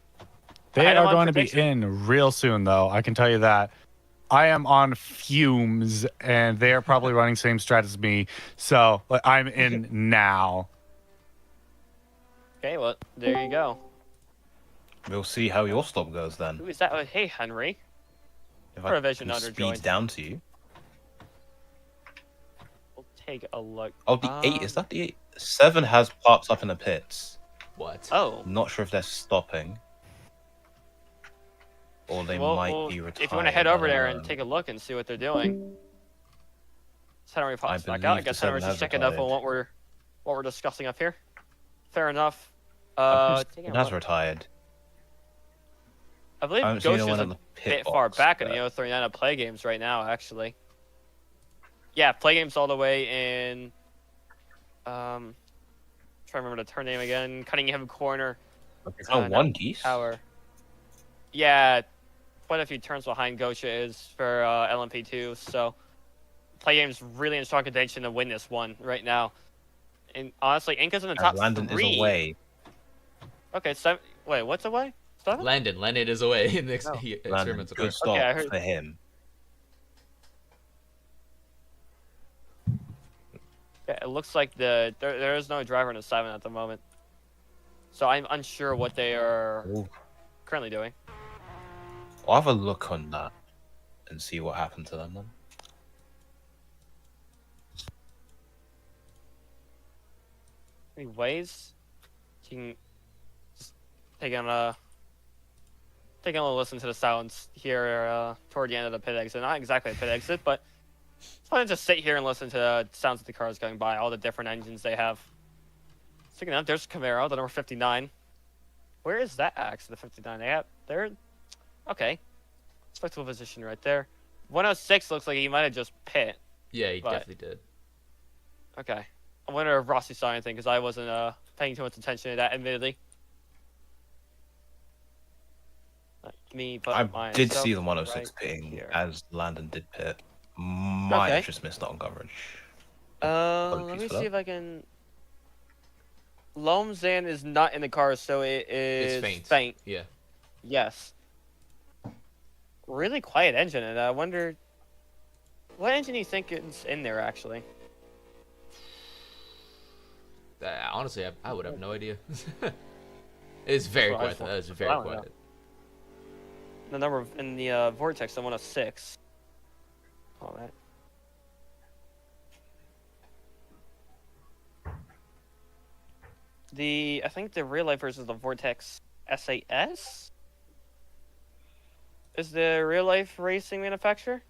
They had 'em are on going to be prediction. in real soon, though. I can tell you that. I am on fumes, and they are probably running same strat as me. So I'm in now. Okay, well there you go. We'll see how your stop goes then. Who is that? Oh, hey Henry. If Provision can under speed joint. down to you. We'll take a look. Oh, the 8. Is that the 8? 7 has parked up in the pits. What? Oh. Not sure if they're stopping. Or they might be retired. If you want to head over there and take a look and see what they're doing. Henry pops back out. I believe guess the Henry's 7 just has checking up on retired. what we're discussing up here. Fair enough. Taking It a has look. retired. I believe I haven't seen Ghost anyone is in a the pit bit far box, back in but- the 039 of play games right now, actually. Yeah, play games all the way in. Trying to remember the turn name again. Cunningham Corner It's not one geese. Tower. Yeah, quite a few turns behind Gosha is for LMP2. So, play games really in strong contention to win this one right now. And honestly, Inca's in the top Landon 3. is away. Okay, wait, what's away? 7? Landon is away in the Oh. he Landon, experiments good car. stop Okay, I heard- for him. Yeah, it looks like there is no driver in the 7 at the moment. So I'm unsure what they are Ooh. currently doing. I'll have a look on that and see what happened to them then. Anyways, you can just taking a little listen to the sounds here toward the end of the pit exit. Not exactly a pit exit, but it's fun to just sit here and listen to the sounds of the cars going by, all the different engines they have. Speaking of, there's Camaro, the number 59. Where is that axe, the 59? They're okay. Respectable position right there. 106 looks like he might have just pit. Yeah, he But- definitely did. Okay. I wonder if Rossi saw anything because I wasn't paying too much attention to that, admittedly. Me, but I did see the 106 right pitting here. as Landon did pit. Might have just missed out on coverage. Let me see if I can. Lomzan is not in the car, so it is faint. Yeah. Yes. Really quiet engine, and I wonder what engine do you think is in there actually. Honestly, I would have no idea. It's very quiet. It's very quiet. Know. The number in the vortex, the 106. All right. I think the real life version is the Vortex SAS. Is the real life racing manufacturer?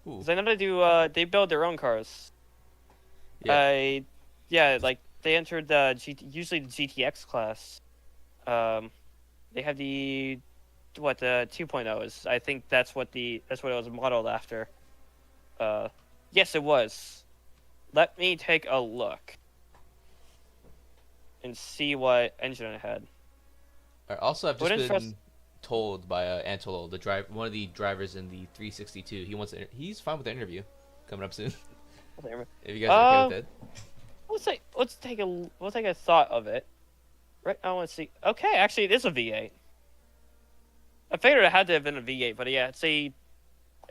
Because I know they do. They build their own cars. Yeah. Like they entered the usually the GTX class. They have the 2.0s. I think that's what it was modeled after. Yes, it was. Let me take a look and see what engine it had. Also, I've just been told by Antolo, one of the drivers in the 362. He's fine with the interview coming up soon. If you guys are okay with it. Let's take a thought of it. Right, I want to see. Okay, actually, it is a V8. I figured it had to have been a V8, but yeah, in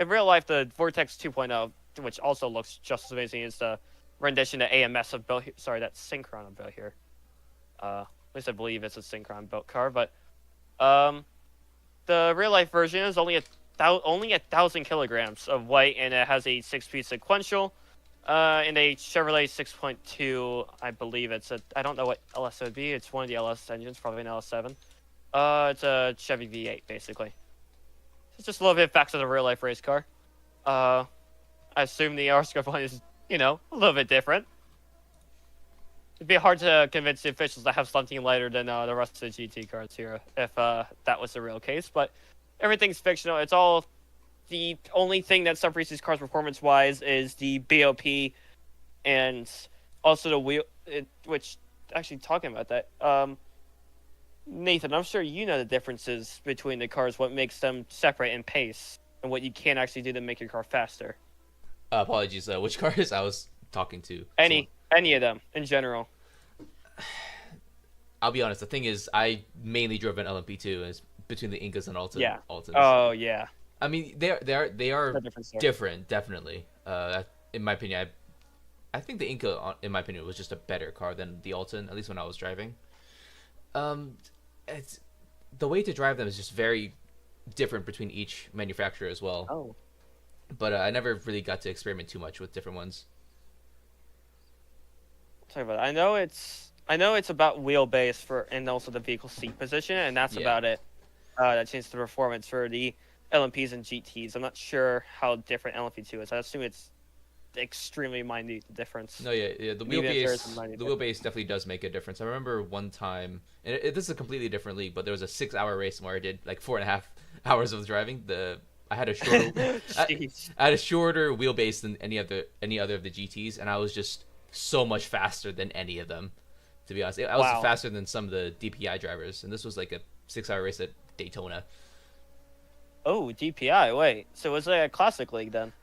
real life, the Vortex 2.0, which also looks just as amazing as the rendition that AMS have built here. Sorry, that Synchron have built here. At least I believe it's a Synchron built car, but the real life version is only 1,000 kilograms of weight, and it has a 6-speed sequential, and a Chevrolet 6.2. I believe I don't know what LS it would be. It's one of the LS engines, probably an LS7. It's a Chevy V8 basically. It's just a little bit back to the real life race car. I assume the RSCA one is, a little bit different. It'd be hard to convince the officials to have something lighter than the rest of the GT cars here if that was the real case. But everything's fictional. It's all the only thing that separates these cars performance-wise is the BOP and also the wheel. Which, actually, talking about that, Nathan, I'm sure you know the differences between the cars, what makes them separate in pace, and what you can actually do to make your car faster. Apologies. Which cars I was talking to? Any of them, in general. I'll be honest. The thing is, I mainly drove an LMP2, as between the Incas and Altons. Yeah. Oh yeah. I mean, they are different, definitely. In my opinion, I think the Inca, in my opinion, was just a better car than the Alton, at least when I was driving. It's the way to drive them is just very different between each manufacturer as well. Oh. But I never really got to experiment too much with different ones. Sorry about that. I know it's about wheelbase and also the vehicle seat position, and that's about it. That changes the performance for the LMPs and GTs. I'm not sure how different LMP2 is. I assume it's extremely minute difference. No, yeah. The wheelbase definitely does make a difference. I remember one time, and this is a completely different league, but there was a 6-hour race where I did like 4.5 hours of driving. I had a shorter, I had a shorter wheelbase than any other of the GTs, and I was just so much faster than any of them. To be honest, I was faster than some of the DPI drivers, and this was like a 6-hour race at Daytona. Oh, DPI. Wait, so was it a classic league then?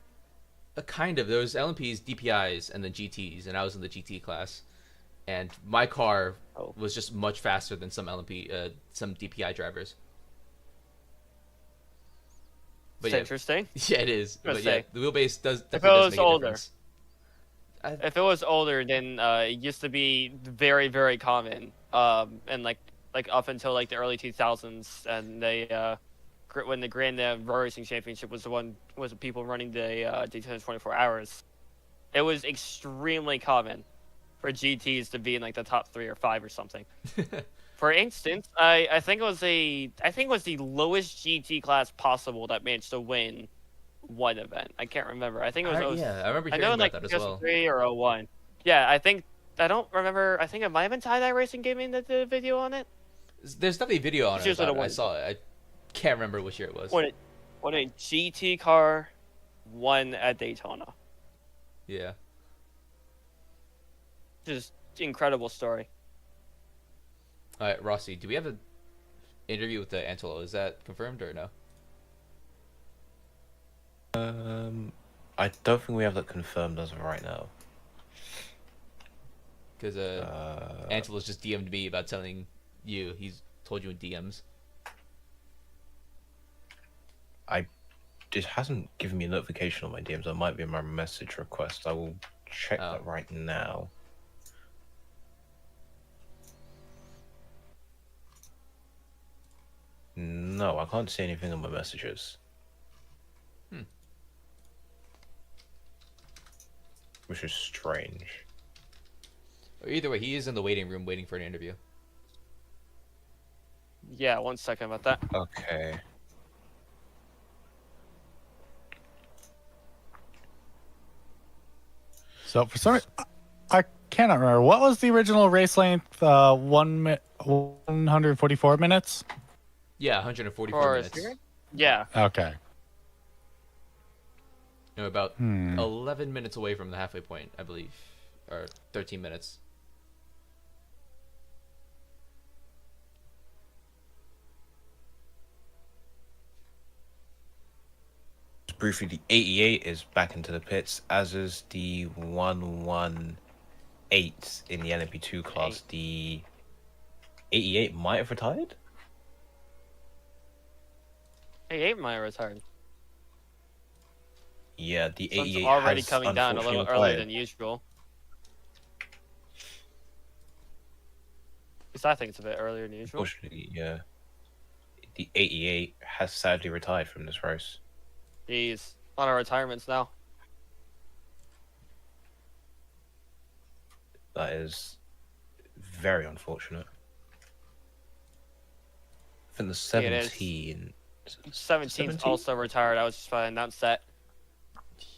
Kind of. There was LMPs, DPIs, and then GTs, and I was in the GT class. And my car was just much faster than some some DPI drivers. It's interesting. Yeah, it is. But yeah, the wheelbase does make a difference. If it was older, then it used to be very, very common. And like up until like the early 2000s, and they when the Grand Road Racing Championship was the people running the Daytona 24 Hours, it was extremely common for GTs to be in like the top 3 or 5 or something. For instance, I think it was the lowest GT class possible that managed to win one event. I can't remember. I think it was. I remember hearing about that as well. 3 or 01. Yeah, I don't remember. I think it might have been Tie-Dye Racing Gaming that did a video on it. There's definitely a video on it. I saw it. I can't remember which year it was. When a GT car won at Daytona. Yeah. Just incredible story. All right, Rossi, do we have an interview with the Antelo? Is that confirmed or no? I don't think we have that confirmed as of right now. Because Antelo's just DM'd me about telling you. He's told you in DMs. It hasn't given me a notification on my DMs. That might be in my message request. I will check that right now. No, I can't see anything on my messages. Which is strange. Or either way, he is in the waiting room waiting for an interview. Yeah, 1 second about that. Okay. So for some reason, I cannot remember. What was the original race length? 144 minutes? Yeah, 144 Or minutes. yeah. Okay. No, about 11 minutes away from the halfway point, I believe. Or 13 minutes. Briefly, the 88 is back into the pits, as is the 118 in the LMP2 class. The 88 might have retired? 88 might have retired. Yeah, the Sun's 88 already has coming down a little unfortunately earlier retired. than usual. Because I think it's a bit earlier than usual. Unfortunately, yeah. The 88 has sadly retired from this race. Jeez, a lot of retirements now. That is very unfortunate. I think the Yeah, it is. 17... 17's also retired. I was just about to announce that.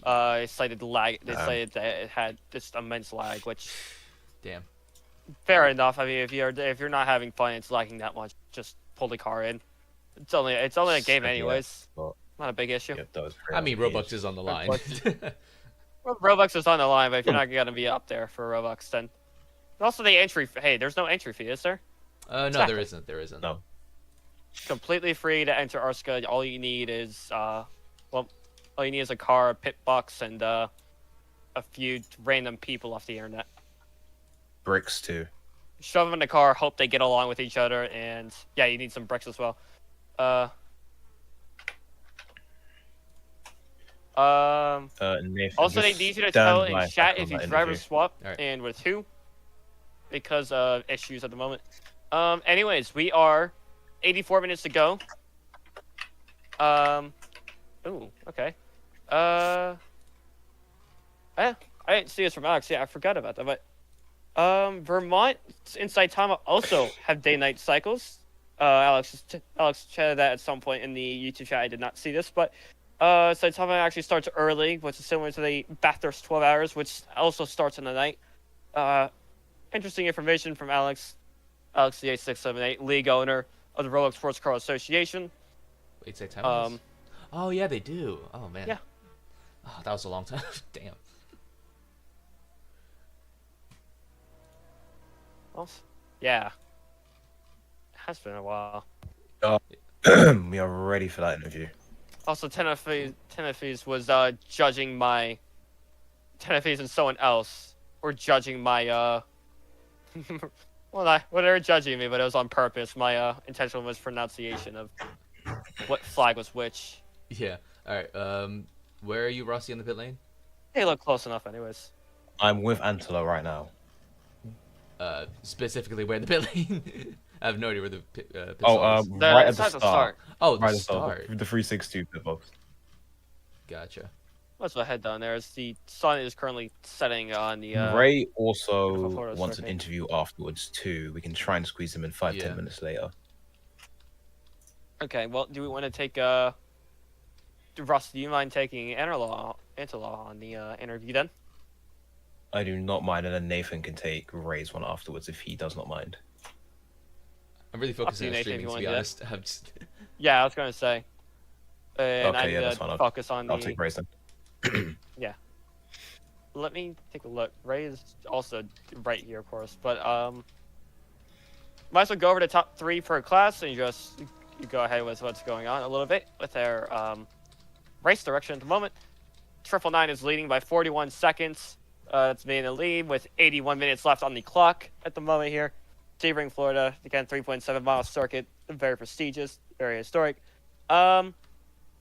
It cited lag. They cited that it had this immense lag, which, Damn. fair enough. I mean, if you're not having fun, it's lagging that much. Just pull the car in. It's only a game, anyways. But, Not a big issue. yeah, that was I mean, very Roblox is on the line. Well, Roblox is on the line, but if you're not gonna be up there for Roblox, then also the entry. Hey, there's no entry fee, is there? No, Exactly. there isn't. There isn't. No. Completely free to enter RSCA. All you need is all you need is a car, a pit box, and a few random people off the internet. Bricks too. Shove them in the car, hope they get along with each other, and yeah, you need some bricks as well. Nathan, Also, they just need you to stand tell by in chat on if you that driver interview. swap Alright. and with who, because of issues at the moment. Anyways, we are 84 minutes to go. Ooh, okay. I didn't see this from Alex. Yeah, I forgot about that. But Vermont and Saitama also have day-night cycles. Alex chatted that at some point in the YouTube chat. I did not see this, but Saitama actually starts early, which is similar to the Bathurst 12 hours, which also starts in the night. Interesting information from Alex the 8678, league owner of the Roblox Sports Car Association. Wait, say time. Oh yeah, they do. Oh man. Yeah. Oh, that was a long time. Damn. Well, yeah. It has been a while. We are ready for that interview. Also, Tenefes was judging my... Tenefes and someone else were judging my... well, they were judging me, but it was on purpose. My intentional mispronunciation of what flag was which. Yeah. All right. Where are you, Rossi, in the pit lane? They look close enough anyways. I'm with Antelo right now. Specifically where in the pit lane? I have no idea where the pit Oh, stall is. right at the It's start. Oh, the Right at the start. start. The 362 pit box. Gotcha. What's my head down there? Is the sun is currently setting on the... Ray beautiful also photos wants for an me. interview afterwards too. We can try and squeeze him in 5-10 Yeah. minutes later. Okay, well, do we want to take... Russ, do you mind taking Interlaw on the interview then? I do not mind, and then Nathan can take Ray's one afterwards if he does not mind. I'm really focusing on Nathan, if streaming, you to wanna be do that. honest. I'm just... Yeah, I was gonna say. And Okay, I yeah, need that's to fine. focus on I'll the... take Ray's then. Yeah. let me take a look. Ray is also right here, of course. But might as well go over the top 3 per class and just you go ahead with what's going on a little bit with their race direction at the moment. 999 is leading by 41 seconds. It's being the lead with 81 minutes left on the clock at the moment here. Sebring, Florida, again, 3.7 mile circuit, very prestigious, very historic. After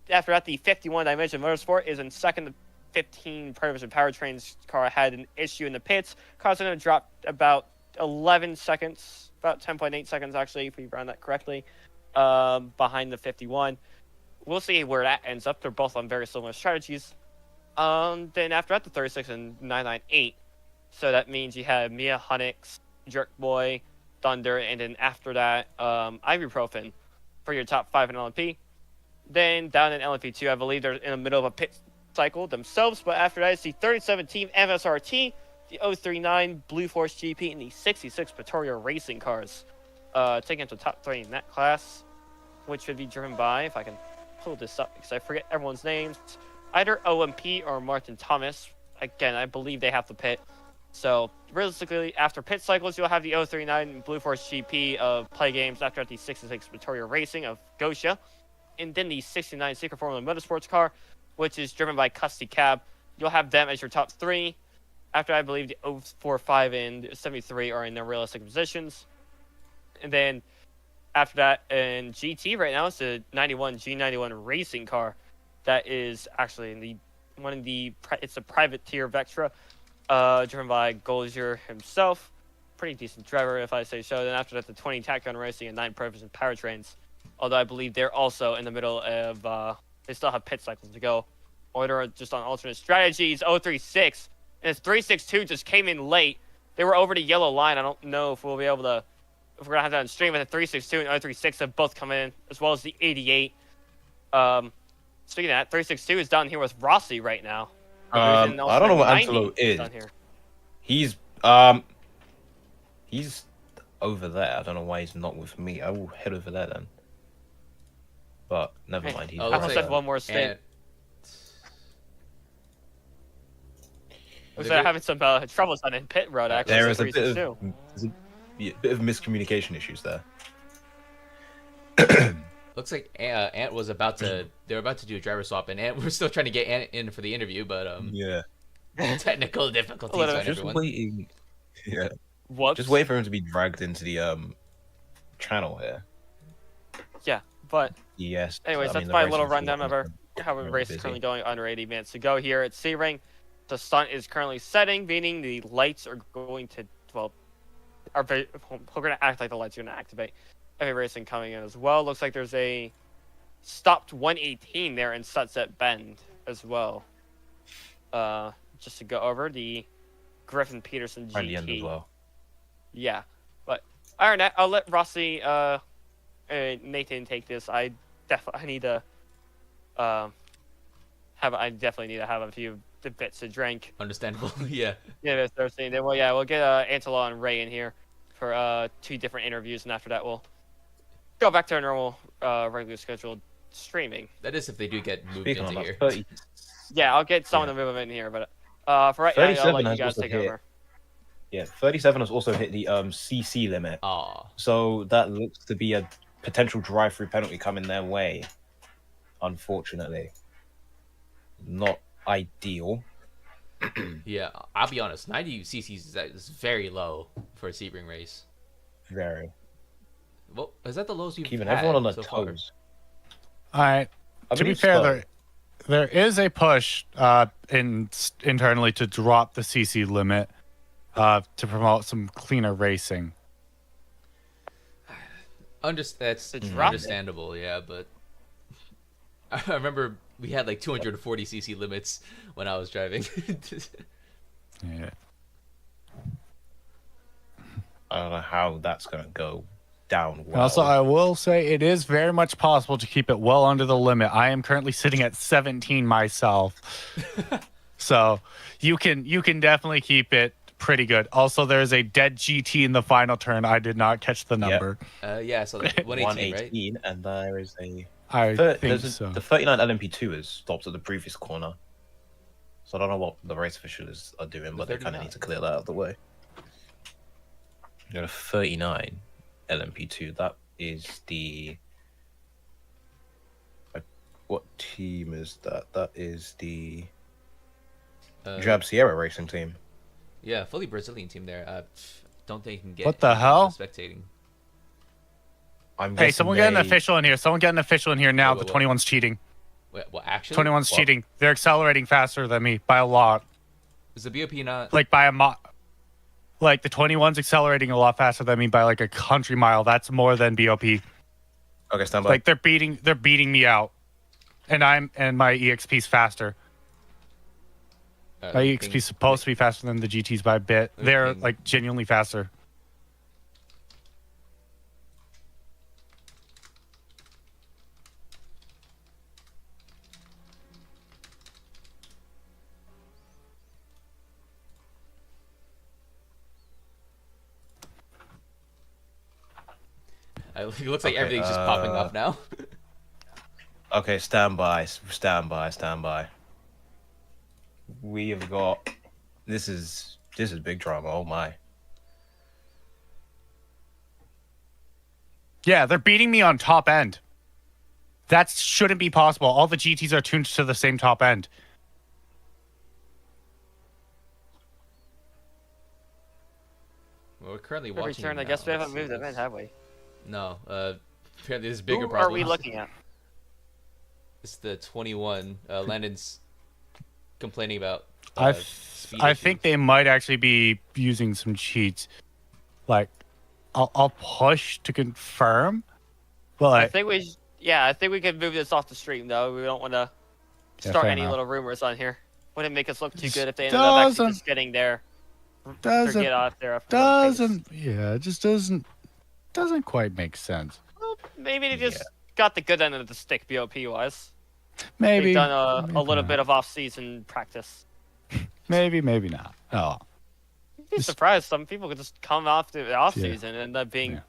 that, the 51 Dimension Motorsport is in second. The 15 Predator Powertrains car had an issue in the pits, causing it to drop about 11 seconds, about 10.8 seconds actually, if we round that correctly, behind the 51. We'll see where that ends up. They're both on very similar strategies. Then after that, the 36 and 998. So that means you have Mia, Hunix, Jerkboy, Thunder, and then after that, Ibuprofen for your top 5 in LMP. Then down in LMP2, I believe they're in the middle of a pit cycle themselves, but after that, it's the 37 Team MSRT, the 039 Blue Force GP, and the 66 Pretoria Racing cars. Taking up the top 3 in that class, which should be driven by, if I can pull this up because I forget everyone's names, either OMP or Martin Thomas. Again, I believe they have to pit. So realistically, after pit cycles, you'll have the 039 Blue Force GP of Play Games, after that the 66 Pretoria Racing of Gosha, and then the 69 Secret Formula Motorsports car, which is driven by Custy Cav. You'll have them as your top 3. After I believe the 045 and 73 are in their realistic positions. And then after that, in GT right now, it's the 91 G91 racing car that is actually in it's a privateer Vectra, driven by Golgier himself. Pretty decent driver, if I say so. Then after that, the 20 Tacon Racing and 9 Purpose and Powertrains. Although I believe they're also in the middle of, they still have pit cycles to go. Or they're just on alternate strategies. 036 and it's 362 just came in late. They were over the yellow line. I don't know if we'll be able to, if we're gonna have that on stream. But the 362 and 036 have both come in, as well as the 88. Speaking of that, 362 is down here with Rossi right now. I don't know what Antelope is. Down here. He's over there. I don't know why he's not with me. I will head over there then. But never mind. He's I almost have one more state. Was having some troubles on in pit road actually. There is a bit of miscommunication issues there. Looks like Ant was about to. They were about to do a driver swap, and Ant we're still trying to get Ant in for the interview, but yeah, technical difficulties on everyone. Waiting. Yeah. Whoops. Just wait for him to be dragged into the channel here. Yeah, but yes. Anyways, that's my little rundown of how the race is currently going. Under 80 minutes to go here at Sebring. The sun is currently setting, meaning the lights are going to we're going to act like the lights are going to activate. Heavy racing coming in as well. Looks like there's a stopped 118 there in Sunset Bend as well. Just to go over the Griffin Peterson GT. At the end as well. Yeah, but alright, I'll let Rossi, Nathan take this. I definitely need to have a few bits to drink. Understandable. Yeah. Yeah, that's thirsty. Then we'll get Antela and Ray in here for 2 different interviews, and after that we'll go back to our normal regular scheduled streaming. That is if they do get moved into here. 30. Yeah, I'll get someone to move them in here, but for right now, I'll let you guys take over. Yeah, 37 has also hit the CC limit. So that looks to be a potential drive-through penalty coming their way. Unfortunately, not ideal. Yeah, I'll be honest. 90 cc's is very low for a Sebring race. Very. Well, is that the lowest you've Keeping had everyone on their so far? toes. All right. To be fair, there is a push internally to drop the CC limit to promote some cleaner racing. That's understandable, yeah, but I remember we had like 240 cc limits when I was driving. Yeah. I don't know how that's going to go down well. Also, I will say it is very much possible to keep it well under the limit. I am currently sitting at 17 myself. So you can definitely keep it pretty good. Also, there's a dead GT in the final turn. I did not catch the number. Yeah, so 118, right? And there is a... I think so. The 39 LMP2 has stopped at the previous corner. So I don't know what the race officials are doing, but they kind of need to clear that out of the way. You got a 39 LMP2. That is the. What team is that? That is the Jab Sierra Racing team. Yeah, fully Brazilian team there. Don't think you can get. What the hell? Spectating. Hey, someone get an official in here. Someone get an official in here now. Wait, The 21's cheating. Wait, well, actually, 21's cheating. They're accelerating faster than me by a lot. Is the BOP not like by a Like the 21's accelerating a lot faster than me by like a country mile. That's more than BOP. Okay, stand by. Like they're beating me out, and my EXP's faster. My EXP's supposed to be faster than the GTs by a bit. They're like genuinely faster. It looks like everything's just popping up now. Okay, stand by. We have got. This is big drama. Oh my. Yeah, they're beating me on top end. That shouldn't be possible. All the GTs are tuned to the same top end. Well, we're currently watching. Return. I guess we haven't moved them in, have we? No. Apparently, there's bigger Who problem. are we looking at? It's the 21. Landon's complaining about. I speed think issues. they might actually be using some cheats. Like, I'll push to confirm. But I think we can move this off the stream though. We don't want to start fair any enough. little rumors on here. Wouldn't make us look too good if they ended up actually just getting there. Doesn't Get off there after one pace. yeah, it just doesn't quite make sense. Well, maybe they just got the good end of the stick, BOP wise. Maybe They've done maybe a little not. bit of off-season practice. Maybe not. Oh, You'd be surprised. Some people could just come off the off-season and end up being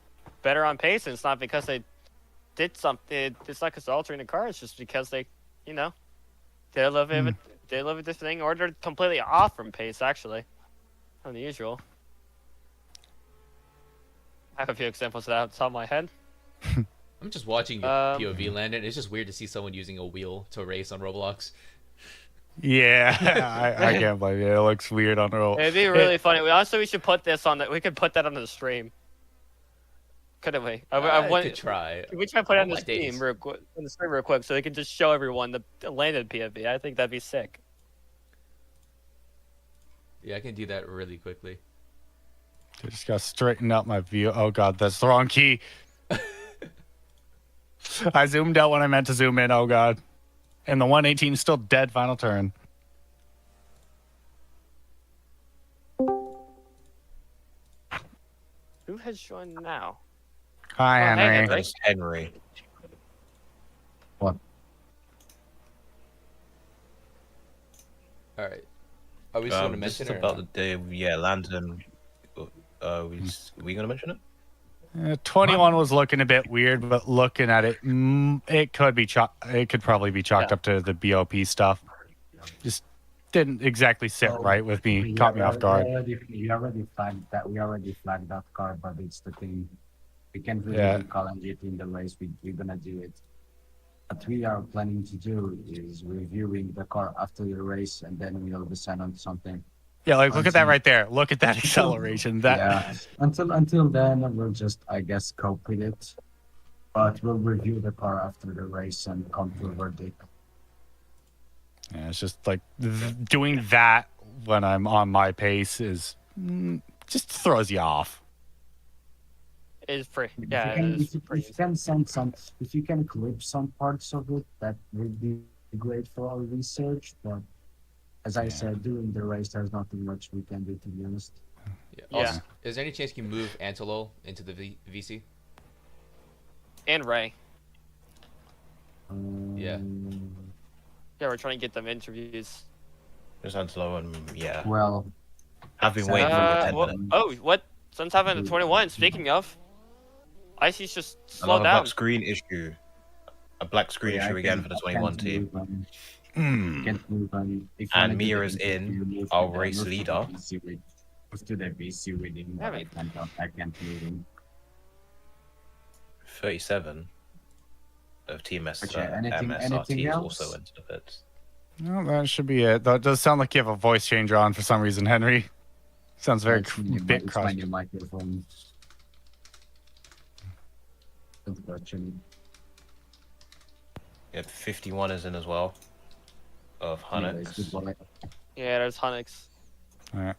better on pace, and it's not because they did something. It's not because they're altering the car. It's just because they, they live it. They live this thing, or they're completely off from pace. Actually, unusual. I have a few examples of that off the top of my head. I'm just watching POV Landon. It's just weird to see someone using a wheel to race on Roblox. yeah, I can't blame you. It looks weird on the roll. It'd be really funny. We should put this on. We could put that on the stream. Couldn't we? I could try. We try to put it on the my days. stream real quick, so they can just show everyone the Landon POV. I think that'd be sick. Yeah, I can do that really quickly. I just gotta straighten out my view. Oh god, that's the wrong key. I zoomed out when I meant to zoom in. Oh god. And the 118 is still dead. Final turn. Who has joined now? Hi, Oh, hey, Henry. Henry. That's Henry. What? All right. Are we still going to This mention is it? about the day. Yeah, Landon. We gonna mention it? 21 was looking a bit weird, but looking at it, it could be it could probably be chalked up to the BOP stuff. Just didn't exactly sit right with me. Caught me off guard. We already flagged that car, but it's the thing. We can't really call it in the race. We're gonna do it. What we are planning to do is reviewing the car after the race, and then we'll decide on something. Yeah, like look at that right there. Look at that acceleration. Until then, we'll just, I guess, cope with it. But we'll review the car after the race and come to a verdict. Yeah, it's just like doing that when I'm on my pace is just throws you off. Is pretty. If Yeah, you it can, is pretty. if you can clip some parts of it, that would be great for our research. But as I said, during the race, there's nothing much we can do, to be honest. Yeah. Also, is there any chance you can move Antolol into the VC? And Ray. Yeah. Yeah, we're trying to get them interviews. Just Angelo and yeah. Well, I've been waiting for 10 minutes. Oh, what? Sun's having a 21. Speaking of, Icy's just slowed Another down. black screen issue. A black screen issue again for the 21 team. You can't move on. If you And wanna do the Mia is intake, in, you move our to the- race move to the leader. VC with- move to the VC within Yeah, what I can't move in. 37 of Team Okay, anything MSRT is else? also into the pits. No, that should be it. That does sound like you have a voice changer on for some reason, Henry. Sounds very It's my bit it's cross. my new microphone. Unfortunately. Yep, 51 is in as well. Of Anyways, Hunix. goodbye. Yeah, there's Hunix. All right.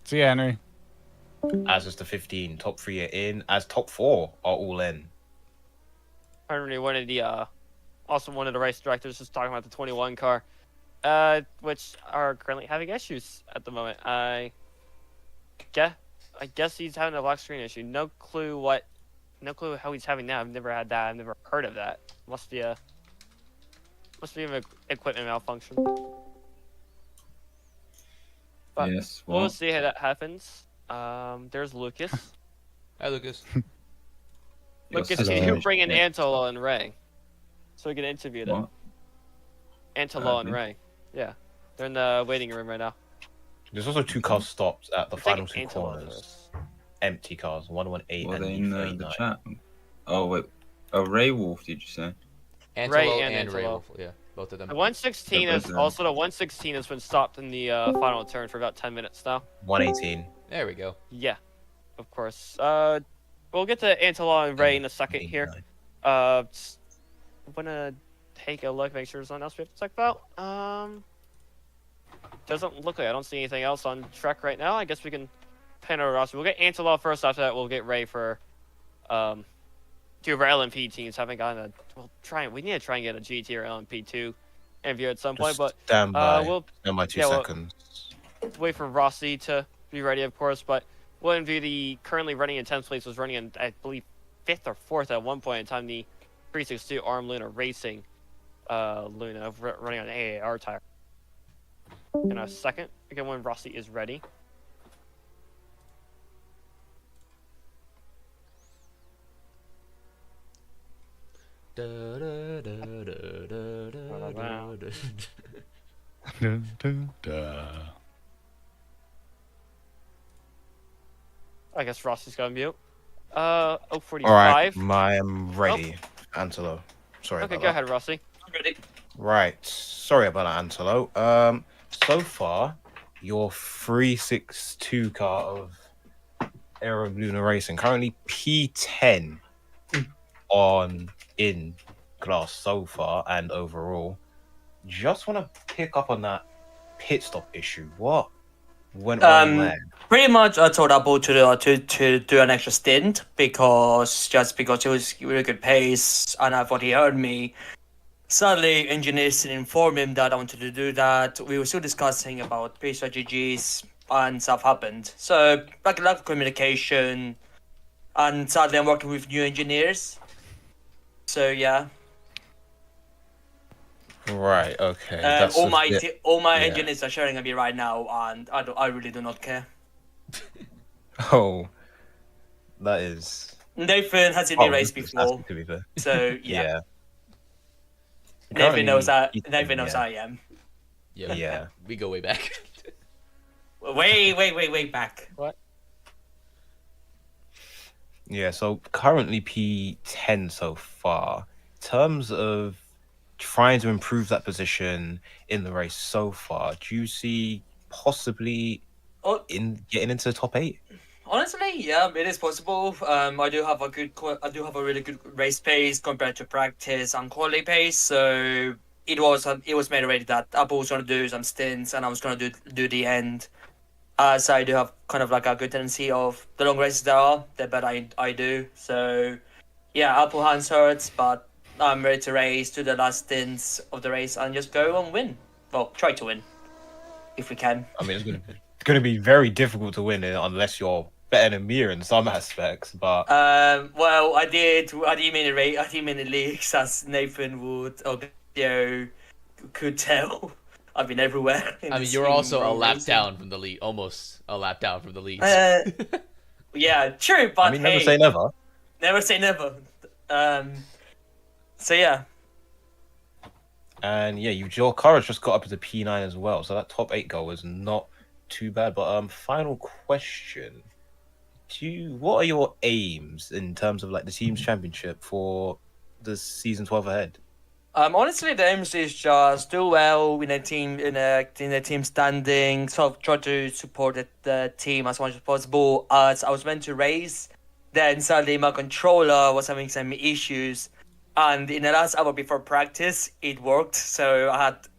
See ya, Henry. As is the 15. Top 3 are in. As top 4 are all in. Henry, one of the also one of the race directors, just talking about the 21 car, which are currently having issues at the moment. I guess he's having a lock screen issue. No clue how he's having that. I've never had that. I've never heard of that. Must be an equipment malfunction. But Yes. we'll Well, see how that happens. There's Lucas. Hi, Lucas. Lucas, Hello. can you bring in Antolo and Ray so we can interview them? what? Antolo and Okay. Ray. Yeah, they're in the waiting room right now. There's also 2 car stops at the We'll take final 2 Antolo corners. first. Empty cars. 118 Were and they in the E39. chat? Oh wait. Oh, Ray Wolf, did you say? Antelo Ray and and Ray Antelo. Wolf. Yeah, both of them. The 116 Yeah, is but, also the 116 has been stopped in the final turn for about 10 minutes now. 118. There we go. Yeah, of course. We'll get to Antolo and Ray in a second here. I'm gonna take a look, make sure there's nothing else we have to talk about. Doesn't look like I don't see anything else on track right now. I guess we can pan over roster. We'll get Antolo first. After that, we'll get Ray for two of our LMP teams. Haven't gotten a. We need to try and get a GT or LMP2 interview at some point, but stand by. we'll Stand by 2 yeah, well- seconds. wait for Rossi to be ready, of course. But we'll interview the currently running in 10th place, was running in, I believe, 5th or 4th at one point in time, the 362 Arm Luna Racing Luna running on an AAR tire. In a second, again, when Rossi is ready. Dun, dun, dun. I guess Rossi's got to mute. 045. All right, I'm ready. Antelo. Sorry Okay, about go that. ahead, Rossi. Right. Sorry about that, Antelo. So far, your 362 car of Aero Luna Racing currently P10 on in class so far and overall. Just want to pick up on that pit stop issue. What went wrong there? Pretty much I told Apple to do an extra stint because it was really good pace and I thought he heard me. Sadly, engineers didn't inform him that I wanted to do that. We were still discussing about pace strategies and stuff happened. So like a lack of communication, and sadly I'm working with new engineers. So yeah. Right. Okay. That's all a my bit- all my yeah. engineers are sharing at me right now, and I really do not care. Oh, that is. Nathan has seen me race that's before, to be fair. so yeah. Yeah. Nathan knows that. Currently, Nathan knows yeah. I am. Yeah. Yeah. We go way back. Way back. Yeah, so currently P10 so far. In terms of trying to improve that position in the race so far, do you see possibly Oh, in getting into the top 8? honestly, yeah, it is possible. I do have a really good race pace compared to practice and quality pace. So it was made already that Apple was gonna do some stints and I was gonna do the end. As I do have kind of like a good tendency of the long races there are, the better I do. So yeah, Apple hands hurts, but I'm ready to race to the last stints of the race and just go and win. Well, try to win if we can. I mean, it's going to be very difficult to win it unless you're better than Mia in some aspects, but Well, I did mini race. I did mini leagues, as Nathan would or Theo could tell. I've been everywhere. I mean, you're also a lap down from the lead, almost a lap down from the lead. Yeah, true, but I mean, never hey, say never. never say never. So yeah, And yeah, your car has just got up to the P9 as well, so that top 8 goal was not too bad. But final question: what are your aims in terms of like the team's championship for the season 12 ahead? Honestly, the aims is just do well in a team standing. Sort of try to support the team as much as possible. As I was meant to race, then suddenly my controller was having some issues, and in the last hour before practice, it worked. So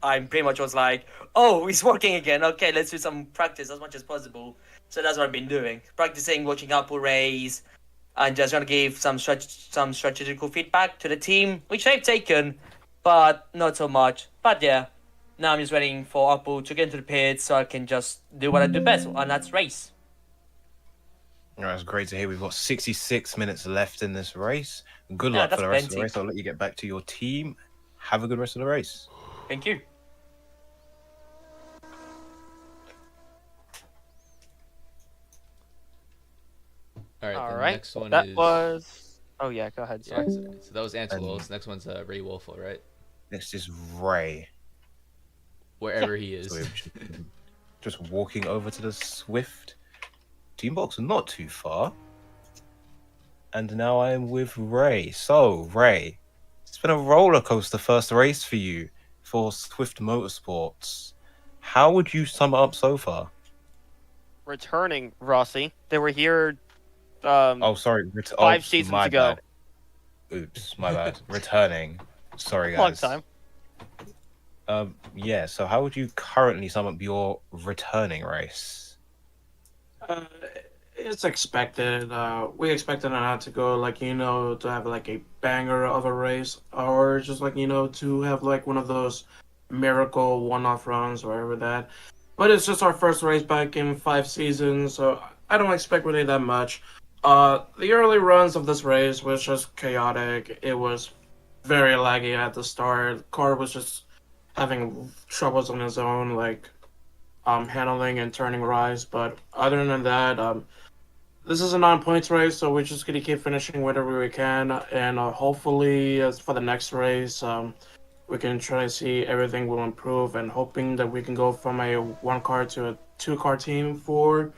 I pretty much was like, oh, it's working again. Okay, let's do some practice as much as possible. So that's what I've been doing, practicing, watching Apple race, and just trying to give some strategical feedback to the team, which they've taken, but not so much. But yeah, now I'm just waiting for Apple to get into the pit so I can just do what I do best, and that's race. All right, it's great to hear. We've got 66 minutes left in this race. Good Yeah, luck for that's the rest of the plenty. race. I'll let you get back to your team. Have a good rest of the race. Thank you. All right. All The right. next one That is. was. Oh yeah, go ahead. Yeah, Sorry. so that was Antelos. Next one's Ray Wolfel, right? Next is Ray. Wherever he is. So we're just walking over to the Swift team box, not too far. And now I am with Ray. So, Ray, it's been a roller coaster first race for you for Swift Motorsports. How would you sum it up so far? Returning Rossi. They were here. Oh, sorry. 5 seasons ago. Bad. Oops, my bad. Returning. Sorry, guys. Long time. Yeah, so how would you currently sum up your returning race? It's expected. We expected it not to go to have like a banger of a race, or just to have like one of those miracle one-off runs or whatever that. But it's just our first race back in 5 seasons, so I don't expect really that much. The early runs of this race was just chaotic. It was very laggy at the start. The car was just having troubles on its own, handling and turning rights. But other than that, this is a non-points race, so we're just gonna keep finishing whatever we can, and hopefully, as for the next race, we can try to see everything will improve, and hoping that we can go from a 1-car to a 2-car team for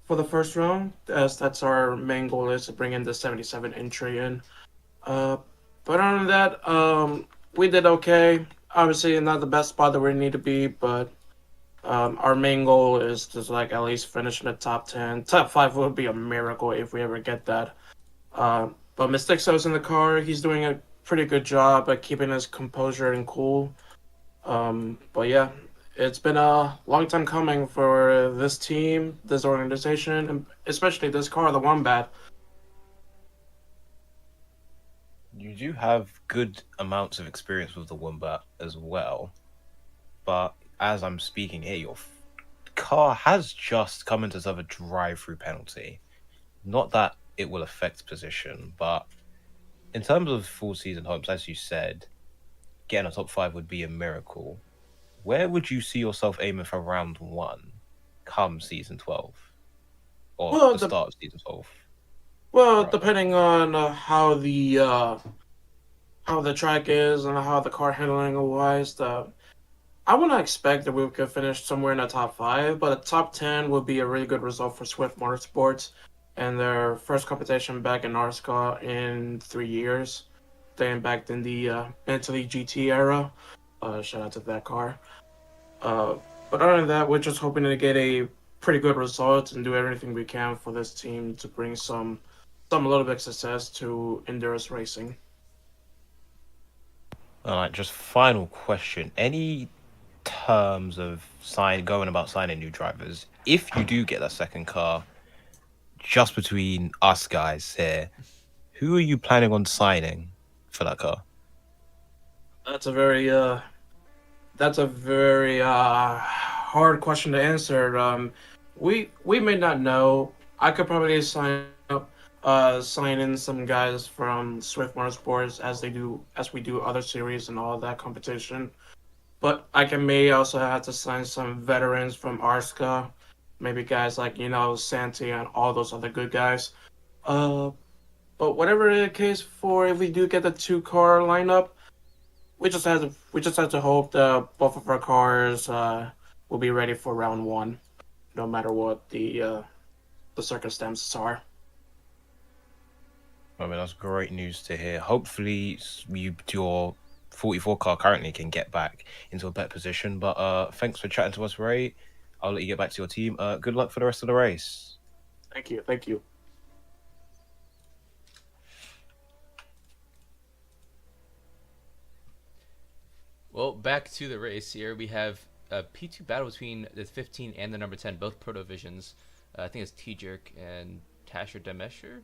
the first round, as that's our main goal, is to bring in the 77 entry in. But other than that, we did okay. Obviously, not the best spot that we need to be, but our main goal is to at least finish in the top 10. Top 5 would be a miracle if we ever get that. But Mystixo's in the car. He's doing a pretty good job at keeping his composure and cool. But yeah, it's been a long time coming for this team, this organization, and especially this car, the Wombat. You do have good amounts of experience with the Wombat as well, but as I'm speaking here, your car has just come into sort of a drive-through penalty. Not that it will affect position, but in terms of full season hopes, as you said, getting a top 5 would be a miracle. Where would you see yourself aiming for round 1 come season 12? Or the start of season 12? Well, depending on how the track is and how the car handling wise, I wouldn't expect that we could finish somewhere in the top 5, but a top 10 would be a really good result for Swift Motorsports and their first competition back in RSCA in 3 years, dating back in the Bentley GT era. Shout out to that car. But other than that, we're just hoping to get a pretty good result and do everything we can for this team to bring some little bit of success to endurance racing. All right, just final question. Any terms of going about signing new drivers, if you do get that second car, just between us guys here, who are you planning on signing for that car? That's a very hard question to answer. We may not know. I could probably sign in some guys from Swift Motorsports as we do other series and all that competition. But may also have to sign some veterans from RSCA, maybe guys like Santi and all those other good guys. But whatever the case for, if we do get the 2-car lineup, we just have to hope that both of our cars will be ready for round one, no matter what the circumstances are. I mean, that's great news to hear. Hopefully, your 44 car currently can get back into a better position. But thanks for chatting to us, Ray. I'll let you get back to your team. Good luck for the rest of the race. Thank you. Thank you. Well, back to the race here. We have a P2 battle between the 15 and the number 10, both Protovisions. I think it's T-Jerk and Tasher Demesher.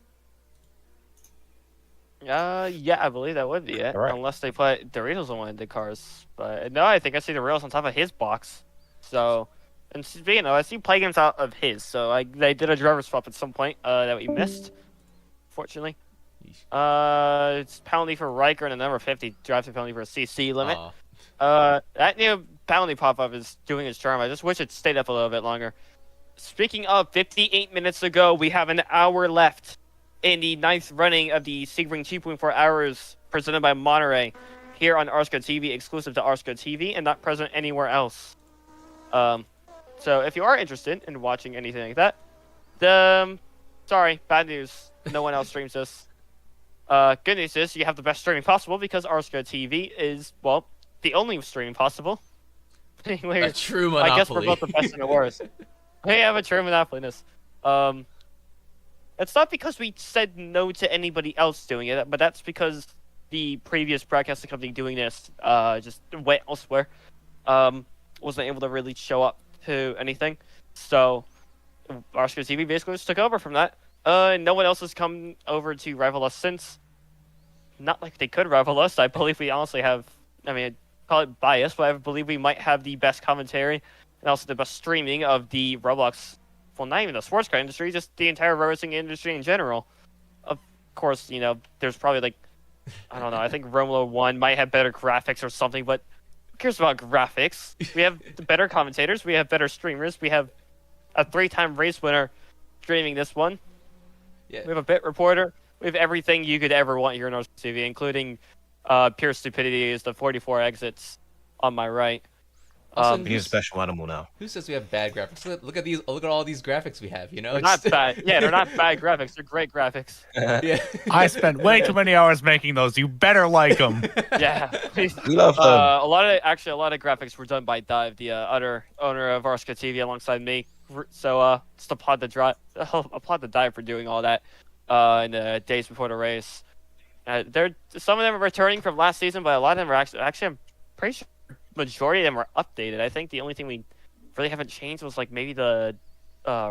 Yeah, I believe that would be it. Right. Unless they put Doritos on one of the cars. But no, I think I see the rails on top of his box. So, and speaking of, I see play games out of his. So they did a driver swap at some point that we missed, fortunately. It's penalty for Riker and a number 50 drive to penalty for a CC limit. That new penalty pop-up is doing its charm. I just wish it stayed up a little bit longer. Speaking of, 58 minutes ago, we have an hour left in the 9th running of the Sebring 2.4 hours presented by Montre here on RSCA TV, exclusive to RSCA TV, and not present anywhere else. So if you are interested in watching anything like that, sorry, bad news. No one else streams this. Good news is you have the best streaming possible because RSCA TV is, well, the only streaming possible. A true monopoly. I guess we're both the best and the worst. We have a true monopoly in this. It's not because we said no to anybody else doing it, but that's because the previous broadcasting company doing this just went elsewhere. Wasn't able to really show up to anything. So RSCA TV basically just took over from that. No one else has come over to rival us since. Not like they could rival us. I believe we honestly have, I mean, I'd call it bias, but I believe we might have the best commentary and also the best streaming of the Roblox, well, not even the sports car industry, just the entire racing industry in general. Of course, you know, there's probably like, I don't know, I think Romulo 1 might have better graphics or something, but who cares about graphics? We have the better commentators, we have better streamers, we have a 3-time race winner streaming this one. Yeah. We have a bit reporter. We have everything you could ever want here in RSCA TV, including pure stupidity is the 44 exits on my right. Also, We need a special animal now. Who says we have bad graphics? Look at these. Look at all these graphics we have. You know, They're not bad. Yeah, they're not bad graphics. They're great graphics. Yeah. I spent way too many hours making those. You better like them. Yeah. We love them. A lot of graphics were done by Dive, the other owner of RSCA TV, alongside me. So just applaud the Dive for doing all that in the days before the race. Some of them are returning from last season, but a lot of them are actually I'm pretty sure majority of them are updated. I think the only thing we really haven't changed was like maybe the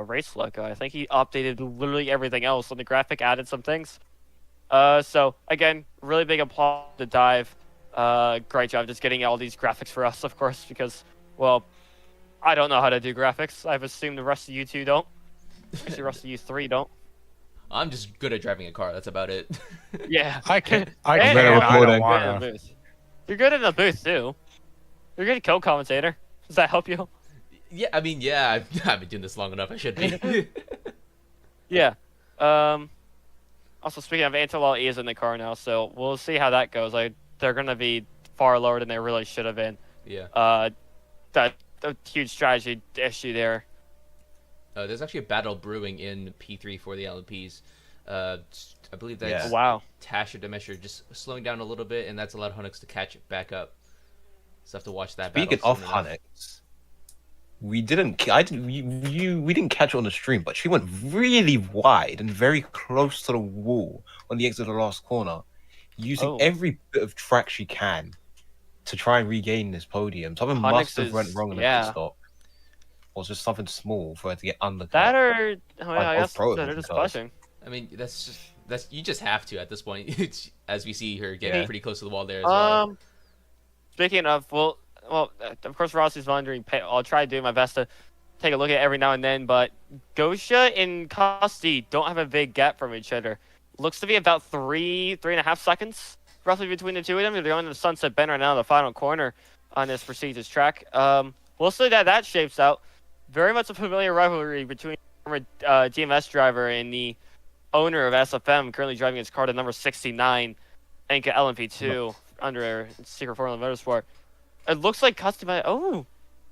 race logo. I think he updated literally everything else, and the graphic added some things. So again, really big applause to Dive. Great job just getting all these graphics for us, of course, because, well, I don't know how to do graphics. I've assumed the rest of you two don't. Actually, the rest of you three don't. I'm just good at driving a car. That's about it. Yeah. I can. Hey, I hey, don't you're good in the want to. booth. You're good in the booth too. You're a good co-commentator. Does that help you? Yeah, I mean, yeah, I've been doing this long enough. I should be. Yeah. Also, speaking of, Antelol is in the car now, so we'll see how that goes. They're gonna be far lower than they really should have been. Yeah. That a huge strategy issue there. There's actually a battle brewing in P3 for the LMPs. I believe that's Wow. Tasher Demesher just slowing down a little bit, and that's allowed Hunix to catch it back up. So have to watch that. Speaking battle of soon enough. Hunix, we didn't catch it on the stream, but she went really wide and very close to the wall on the exit of the last corner, using every bit of track she can to try and regain this podium. Something must have went wrong in the pit stop, or just something small for her to get undercut. That or I guess Pro they're just pushing. I mean, that's you just have to at this point, as we see her getting pretty close to the wall there as well. Speaking of, well, of course Rossi's wondering. I'll try doing my best to take a look at it every now and then, but Gosha and Custy don't have a big gap from each other. Looks to be about 3.5 seconds roughly between the two of them. They're going to the Sunset Bend right now, the final corner on this prestigious track. We'll see that shapes out. Very much a familiar rivalry between DMS driver and the owner of SFM, currently driving his car to number 69, Anka LMP2. under Secret Formula Motorsport. It looks like Custy. Oh,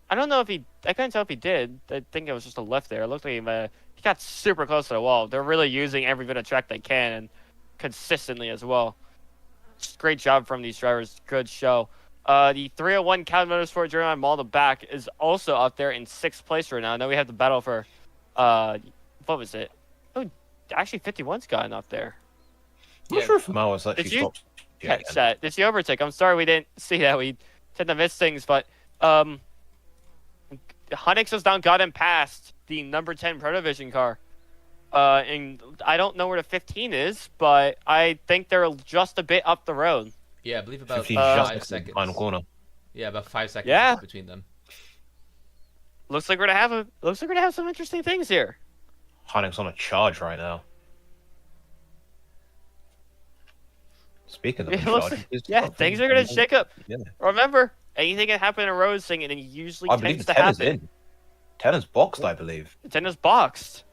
I don't know if he. I couldn't tell if he did. I think it was just a lift there. It looked like he got super close to the wall. They're really using every bit of track they can and consistently as well. Just great job from these drivers. Good show. The 301 Cav Motorsport Jeremiah Mall in the back is also up there in 6th place right now. I know we have the battle for, what was it? Oh, actually 51's gotten up there. I'm not sure if Mao actually Did you stopped. catch that? Did you overtake? I'm sorry we didn't see that. We tend to miss things, but Hunix has now gotten past the number 10 Protovision car. And I don't know where the 15 is, but I think they're just a bit up the road. Yeah, I believe about 15 5 just seconds. final corner. Yeah, about 5 seconds Yeah. between them. Looks like we're gonna have some interesting things here. Heinek's on a charge right now. Speaking of It the looks charge, like- is- Yeah, things are gonna shake up. Yeah. Remember, anything can happen in a racing, and it usually I believe tends the to 10 is happen. in. 10 is boxed, I believe. The 10 is boxed.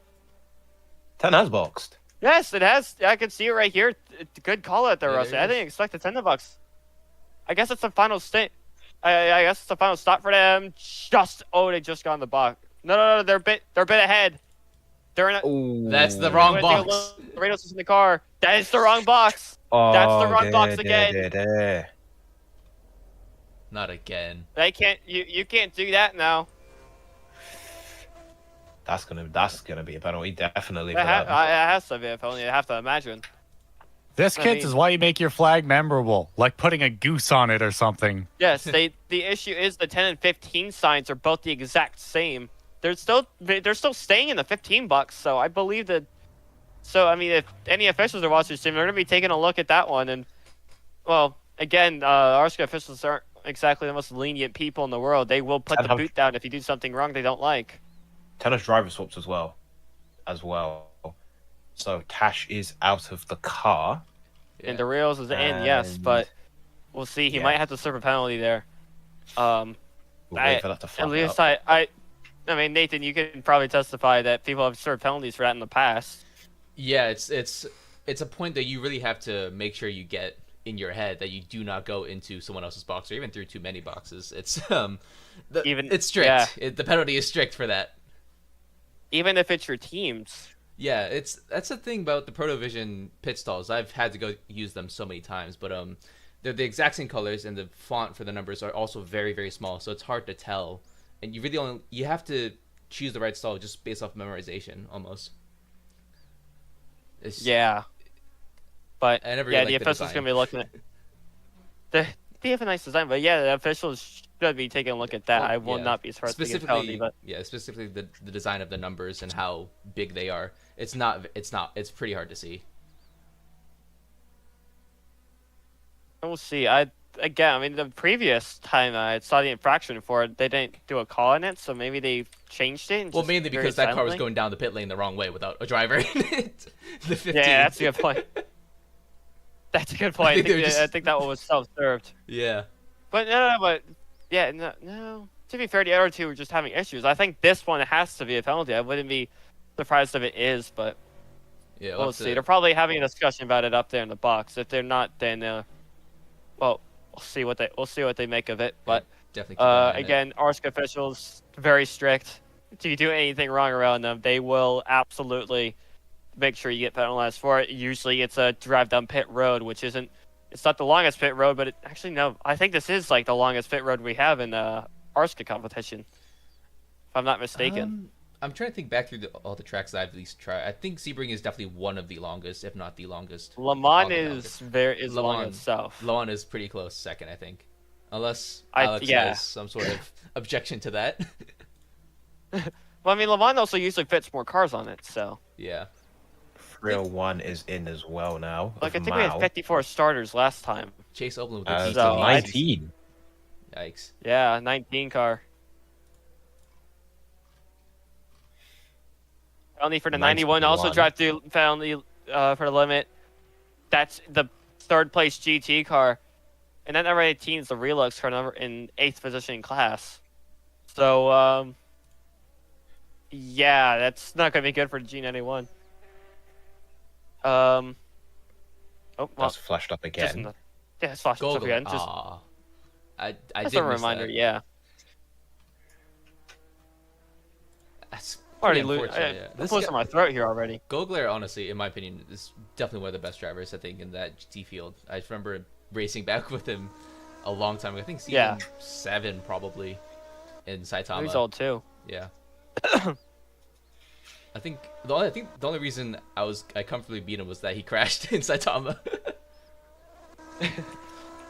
10 has boxed. Yes, it has. I can see it right here. Good call out there, Yeah, Rusty. there I it didn't is. expect the 10 bucks. I guess it's the final stint. I guess it's the final stop for them. They just got on the box. No, they're a bit ahead. They're in a. That's the wrong box. Rados is in the car. That is the wrong box. That's the wrong box again. There. Not again. They can't. You can't do that now. That's gonna be a penalty, definitely. For That that. has to be a penalty. I have to imagine. This, I kids, mean- is why you make your flag memorable, like putting a goose on it or something. Yes, the issue is the 10 and 15 signs are both the exact same. They're still staying in the 15 bucks, so I believe that. So I mean, if any officials are watching this stream, they're gonna be taking a look at that one. And well, again, RSCA officials aren't exactly the most lenient people in the world. They will put the boot down if you do something wrong they don't like. Tennis driver swaps as well. So Tash is out of the car. Yeah. And the Reals is in, yes, And- but we'll see. He Yeah. might have to serve a penalty there. We'll wait for that to At flag least up. I mean, Nathan, you can probably testify that people have served penalties for that in the past. Yeah, it's a point that you really have to make sure you get in your head that you do not go into someone else's box or even through too many boxes. It's it's strict. Yeah. The penalty is strict for that. Even if it's your teams. Yeah, that's the thing about the Protovision pit stalls. I've had to go use them so many times, but they're the exact same colors and the font for the numbers are also very, very small, so it's hard to tell. And you have to choose the right stall just based off memorization almost. Yeah. But I never yeah, really the liked the officials design. gonna be looking at they have a nice design, but yeah, the officials should be taking a look at that. Well, I will yeah. not be surprised to get a penalty, but Specifically the design of the numbers and how big they are. It's pretty hard to see. we'll see. I mean, the previous time I saw the infraction for it, they didn't do a call on it, so maybe they changed it. And Well, just mainly very because that car was silently- going down the pit lane the wrong way without a driver in it. The 15. Yeah, that's a good point. That's a good point. think they were I think that one was self-served. Yeah. But no. To be fair, the other two were just having issues. I think this one has to be a penalty. I wouldn't be surprised if it is, but Yeah. we'll see. They're probably having a discussion about it up there in the box. If they're not, then well, we'll see what they make of it. But definitely keep an eye on it. again, RSCA officials very strict. If you do anything wrong around them, they will absolutely make sure you get penalized for it. Usually, it's a drive down pit road, which isn't. It's not the longest pit road, but actually no. I think this is like the longest pit road we have in RSCA competition, if I'm not mistaken. I'm trying to think back through all the tracks that I've at least tried. I think Sebring is definitely one of the longest, if not the longest. Le Mans the is longest. Le long Mans- itself. Le Mans is pretty close second, I think. Unless I- Alex yeah. has some sort of objection to that. Well, I mean, Le Mans also usually fits more cars on it, so. Yeah. 301 is in as well now. Like, I of think we had Mao. 54 starters last time. Chase Oakland with Uh, the So, GT. 19. Yikes. Yeah, 19 car. Penalty for the 91. Also 91. drive through penalty for the limit. That's the third place GT car. And then number 18 is the Relux car number in 8th position in class. So, yeah, that's not going to be good for the G91. Oh, well, That's flashed up just again. Yeah, it's flashing stuff again. Just I as did a miss reminder, that. yeah. That's Already unfortunate. Yeah. This close to my throat here already. Gogler, honestly, in my opinion, is definitely one of the best drivers, I think, in that GT field. I just remember racing back with him a long time ago. I think season 7 probably in Saitama. He's old too. Yeah. I think the only reason I comfortably beat him was that he crashed in Saitama.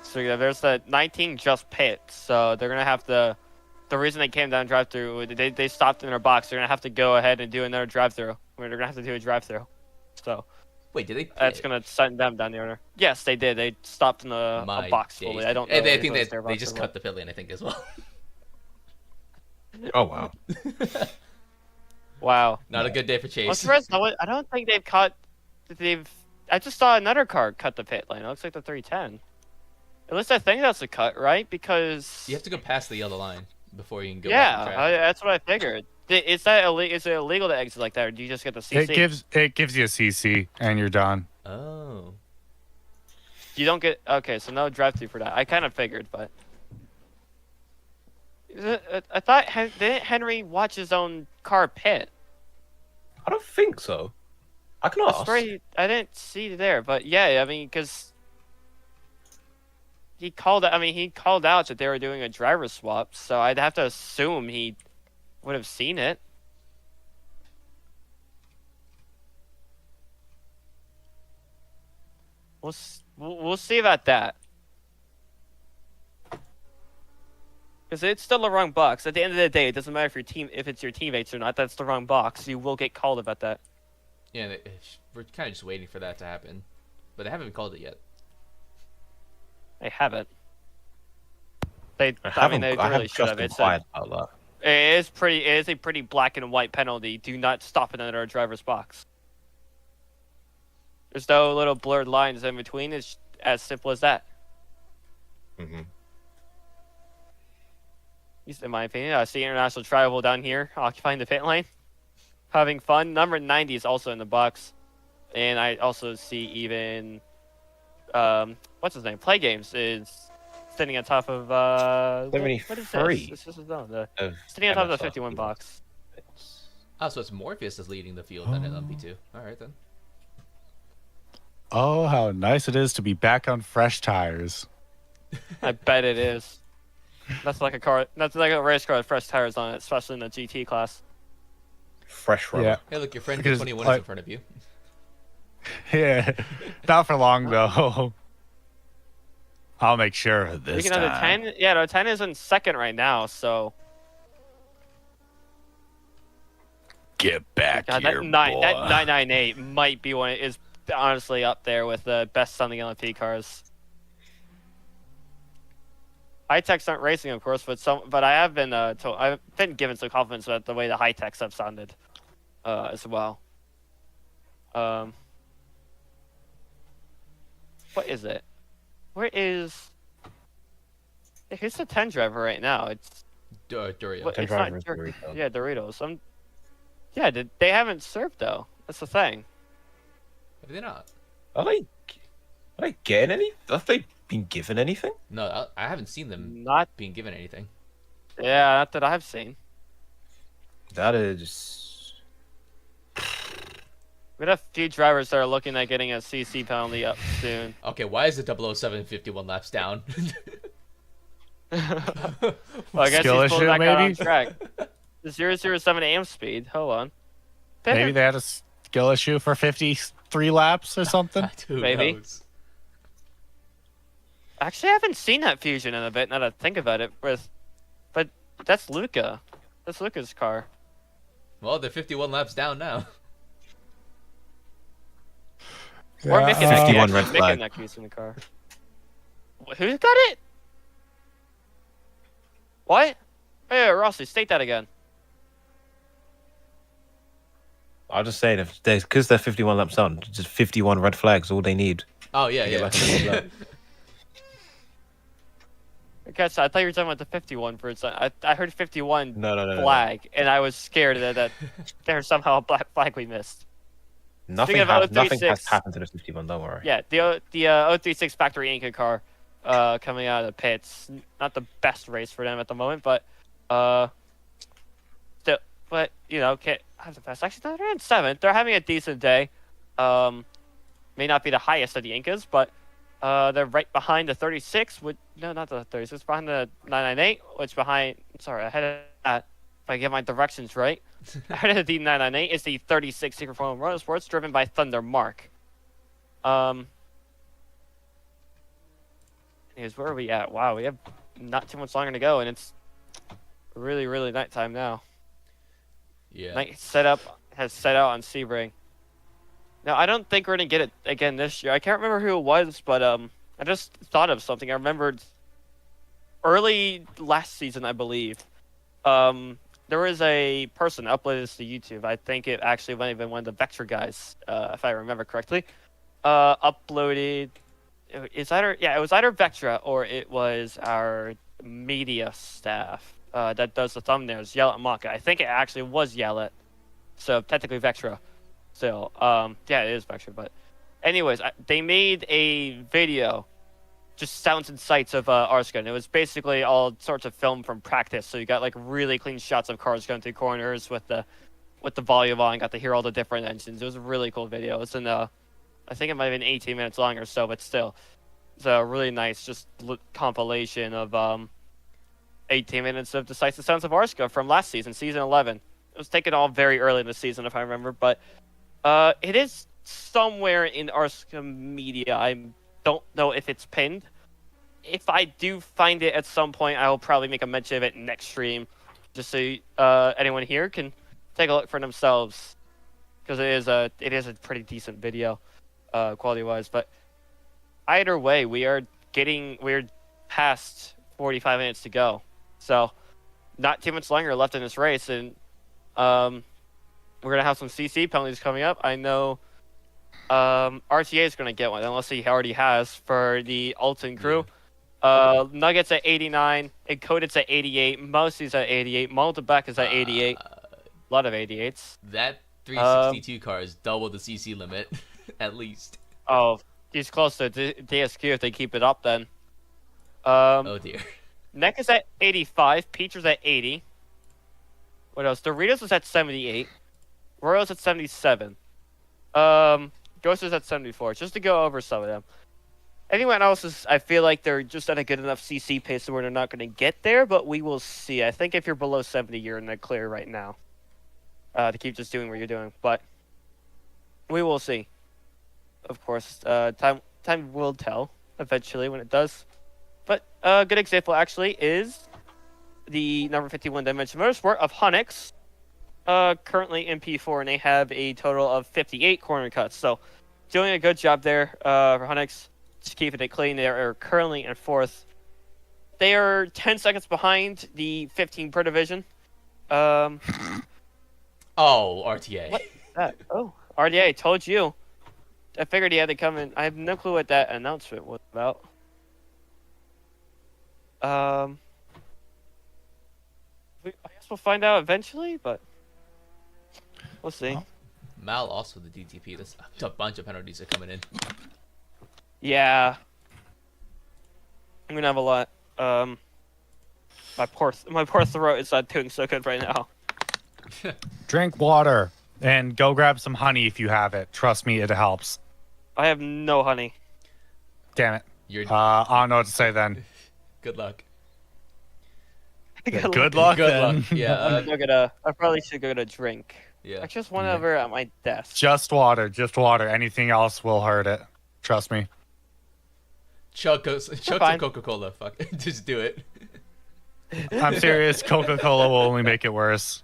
So yeah, there's the 19 just pit, so they're gonna have to. The reason they came down drive-through, they stopped in their box. They're gonna have to go ahead and do another drive-through. They're gonna have to do a drive-through. So. Wait, did they? That's gonna send them down the order. Yes, they did. They stopped in a box fully. I don't know. I think they just cut the pit lane, I think, as well. Oh wow. Wow. Not a good day for Chase. I don't think they've cut. I just saw another car cut the pit lane. It looks like the 310. At least I think that's a cut, right? Because you have to go past the yellow line before you can go. Yeah, that's what I figured. Is it illegal to exit like that, or do you just get the CC? It gives you a CC and you're done. Oh. You don't get so no drive-through for that. I kind of figured, but I thought didn't Henry watch his own car pit? I don't think so. I can ask. I didn't see there, but yeah, I mean, because he called out that they were doing a driver swap, so I'd have to assume he would have seen it. We'll see about that. Because it's still the wrong box. At the end of the day, it doesn't matter if it's your teammates or not. That's the wrong box. You will get called about that. Yeah, we're kind of just waiting for that to happen, but they haven't called it yet. They haven't. They really should have. It is a pretty black and white penalty. Do not stop in another driver's box. There's no little blurred lines in between. It's as simple as that. Mm-hmm. In my opinion, I see International Tribal down here occupying the pit lane, having fun. Number 90 is also in the box, and I also see even what's his name? Play Games is sitting on top of 73. This is sitting on top of the 51 box. Oh, so it's Morpheus that's leading the field then in LP2. All right then. Oh, how nice it is to be back on fresh tires. I bet it is. That's like a car. That's like a race car with fresh tires on it, especially in the GT class. Fresh rubber. Yeah. Hey, look, your friend 21 is in front of you. Yeah, not for long though. I'll make sure of this Speaking of the 10, yeah, the 10 is in second right now, so. Get back God, here, that boy. 998 might be one. Is honestly up there with the best sounding LMP cars. High techs aren't racing, of course, but I have been I've been given some confidence about the way the high techs have sounded, as well. What is it? Where is? Who's the 10 driver right now? It's Dorito. It's not Doritos. Yeah, Doritos. Yeah, they haven't served though. That's the thing. Have they not? Are they getting any? Have they been given anything? No, I haven't seen them not being given anything. Yeah, not that I've seen. That is. We got a few drivers that are looking at getting a CC penalty up soon. Okay, why is the 007 51 laps down? Well, I guess Skill he's pulling issue, back out on maybe? track. The 007 AM speed. Hold on. Maybe they had a skill issue for 53 laps or something. Maybe. Knows? Actually, I haven't seen that fusion in a bit. Now that I think about it, but that's Luca. That's Luca's car. Well, they're 51 laps down now. Or Mick and 51 red Mick flag. and Neck in the car. Who's got it? What? Hey, Rossi, state that again. I'm just saying, because they're 51 laps down, just 51 red flags, all they need. Oh, yeah, to get yeah. back on the lap. Okay, so I thought you were talking about the 51 for a second. I heard 51 No. flag, and I was scared that there's somehow a black flag we missed. Nothing Speaking of has 036, happened to the 51, don't worry. Yeah, the 036 factory Inca car coming out of the pits. Not the best race for them at the moment, but still, but you know, can't have the best. Actually, no, they're in 7th. They're having a decent day. May not be the highest of the Incas, but they're right behind the 36. No, not the 36. Behind the 998, which ahead of that. If I get my directions right, ahead of the 998 is the 36 Secret Formula Motorsports, driven by Thunder Mark. Anyways, where are we at? Wow, we have not too much longer to go, and it's really, really nighttime now. Yeah. Night has set out on Sebring. Now, I don't think we're gonna get it again this year. I can't remember who it was, but I just thought of something. I remembered early last season, I believe. There was a person that uploaded this to YouTube. I think it actually might have been one of the Vector guys, if I remember correctly. Uploaded. It was either Vectra or it was our media staff that does the thumbnails, Yalatmaca. I think it actually was Yalat, so technically Vectra. So, yeah, it is Vectra. But, anyways, they made a video, just sounds and sights of RSCA, and it was basically all sorts of film from practice. So you got like really clean shots of cars going through corners with the volume on. Got to hear all the different engines. It was a really cool video. It's in I think it might have been 18 minutes long or so, but still, it's a really nice just compilation of 18 minutes of the sights and sounds of RSCA from last season, season 11. It was taken all very early in the season, if I remember, but it is somewhere in RSCA media. I don't know if it's pinned. If I do find it at some point, I will probably make a mention of it next stream, just so anyone here can take a look for themselves, because it is a pretty decent video, quality-wise. But either way, we're past 45 minutes to go, so not too much longer left in this race, and we're gonna have some CC penalties coming up. I know. RTA is going to get one, unless he already has, for the Alton crew. Nuggets at 89, Encoded's at 88, Mosey's at 88, Multiback is at 88. A lot of 88s. That 362 car is double the CC limit, at least. Oh, he's close to DSQ if they keep it up then. Oh dear. Neck is at 85, Peacher's at 80. What else? Doritos is at 78. Royals at 77. Ghost is at 74, just to go over some of them. Anyone else I feel like they're just at a good enough CC pace where they're not going to get there, but we will see. I think if you're below 70, you're in the clear right now. To keep just doing what you're doing, but we will see. Of course, time will tell eventually when it does. But a good example actually is the number 51 Dimension Motorsport of Honix. Currently in P4, and they have a total of 58 corner cuts. So, doing a good job there for Honix, just keeping it clean. They are currently in 4th. They are 10 seconds behind the 15 per division. Oh, RTA. What is that? Oh, RTA, told you. I figured he had to come in. I have no clue what that announcement was about. I guess we'll find out eventually, but we'll see. Oh. Mal also the DTP. There's a bunch of penalties are coming in. Yeah. I'm gonna have a lot. My poor throat is not doing so good right now. Drink water and go grab some honey if you have it. Trust me, it helps. I have no honey. Damn it. I I don't know what to say then. Good luck. Good luck Good then. luck. Yeah. I probably should go get a drink. Yeah. I just went over at my desk. Just water. Anything else will hurt it. Trust me. Chug some fine. Coca-Cola. Fuck. Just do it. I'm serious. Coca-Cola will only make it worse.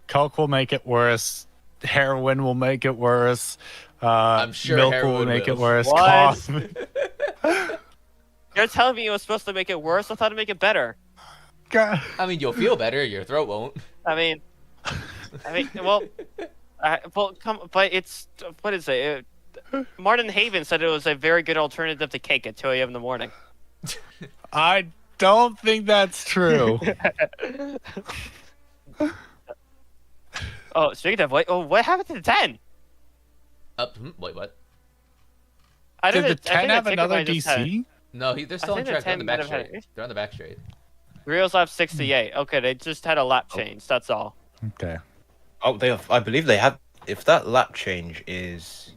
Coke will make it worse. Heroin will make it worse. I'm sure milk heroin will make will. it worse. What? Cough. You're telling me it was supposed to make it worse? I thought it'd make it better. God. I mean, you'll feel better. Your throat won't. I mean, well, but it's, what is it? Martin Haven said it was a very good alternative to cake at 2 a.m. in the morning. I don't think that's true. Oh, speaking of, what happened to the 10? Wait, what? I Did know the that- I 10 think have the ticker another might just have- DC? No, they're still on think the track. They're on 10 the might back have had straight. it. They're on the back straight. Rios lap 68. Okay, they just had a lap change. That's all. Okay. Oh, they have. I believe they have. If that lap change is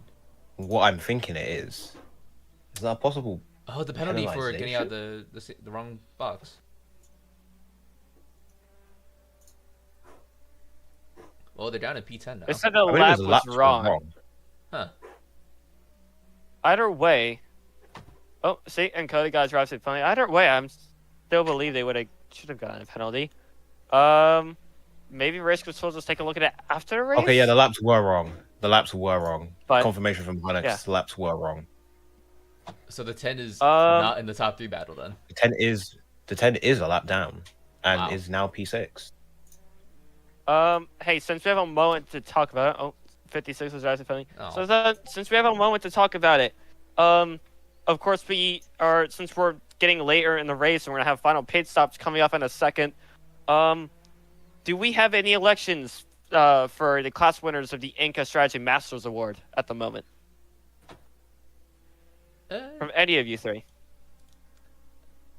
what I'm thinking it is that possible? Oh, the penalty for getting out Penalization? the wrong box. Well, they're down in P10 now. They said the I believe lap the was laps were wrong. Huh. Either way. Oh, see, and Cody got a drive to penalty. Either way, I'm still believe they should have gotten a penalty. Maybe race control just take a look at it after the race. Okay, yeah, the laps were wrong. The laps were wrong. But- Confirmation from Onyx. yeah. The laps were wrong. So the 10 is not in the top 3 battle then. The 10 is a lap down, and Wow. is now P6. Hey, since we have a moment to talk about it, 56 was drive to penalty. Oh. So since we have a moment to talk about it, of course since we're getting later in the race and we're gonna have final pit stops coming up in a second, do we have any elections for the class winners of the Inca Strategy Masters Award at the moment from any of you three?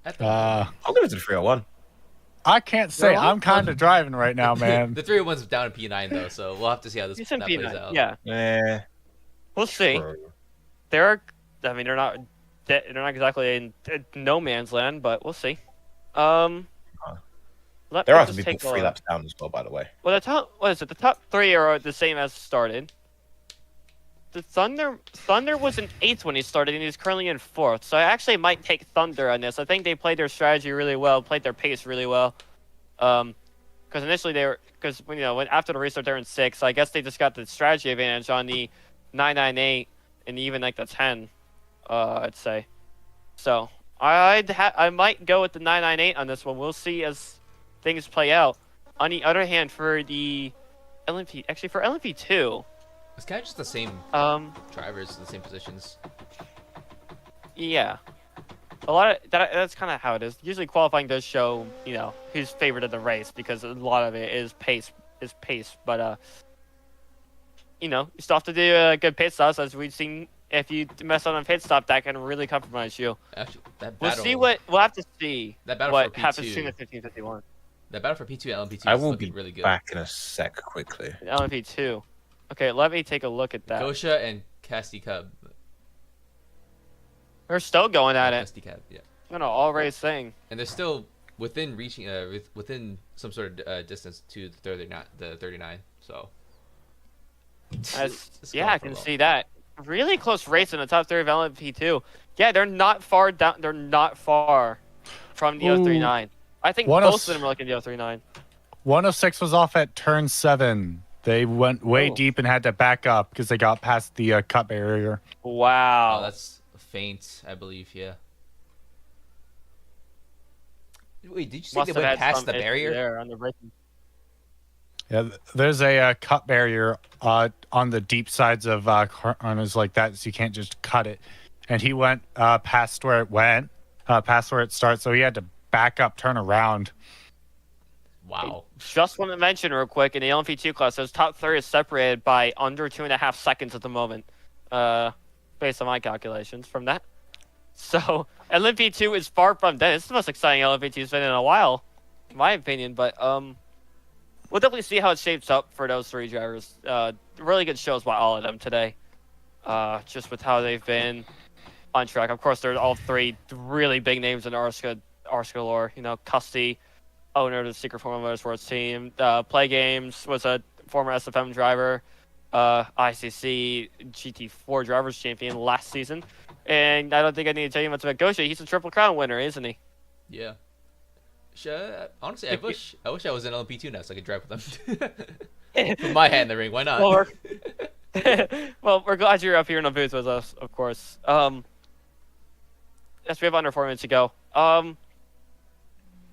I'll give it to the 301. I can't say. Well, I'm kind of driving right now, man. The 301's down in P9 though, so we'll have to see how It's that in plays P9, out. yeah. We'll see. True. They're not exactly in no man's land, but we'll see. Let There me are some just people take a 3 look. laps down as well, by the way. Well, the top 3 are the same as started. The Thunder was in 8th when he started, and he's currently in 4th. So I actually might take Thunder on this. I think they played their strategy really well, played their pace really well. Because initially when after the restart they're in 6th. So I guess they just got the strategy advantage on the 998 and even like the 10. I'd say. So I might go with the 998 on this one. We'll see as things play out. On the other hand, for the LMP, actually for LMP2, It's kind of just the same drivers, the same positions. yeah, a lot of that's kind of how it is. Usually qualifying does show who's favored in the race because a lot of it is pace. But you still have to do a good pit stops, as we've seen. If you mess on a pit stop, that can really compromise you. Actually, that We'll battle. we'll have to see That battle what for happens P2. soon at 1551. That battle for P2 and LMP2 I is will looking be really good. back in a sec quickly. LMP2. Okay, let me take a look at that. Gosha and Custy Cav. They're still going at it. Custy Cav, yeah. All race thing. And they're still within reaching within some sort of distance to the 39. So it's Yeah, going I for can well. see that. Really close race in the top 3 of LMP2. Yeah, they're not far down. They're not far from the 039. I think One of both of them are looking at the 039. 106 was off at turn 7. They went way Oh. deep and had to back up because they got past the cut barrier. Wow. Oh, that's faint, I believe. Yeah. Wait, did you say Must they have went had past some the issue barrier? there on the braking. Yeah, there's a cut barrier on the deep sides of corners like that, so you can't just cut it. And he went past where it starts, so he had to back up, turn around. Wow. Just want to mention real quick, in the LMP2 class, those top 3 is separated by under 2.5 seconds at the moment, based on my calculations from that. So LMP2 is far from dead. It's the most exciting LMP2's been in a while, in my opinion. But we'll definitely see how it shapes up for those 3 drivers. Really good shows by all of them today, just with how they've been on track. Of course, they're all 3 really big names in RSCA lore. Custy, owner of the Secret Formula Motorsports team. Play Games was a former SFM driver, ICC GT4 Drivers Champion last season. And I don't think I need to tell you much about Gosha. He's a Triple Crown winner, isn't he? Yeah. Honestly, I wish I was in LMP2 now so I could drive with them. Put my hat in the ring. Why not? Well, we're glad you're up here in the booth with us, of course. Yes, we have under 4 minutes to go. Of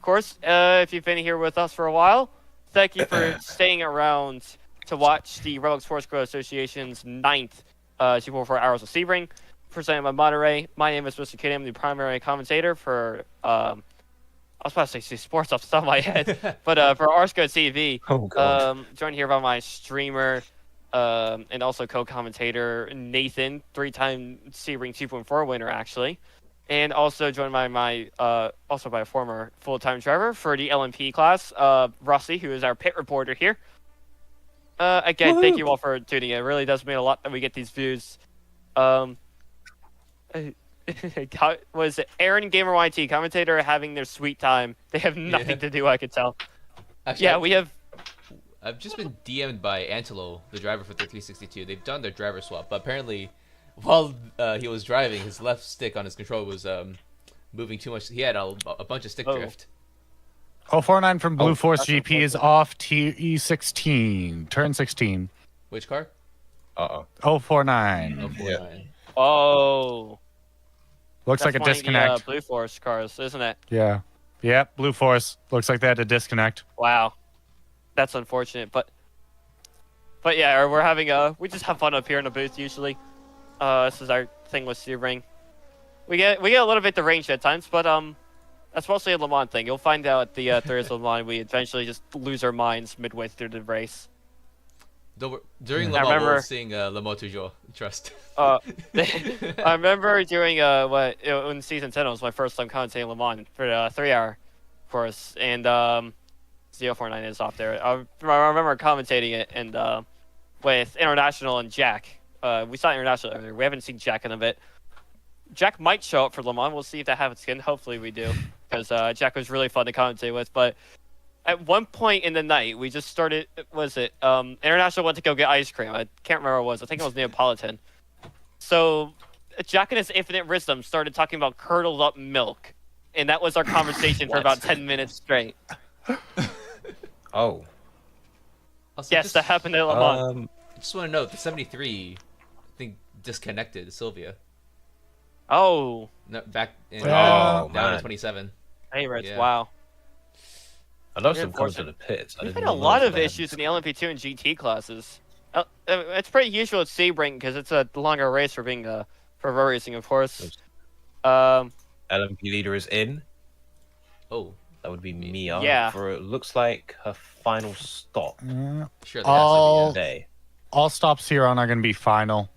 course, if you've been here with us for a while, thank you for staying around to watch the Roblox Sports Growth Association's 9th 244 Hours of Sebring, presented by Montre. My name is Mr. Kitty. I'm the primary commentator for, I was about to say sports off the top of my head, but for RSCA TV. Oh, God. Joined here by my streamer, and also co-commentator Nathan, 3-time Sebring 2.4 winner actually, and also joined by my also by a former full-time driver for the LMP class, Rusty, who is our pit reporter here. Again, thank you all for tuning in. It really does mean a lot that we get these views. Was it Aaron Gamer YT commentator having their sweet time? They have nothing to do, I could tell. Actually, Yeah, I've just been DM'd by Antelo, the driver for the 362. They've done their driver swap, but apparently, while he was driving, his left stick on his controller was moving too much. He had a bunch of stick drift. 049 from Blue Force GP is off TE16, turn 16. Which car? 049. Yeah. Oh. Looks like a That's one of the, disconnect. Blue Force cars, isn't it? Yeah. Yep, Blue Force. Looks like they had a disconnect. Wow. That's unfortunate, but yeah, we're having we just have fun up here in the booth usually. This is our thing with Sebring. We get a little bit the range at times, but that's mostly a Le Mans thing. You'll find out at the Thursday Le Mans we eventually just lose our minds midway through the race. During Le Mans, we'll sing Le Mans Toujours. Trust. I remember during in season 10, it was my first time commentating Le Mans for the 3-hour course, and Z049 is off there. I remember commentating it and with International and Jack. We saw International earlier. We haven't seen Jack in a bit. Jack might show up for Le Mans. We'll see if that happens again. Hopefully we do, because Jack was really fun to commentate with. But at one point in the night, we just started. Was it International went to go get ice cream? I can't remember what it was. I think it was Neapolitan. So Jack and his infinite wisdom started talking about curdled up milk, and that was our conversation for about 10 minutes straight. Oh. Also, Yes, that happened at Le Mans. I just want to note the 73, I think, disconnected Sylvia. Oh. No, back in man. down to 27. Hey, Reds, Yeah. wow. I know some comes to the pits. We've had a lot of issues in the LMP2 and GT classes. It's pretty usual at Sebring because it's a longer race for being for road racing, of course. LMP leader is in. Oh. That would be Mia. Yeah. For it looks like her final stop. Sure, All stops here on are going to be final,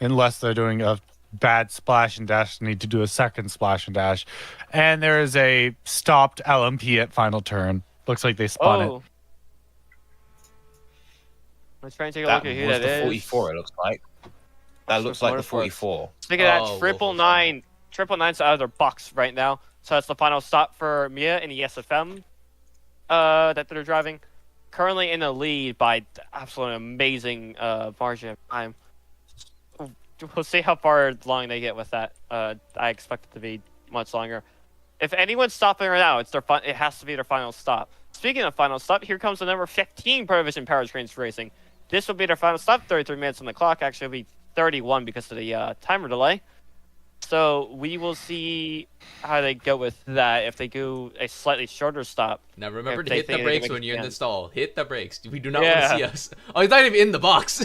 unless they're doing a bad splash and dash. Need to do a second splash and dash, and there is a stopped LMP at final turn. Looks like they spun it. Let's try and take a look at who that is. 44. It looks like. That looks like the 44. Look at that, 999. 999's out of their box right now. So that's the final stop for Mia in the SFM that they're driving. Currently in the lead by absolutely amazing margin of time. We'll see how far along they get with that. I expect it to be much longer. If anyone's stopping right now, it has to be their final stop. Speaking of final stop, here comes the number 15 Prohibition Powertrains Racing. This will be their final stop. 33 minutes on the clock. Actually, it'll be 31 because of the timer delay. So we will see how they go with that. If they do a slightly shorter stop. Now remember to hit the brakes when you're in the stall. Hit the brakes. We do not want to see us. Oh, he's not even in the box.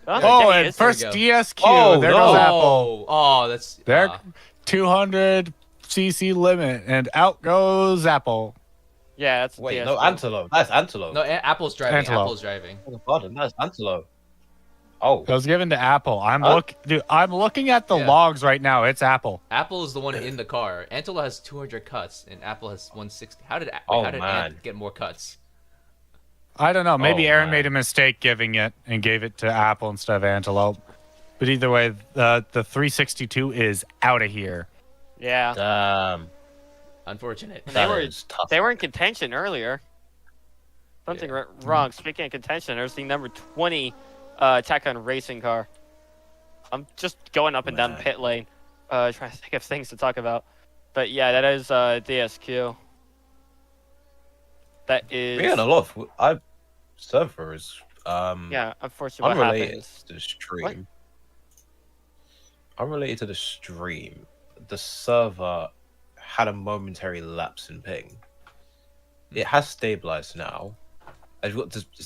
And first DSQ. There goes Apple. Oh, that's... There, 200cc limit, and out goes Apple. Yeah, that's Wait, DSQ. no, Antelope. That's Antelope. No, Apple's driving. Antelope. Apple's driving. Oh, pardon, that's Antelope. Oh. It was given to Apple. I'm looking at the logs right now. It's Apple. Apple is the one in the car. Antelope has 200 cuts, and Apple has 160. How did Ant get more cuts? I don't know. Maybe Aaron made a mistake giving it and gave it to Apple instead of Antelope. But either way, the 362 is out of here. Yeah. Damn. Unfortunate. They were in contention earlier. Something wrong. Speaking of contention, there's the number 20 Tacon racing car. I'm just going up and down pit lane, trying to think of things to talk about. But yeah, that is DSQ. That is. Yeah, and a lot of servers. Yeah, unfortunately, unrelated to the stream. What? Unrelated to the stream, the server had a momentary lapse in ping. It has stabilized now. Is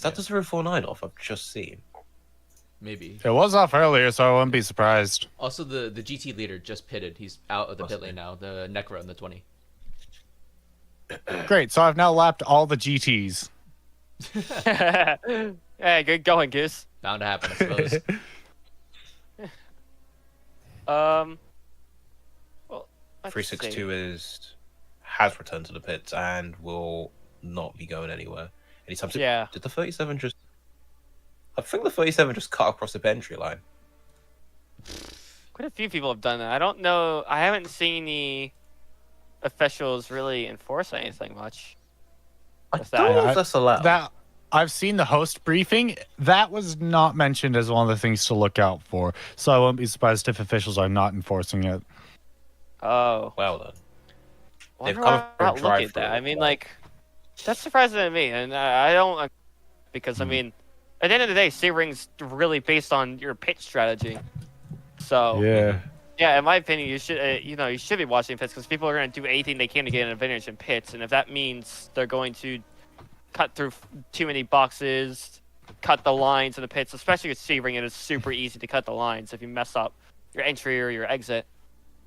that the 049 off? I've just seen. Maybe. It was off earlier, so I wouldn't be surprised. Also, the GT leader just pitted. He's out of the pit lane now. The Necro in the 20. Great. So I've now lapped all the GTs. Hey, good going, Goose. Bound to happen, I suppose. Well, let's 362 has returned to the pits and will not be going anywhere anytime soon. Yeah. Did the 37 just? I think the 37 just cut across the entry line. Quite a few people have done that. I don't know. I haven't seen the officials really enforce anything much. I with don't know that. if that's allowed. That I've seen the host briefing. That was not mentioned as one of the things to look out for. So I won't be surprised if officials are not enforcing it. Oh. Well then. Wonder They've come why for a not look drive at through. that. I mean, like, that's surprising to me, and I don't because I mean, at the end of the day, Sebring's really based on your pitch strategy. So yeah, in my opinion, you should you should be watching pits because people are going to do anything they can to get an advantage in pits, and if that means they're going to cut through too many boxes, cut the lines in the pits, especially with Sebring, it is super easy to cut the lines if you mess up your entry or your exit.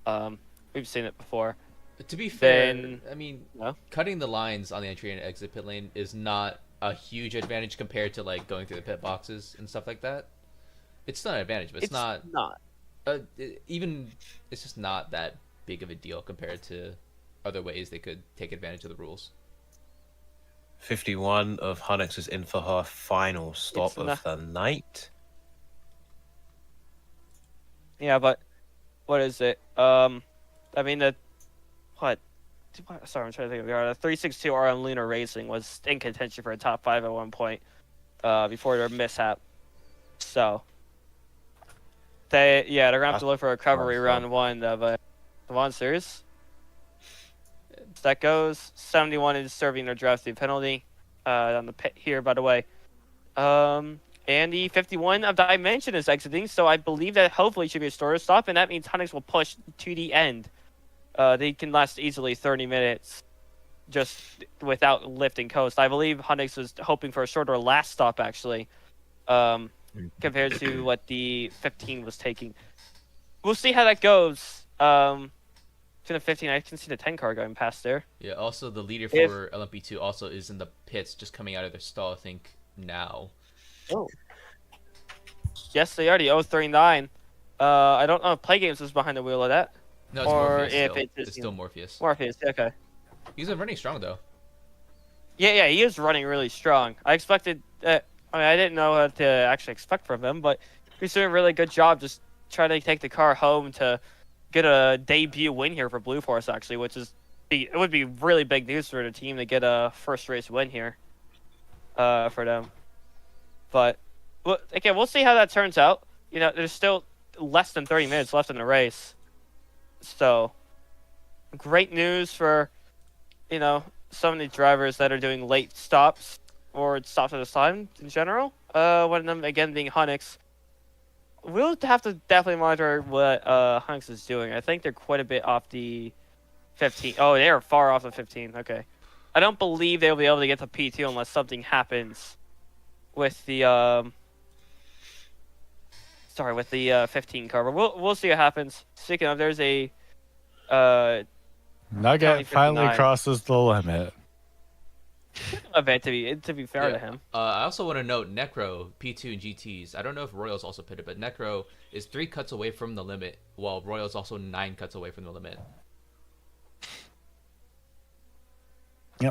We've seen it before. But to be fair, Then- I mean, No? cutting the lines on the entry and exit pit lane is not a huge advantage compared to like going through the pit boxes and stuff like that. It's still an advantage, but it's not. It's just not that big of a deal compared to other ways they could take advantage of the rules. 51 of Hunnix is in for her final stop It's of not- the night. Yeah, but what is it? I mean the what? Sorry, I'm trying to think of the 362 R on Lunar Racing was in contention for a top 5 at one point before their mishap. So they're gonna have to look for a recovery round one of the monsters. That goes 71 is serving their drafting penalty on the pit here, by the way. And the 51 of Dimension is exiting, so I believe that hopefully should be a storage stop, and that means Hunnix will push to the end. They can last easily 30 minutes just without lifting coast. I believe Hunnix was hoping for a shorter last stop, actually, compared to what the 15 was taking. We'll see how that goes. To the 15, I can see the 10 car going past there. Yeah. Also, the leader for LMP2 also is in the pits, just coming out of their stall. I think now. Oh. Yes, they are. The 039. I don't know if Play Games is behind the wheel of that. No, it's Or Morpheus if still. it's just, It's still Morpheus. Morpheus, okay. He's running strong though. Yeah, he is running really strong. I expected I didn't know what to actually expect from him, but he's doing a really good job just trying to take the car home to get a debut win here for Blue Force, actually, it would be really big news for the team to get a first race win here for them. But again, we'll see how that turns out. There's still less than 30 minutes left in the race. So, great news for, some of the drivers that are doing late stops or stops at a time in general. One of them, again, being Hunnix. We'll have to definitely monitor what Hunnix is doing. I think they're quite a bit off the 15. Oh, they are far off the 15. Okay. I don't believe they'll be able to get to P2 unless something happens with the 15 car. But we'll see what happens. Speaking of, there's a Nugget finally 59. crosses the limit. event to be fair to him. I also want to note Necro, P2 and GTs. I don't know if Royal's also pitted, but Necro is 3 cuts away from the limit, while Royal's also 9 cuts away from the limit.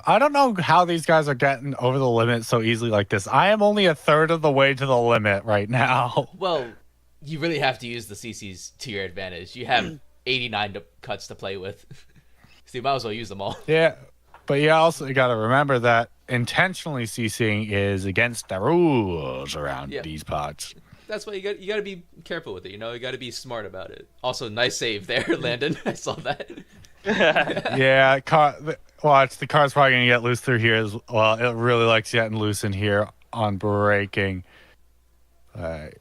I don't know how these guys are getting over the limit so easily like this. I am only a third of the way to the limit right now. Well, you really have to use the CCs to your advantage. You have 89 cuts to play with, so you might as well use them all. Yeah, but you also got to remember that intentionally CCing is against the rules around these pots. That's why you got to be careful with it. You got to be smart about it. Also, nice save there, Landon. I saw that. Yeah, watch, the car's probably gonna get loose through here as well. It really likes getting loose in here on braking. Like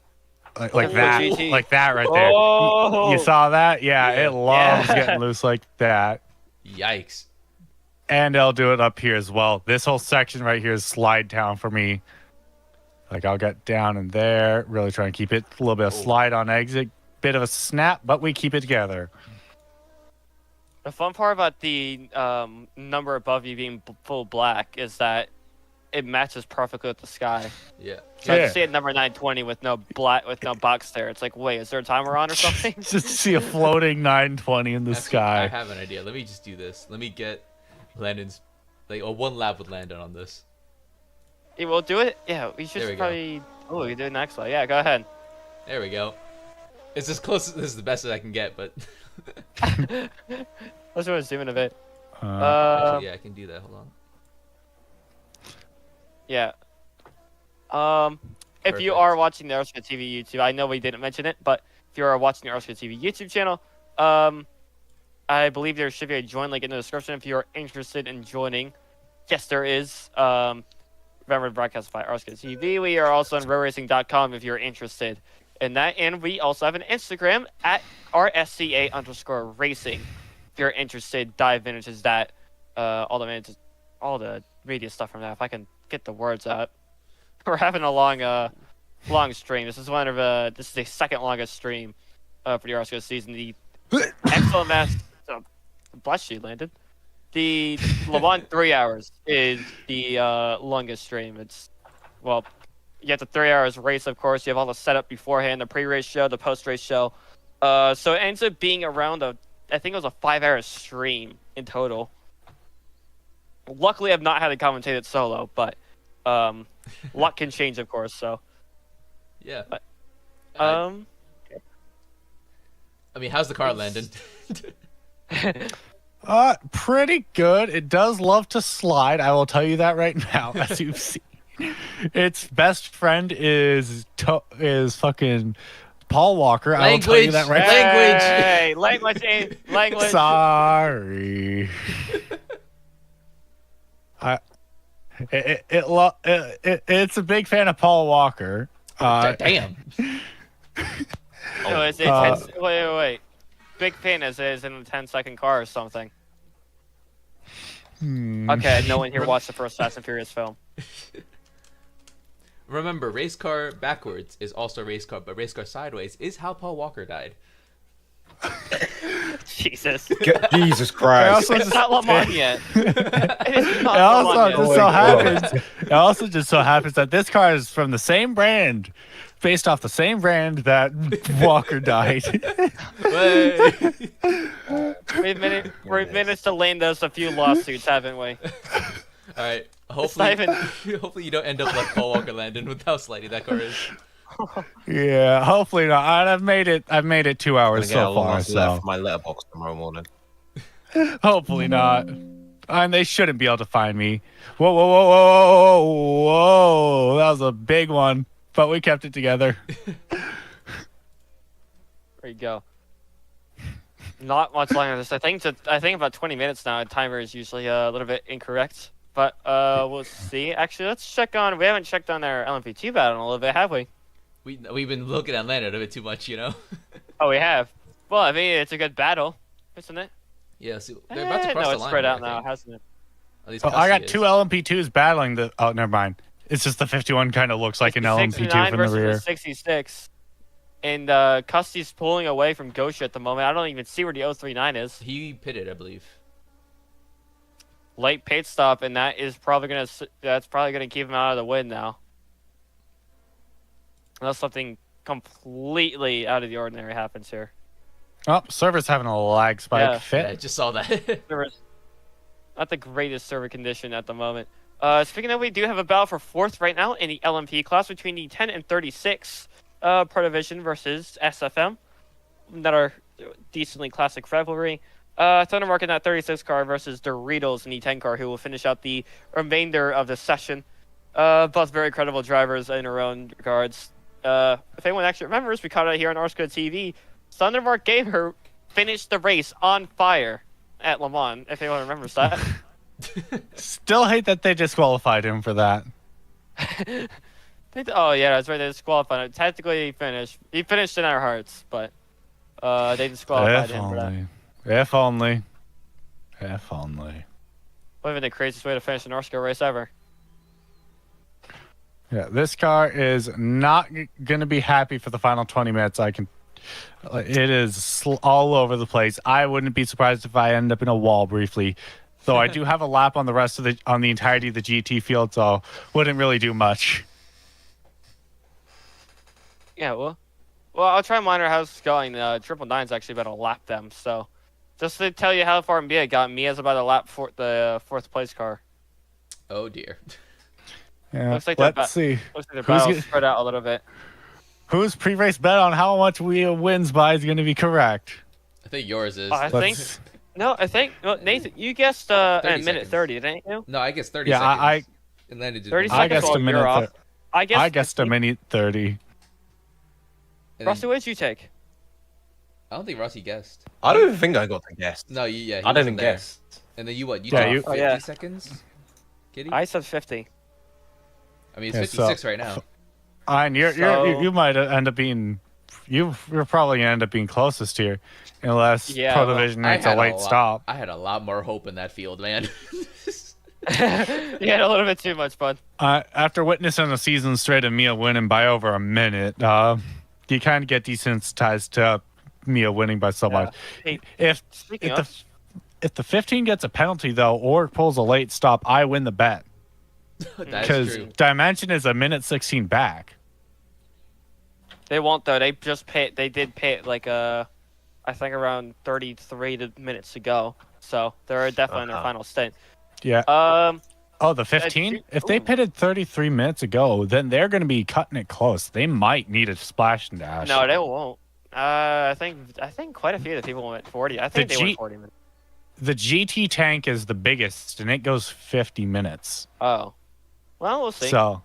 that, GT. like that right there. Oh! You saw that? Yeah, it loves getting loose like that. Yikes. And I'll do it up here as well. This whole section right here is slide down for me. Like, I'll get down in there, really trying to keep it a little bit of slide on exit, bit of a snap, but we keep it together. The fun part about the number above you being full black is that it matches perfectly with the sky. Yeah. So I just see it number 920 with no box there. It's like, wait, is there a timer on or something? Just see a floating 920 in the Actually, sky. I have an idea. Let me just do this. Let me get Landon's, like, one lap with Landon on this. Yeah, we'll do it. Yeah, we should There we go. probably. Oh, we do it next one. Yeah, go ahead. There we go. It's as close. This is the best that I can get, but. Let's go zoom in a bit. Actually, yeah, I can do that. Hold on. Yeah. If you Perfect. are watching the RSCA TV YouTube, I know we didn't mention it, but if you are watching the RSCA TV YouTube channel, I believe there should be a join link in the description if you are interested in joining. Yes, there is. Remember to broadcast by RSCA TV. We are also on roadracing.com if you're interested in that, and we also have an Instagram at RSCA_racing. If you're interested, dive into that. All the media stuff from that. If I can get the words out. We're having a long stream. This is the second longest stream for the RSCA season. The excellent match. Bless you, Landon. The Le Mans 3 hours is the longest stream. You have the 3 hours race, of course. You have all the setup beforehand, the pre-race show, the post-race show. So it ends up being around I think it was a 5-hour stream in total. Luckily, I've not had to commentate it solo, but luck can change, of course. So Yeah. But, I mean, how's the car, Landon? Pretty good. It does love to slide. I will tell you that right now, as you've seen. Its best friend is fucking Paul Walker. I will tell you that right Hey, language. Sorry. It's a big fan of Paul Walker. Damn. No, wait. Big fan is in a 10-second car or something. Okay, no one here watched the first Fast and Furious film. Remember, race car backwards is also race car, but race car sideways is how Paul Walker died. Jesus. Jesus Christ. It's not Le Mans yet. It also just so happens that this car is from the same brand, based off the same brand that Walker died. We've managed to land us a few lawsuits, haven't we? All right. Hopefully you don't end up like Paul Walker, Landon, with how slidey that car is. Yeah, hopefully not. I've made it 2 hours so far. Left So for my letterbox tomorrow morning. hopefully not. And they shouldn't be able to find me. Whoa! That was a big one, but we kept it together. There you go. Not much longer than this. I think about 20 minutes now. Timer is usually a little bit incorrect, but we'll see. Actually, let's check on. We haven't checked on our LMP2 battle in a little bit, have we? We've been looking at Landon a bit too much, you know. Oh, we have. Well, I mean, it's a good battle, isn't it? Yeah. See, they're about to cross no, the it's line. spread here, out now, hasn't it? At least I got Custy two is. LMP2s battling the. Oh, never mind. It's just the 51 kind of looks like an LMP2 from the versus rear. the 66. And Custy's pulling away from Gosha at the moment. I don't even see where the 039 is. He pitted, I believe. Late pit stop, and that's probably gonna keep him out of the win now. Unless something completely out of the ordinary happens here. Oh, server's having a lag spike. Yeah. Fit. Yeah, I just saw that. Not the greatest server condition at the moment. Speaking of, we do have a battle for fourth right now in the LMP class between the 10 and 36 Pro Division versus SFM. That are decently classic rivalry. Thundermark in that 36 car versus Doritos in the 10 car, who will finish out the remainder of the session. Both very credible drivers in their own regards. If anyone actually remembers, we caught it here on RSCA TV. Thundermark Gamer finished the race on fire at Le Mans, if anyone remembers that. Still hate that they disqualified him for that. Oh yeah, that's right. They disqualified him. Technically, he finished. He finished in our hearts, but they disqualified him for that. If only. If only. Would have been the craziest way to finish an RSCA race ever. Yeah, this car is not going to be happy for the final 20 minutes. It is all over the place. I wouldn't be surprised if I end up in a wall briefly. Though I do have a lap on the entirety of the GT field, so wouldn't really do much. Yeah, well, I'll try and monitor how it's going. Triple Nine's actually about to lap them, so just to tell you how far Mia got, Mia's about to lap the fourth place car. Oh dear. Yeah, Looks like let's see. Looks like their battle's spread out a little bit. Whose pre-race bet on how much Mia wins by is going to be correct? I think yours is. I think Nathan, you guessed a minute seconds. 30, didn't you? No, I guess 30 Yeah, seconds. And Landon did 30 one. I seconds guessed while a minute. you're off. I guessed a minute 30. And Rusty, then- what did you take? I don't think Rusty guessed. I don't think I got to guess. No, he I didn't wasn't there. guess. And then you what? You Yeah, took you- 50 yeah. seconds? Kitty? I said 50. I mean, it's Yeah, 56 right now. And you might end up being, you're probably gonna end up being closest here, unless Yeah, Pro well, Division I makes a had late stop. I had a lot more hope in that field, man. You had a little bit too much fun. After witnessing a season straight of Mia winning by over a minute, you kind of get desensitized to Mia winning by so much. Hey, If speaking if of, if the 15 gets a penalty though, or pulls a late stop, I win the bet That's because true. Dimension is a minute 16 back. they won't though. They just pit. They did pit like I think around 33 minutes to go. So they're definitely in their final stint. Yeah. Oh, the 15? you- If they ooh. pitted 33 minutes ago, then they're going to be cutting it close. They might need a splash and dash. No, they won't. I think quite a few of the people went 40. I think they went 40 minutes. The GT tank is the biggest, and it goes 50 minutes. Oh, well, we'll see. So,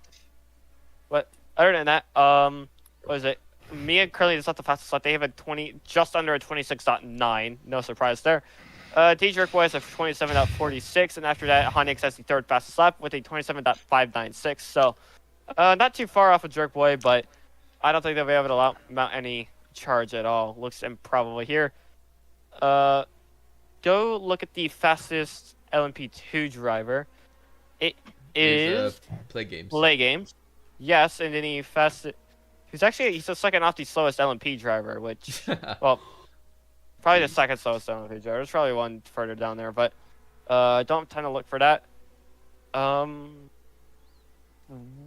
But other than that, what is it? Mia currently is not the fastest lap. They have a just under a 26.9. No surprise there. D-Jerk Boy has a 27.46, and after that, Honix has the third fastest lap with a 27.596. So, not too far off of Jerk Boy, but I don't think they'll be able to mount any charge at all. Looks improbable here. Go look at the fastest LMP2 driver. It is Play games. Play Games. Yes, and then he's the second off the slowest LMP driver, which well, probably the second slowest LMP driver. There's probably one further down there, but don't tend to look for that.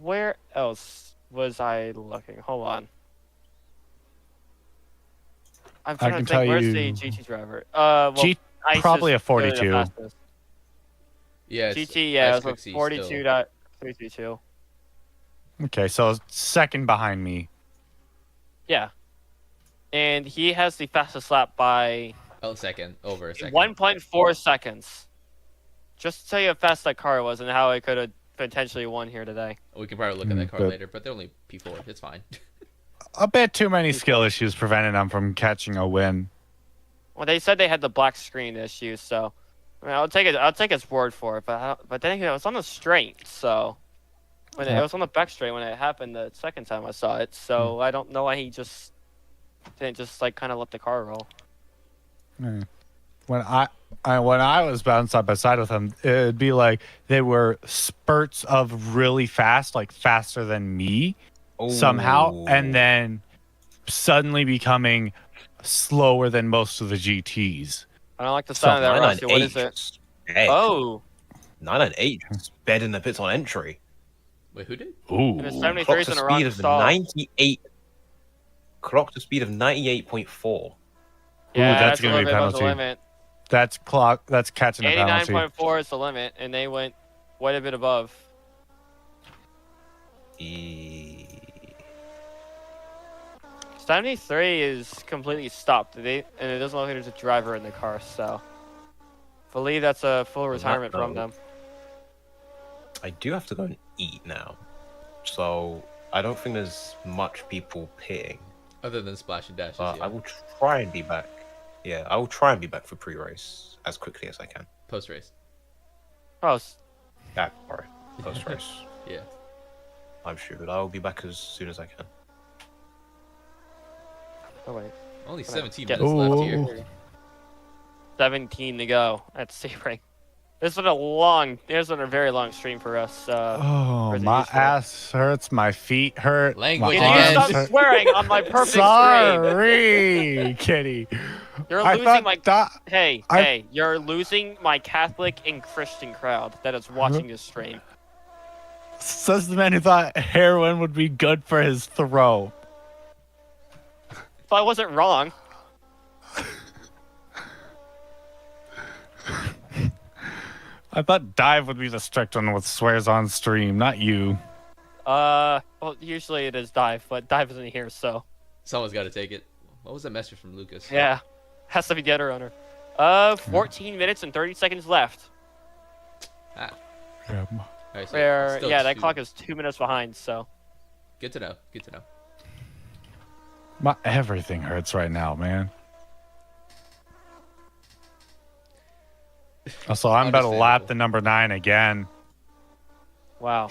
Where else was I looking? Hold on. I'm trying can to think. tell Where's you- the GT driver? Well, Ice probably is a really the 42. fastest. Yeah, GT, yeah, it was Quixie a 42.322. okay, so second behind me. Yeah. And he has the fastest lap by Oh, second. Over a second. 1.4 seconds. Just to tell you how fast that car was and how it could have potentially won here today. We can probably look at that car but- later, but they're only P4. It's fine. A bit too many skill issues prevented them from catching a win. Well, they said they had the black screen issue, so I mean, I'll take his word for it. But then it was on the straight, so when it was on the back straight when it happened the second time I saw it. So I don't know why he just didn't just like kind of let the car roll. Hmm. When I was bound side by side with them, it'd be like they were spurts of really fast, like faster than me somehow, and then suddenly becoming slower than most of the GTs. I don't like the sound of that, Rusty. What is it? Sped. Oh, 998 sped in the pits on entry. Wait, who did? Ooh. and it's 73 Clocked is a in a wrong speed of stall. 98. Clocked a speed of 98.4. Yeah, that's that's gonna a be little bit above the penalty. limit. That's catching a penalty. 89.4 is the limit, and they went quite a bit above. E- 73 is completely stopped. And it doesn't look like there's a driver in the car, so I believe that's a full retirement from them. I do have to go and eat now. So I don't think there's much people pitting. Other than splash and dashes. But Yeah. I will try and be back. Yeah, I will try and be back for pre-race as quickly as I can. Post race. Oh, Sorry, post-race. Yeah. I'm sure I will be back as soon as I can. oh wait. Only Can I 17 get- minutes left Ooh. here. 17 to go at Sebring. This was a very long stream for us. Oh, Where's the my usual? ass hurts. My feet hurt. Language my Can you again. stop arms hurt. swearing on my perfect stream? Sorry, kitty. You're I losing my thought hey, you're losing my Catholic and Christian crowd that is watching this stream. Says the man who thought heroin would be good for his throw. If I wasn't wrong. I thought Dive would be the strict one with swears on stream, not you. Well, usually it is Dive, but Dive isn't here, so. Someone's got to take it. What was that message from Lucas? Yeah, has to be the other owner. 14 minutes and 30 seconds left. Ah. Yeah. Alright, so Where, still yeah, that 2. clock is 2 minutes behind, so. Good to know. Good to know. My everything hurts right now, man. Also, I'm about to lap the number 9 again. Wow.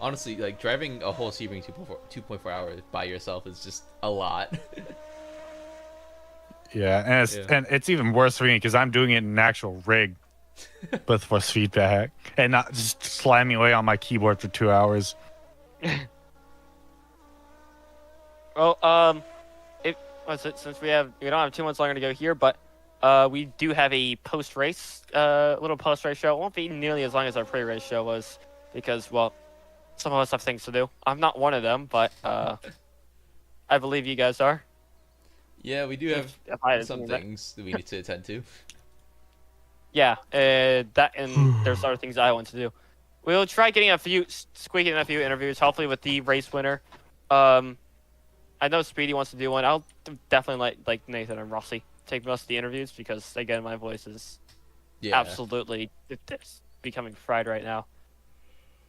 Honestly, like driving a whole Sebring 2.4 hours by yourself is just a lot. Yeah, and it's even worse for me because I'm doing it in an actual rig with force feedback and not just slamming away on my keyboard for 2 hours. Well, since we don't have too much longer to go here, but we do have a post-race, little post-race show. It won't be nearly as long as our pre-race show was because, well, some of us have things to do. I'm not one of them, but I believe you guys are. Yeah, we do have some things that we need to attend to. Yeah, that and there's other things I want to do. We'll try squeaking in a few interviews, hopefully with the race winner. I know Speedy wants to do one. I'll definitely like Nathan and Rossi take most of the interviews because again, my voice is absolutely becoming fried right now.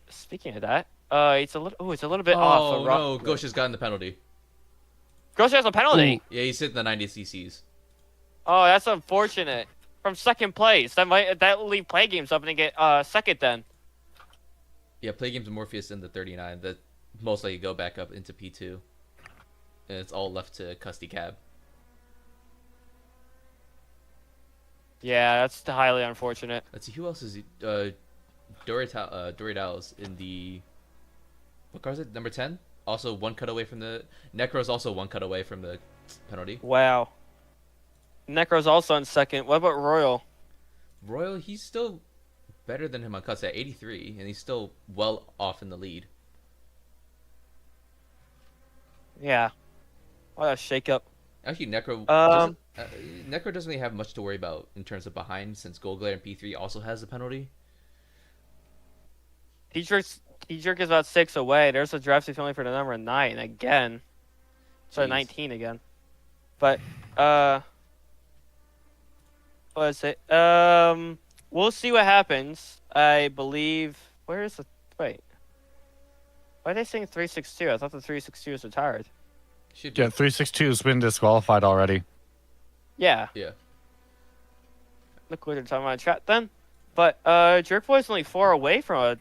Speaking of that, it's a little bit off. Oh no, Gosh has gotten the penalty. Gosh has a penalty. Ooh. Yeah, he's hitting the 90 cc's. Oh, that's unfortunate. From second place, that will leave Play Games up and get second then. Yeah, Play Games and Morpheus in the 39. That most likely go back up into P2, and it's all left to Custy Cav. Yeah, that's highly unfortunate. Let's see who else is Doritals in the what car is it? Number 10. Also one cut away from the Necro's also one cut away from the penalty. Wow. Necro's also in second. What about Royal? Royal, he's still better than him on cuts at 83, and he's still well off in the lead. Yeah. What a shakeup. Actually, Necro doesn't really have much to worry about in terms of behind, since Gold Glare and P3 also has a penalty. T-Jerk is about 6 away. There's a draft penalty for the number 9 again. So 19 again. But what is it? We'll see what happens. I believe. Where is the wait? Why are they saying 362? I thought the 362 was retired. Yeah, 362 has been disqualified already. Yeah. Yeah. Look what they're talking about in chat then. But Jerk Boy's only 4 away from a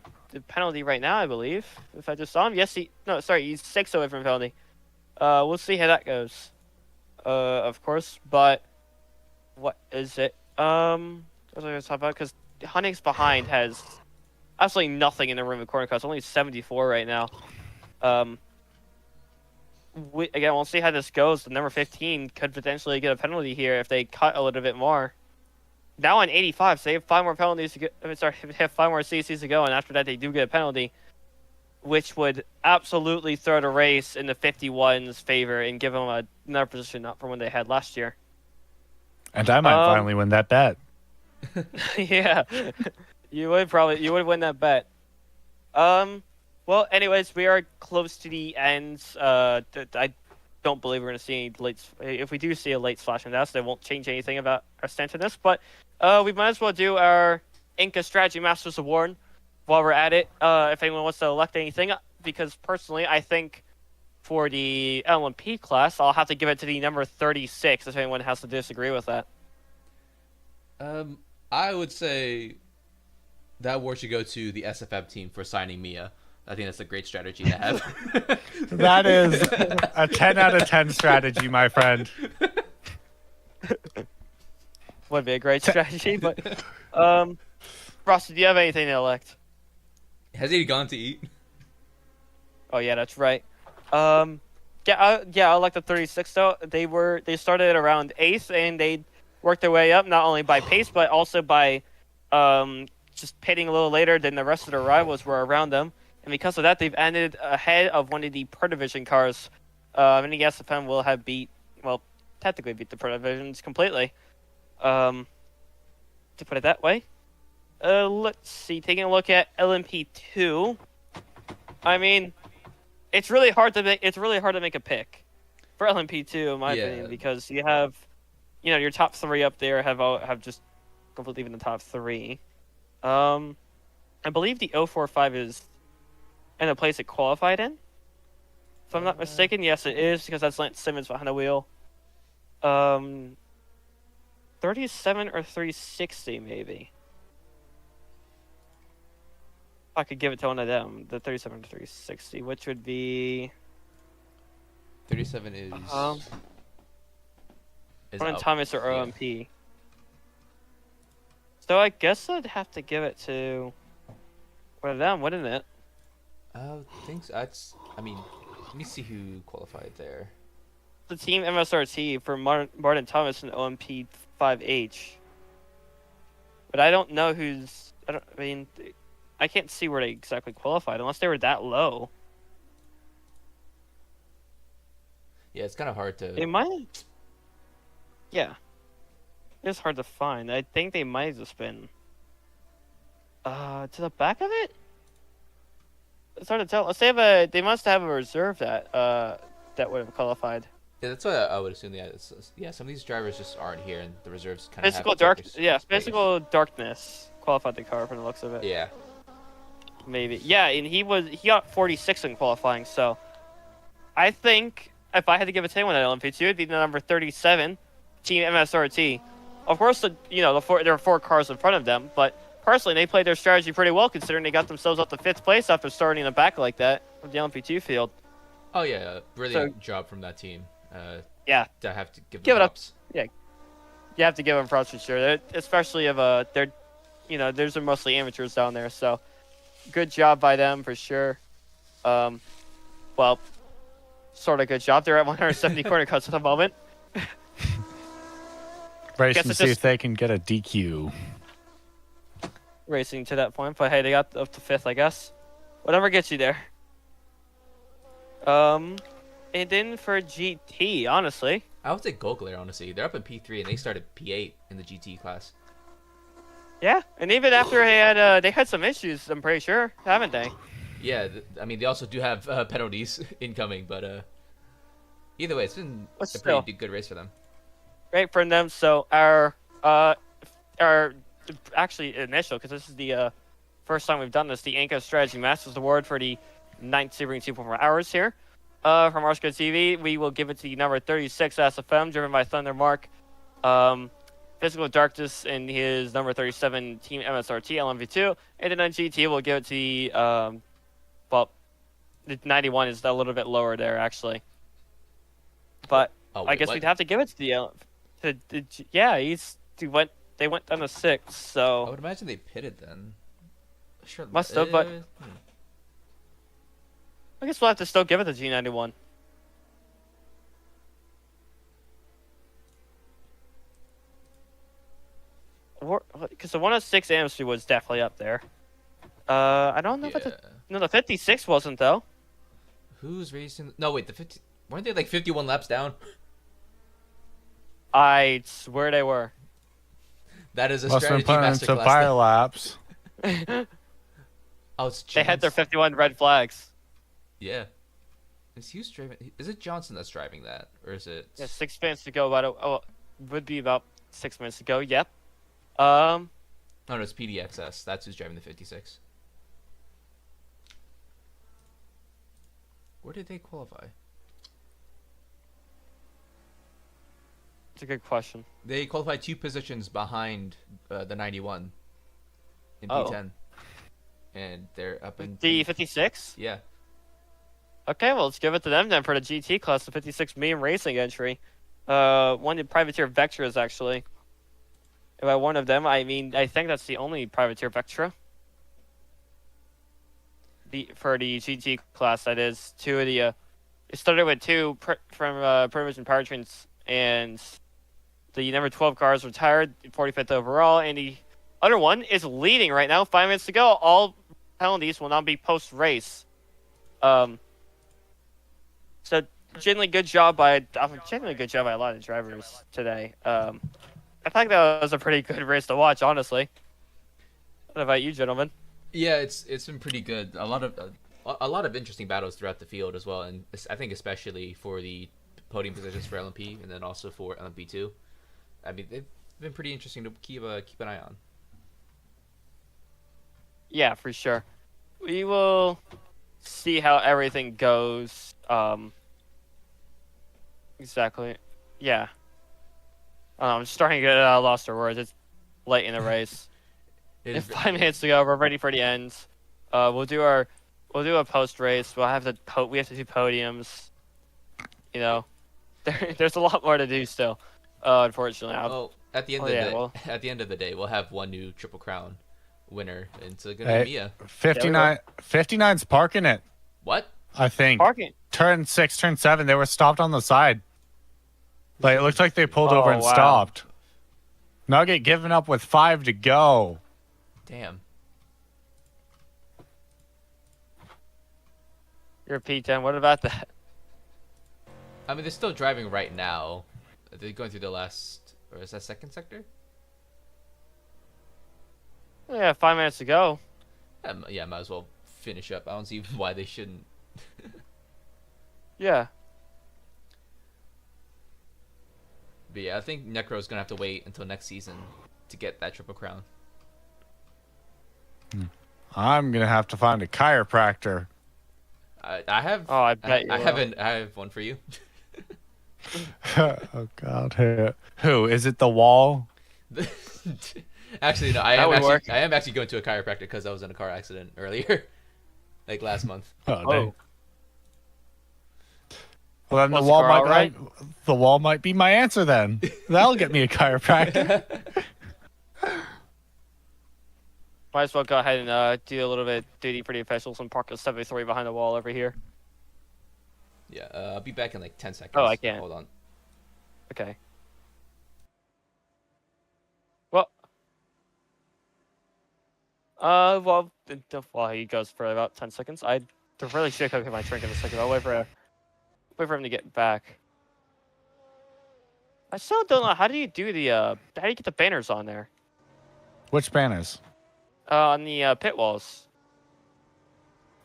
penalty right now, I believe. If I just saw him, yes, he's 6 away from a penalty. We'll see how that goes. Of course, but what is it? What was I going to talk about? Because Hunting's behind has absolutely nothing in the room of corner cuts. Only 74 right now. We'll see how this goes. The number 15 could potentially get a penalty here if they cut a little bit more. Now on 85, so they have 5 more penalties to get. They have 5 more CCs to go, and after that they do get a penalty, which would absolutely throw the race in the 51's favor and give them another position up from when they had last year. And I might finally win that bet. Yeah, you would win that bet. Well, anyways, we are close to the end. I don't believe we're going to see any late. If we do see a late splash on that, they won't change anything about our stance on this. But we might as well do our Inca Strategy Masters Award while we're at it. If anyone wants to elect anything, because personally, I think for the LMP class, I'll have to give it to the number 36. If anyone has to disagree with that. I would say that award should go to the SFM team for signing Mia. I think that's a great strategy to have. That is a 10 out of 10 strategy, my friend. Would be a great strategy, but Frosty, do you have anything to elect? Has he gone to eat? Oh yeah, that's right. I like the 36 though. They started at around 8th, and they worked their way up, not only by pace, but also by just pitting a little later than the rest of their rivals were around them. And because of that, they've ended ahead of one of the Pro Division cars. And the SFM will have technically beat the Pro Divisions completely. To put it that way. Let's see. Taking a look at LMP2. I mean, it's really hard to make a pick for LMP2 in my opinion, because you have, your top 3 up there have just completely been the top 3. I believe the 045 is in a place it qualified in. If I'm not mistaken, yes, it is, because that's Lance Simmons behind the wheel. 37 or 360 maybe. I could give it to one of them, the 37 or 360, which would be 37 is Brandon Thomas or OMP. So I guess I'd have to give it to one of them, wouldn't it? I think so. Let me see who qualified there. The team MSRT for Martin Thomas and OMP 5H. But I don't know who's. I can't see where they exactly qualified unless they were that low. Yeah, it's kind of hard to. They might. Yeah. It's hard to find. I think they might have just been. To the back of it? It's hard to tell. Let's say they must have a reserve that would have qualified. Yeah, that's what I would assume. Yeah, some of these drivers just aren't here, and the reserves kind of Physical darkness qualified the car from the looks of it. Yeah. Maybe. Yeah, and he got 46 in qualifying, so I think if I had to give it to anyone at LMP2, it'd be the number 37, Team MSRT. Of course, there are 4 cars in front of them, but personally, they played their strategy pretty well considering they got themselves up to 5th place after starting in the back like that of the LMP2 field. Oh yeah, really good job from that team. Yeah. I have to give it up. props. Yeah, you have to give them props for sure. Especially if there's mostly amateurs down there, so good job by them for sure. Well, sort of good job. They're at 170 corner cuts at the moment. Racing to see if they can get a DQ. Racing to that point, but hey, they got up to 5th, I guess. Whatever gets you there. And then for GT, honestly, I would say Gogler, honestly. They're up in P3 and they started P8 in the GT class. Yeah, and even after they had some issues, I'm pretty sure, haven't they? Yeah, they also do have penalties incoming, but either way, it's been a pretty good race for them. Great for them. So our actually initial, because this is the first time we've done this, the ANCO Strategy Masters Award for the 9th Sebring 2.4 hours here. From RSCA TV, we will give it to the number 36 SFM, driven by Thunder Mark. Physical Darkness in his number 37 Team MSRT LMV2. And then on GT, we'll give it to the, the 91 is a little bit lower there, actually. But I guess we'd have to give it to the, they went down to 6, so. I would imagine they pitted then. Sure. Must have, but. I guess we'll have to still give it to G91. Because the 106 Amnesty was definitely up there. I don't know if the 56 wasn't though. Who's racing? No, wait, the 50 weren't they like 51 laps down? I swear they were. That is a Must strategy masterclass. Fire laps. Oh, it's they had their 51 red flags. Yeah. Is Hughes driving? Is it Johnson that's driving that, or is it? Yeah, 6 minutes to go. Would be about 6 minutes to go. Yep. No, it's PDXS. That's who's driving the 56. Where did they qualify? It's a good question. They qualified 2 positions behind the 91 in P10, and they're up in the 56. Yeah. Okay, well, let's give it to them then for the GT class, the 56 medium racing entry. One of the privateer Vectras, actually. By one of them, I think that's the only privateer Vectra. For the GT class, that is. 2 of the, it started with 2 from Provision Powertrains, and The number 12 car is retired, 45th overall, and the other one is leading right now. 5 minutes to go. All penalties will now be post-race. So genuinely good job by a lot of drivers today. I think that was a pretty good race to watch, honestly. What about you, gentlemen? Yeah, it's been pretty good. A lot of interesting battles throughout the field as well, and I think especially for the podium positions for LMP and then also for LMP2. I mean, they've been pretty interesting to keep an eye on. Yeah, for sure. We will see how everything goes. Exactly. Yeah. I'm starting to get lost for words. It's late in the race. It's 5 minutes to go. We're ready for the end. We'll do a post race. We have to do podiums. You know, there's a lot more to do still. Unfortunately. Well, at the end of the day, we'll have one new Triple Crown winner, and it's gonna be Mia. 59's parking it. What? I think. Parking. Turn 6, turn 7. They were stopped on the side. Like it looked like they pulled over and stopped. Nugget giving up with 5 to go. Damn. You're P10. What about that? I mean, they're still driving right now. They're going through the last, or is that second sector? Yeah, 5 minutes to go. Yeah, might as well finish up. I don't see why they shouldn't. Yeah. But yeah, I think Necro's gonna have to wait until next season to get that Triple Crown. I'm gonna have to find a chiropractor. I have. Oh, I bet you. I have one for you. Oh God, who is it? The wall? Actually, no. I am actually going to a chiropractor because I was in a car accident earlier, like last month. Oh. Well, then the wall might be my answer. Then that'll get me a chiropractor. Might as well go ahead and do a little bit of duty for the officials and park a 73 behind the wall over here. Yeah, I'll be back in like 10 seconds. Oh, I can't. Hold on. Okay. Well, while he goes for about 10 seconds, I really should go get my drink in a second. I'll wait for him to get back. I still don't know, how do you get the banners on there? Which banners? On the pit walls.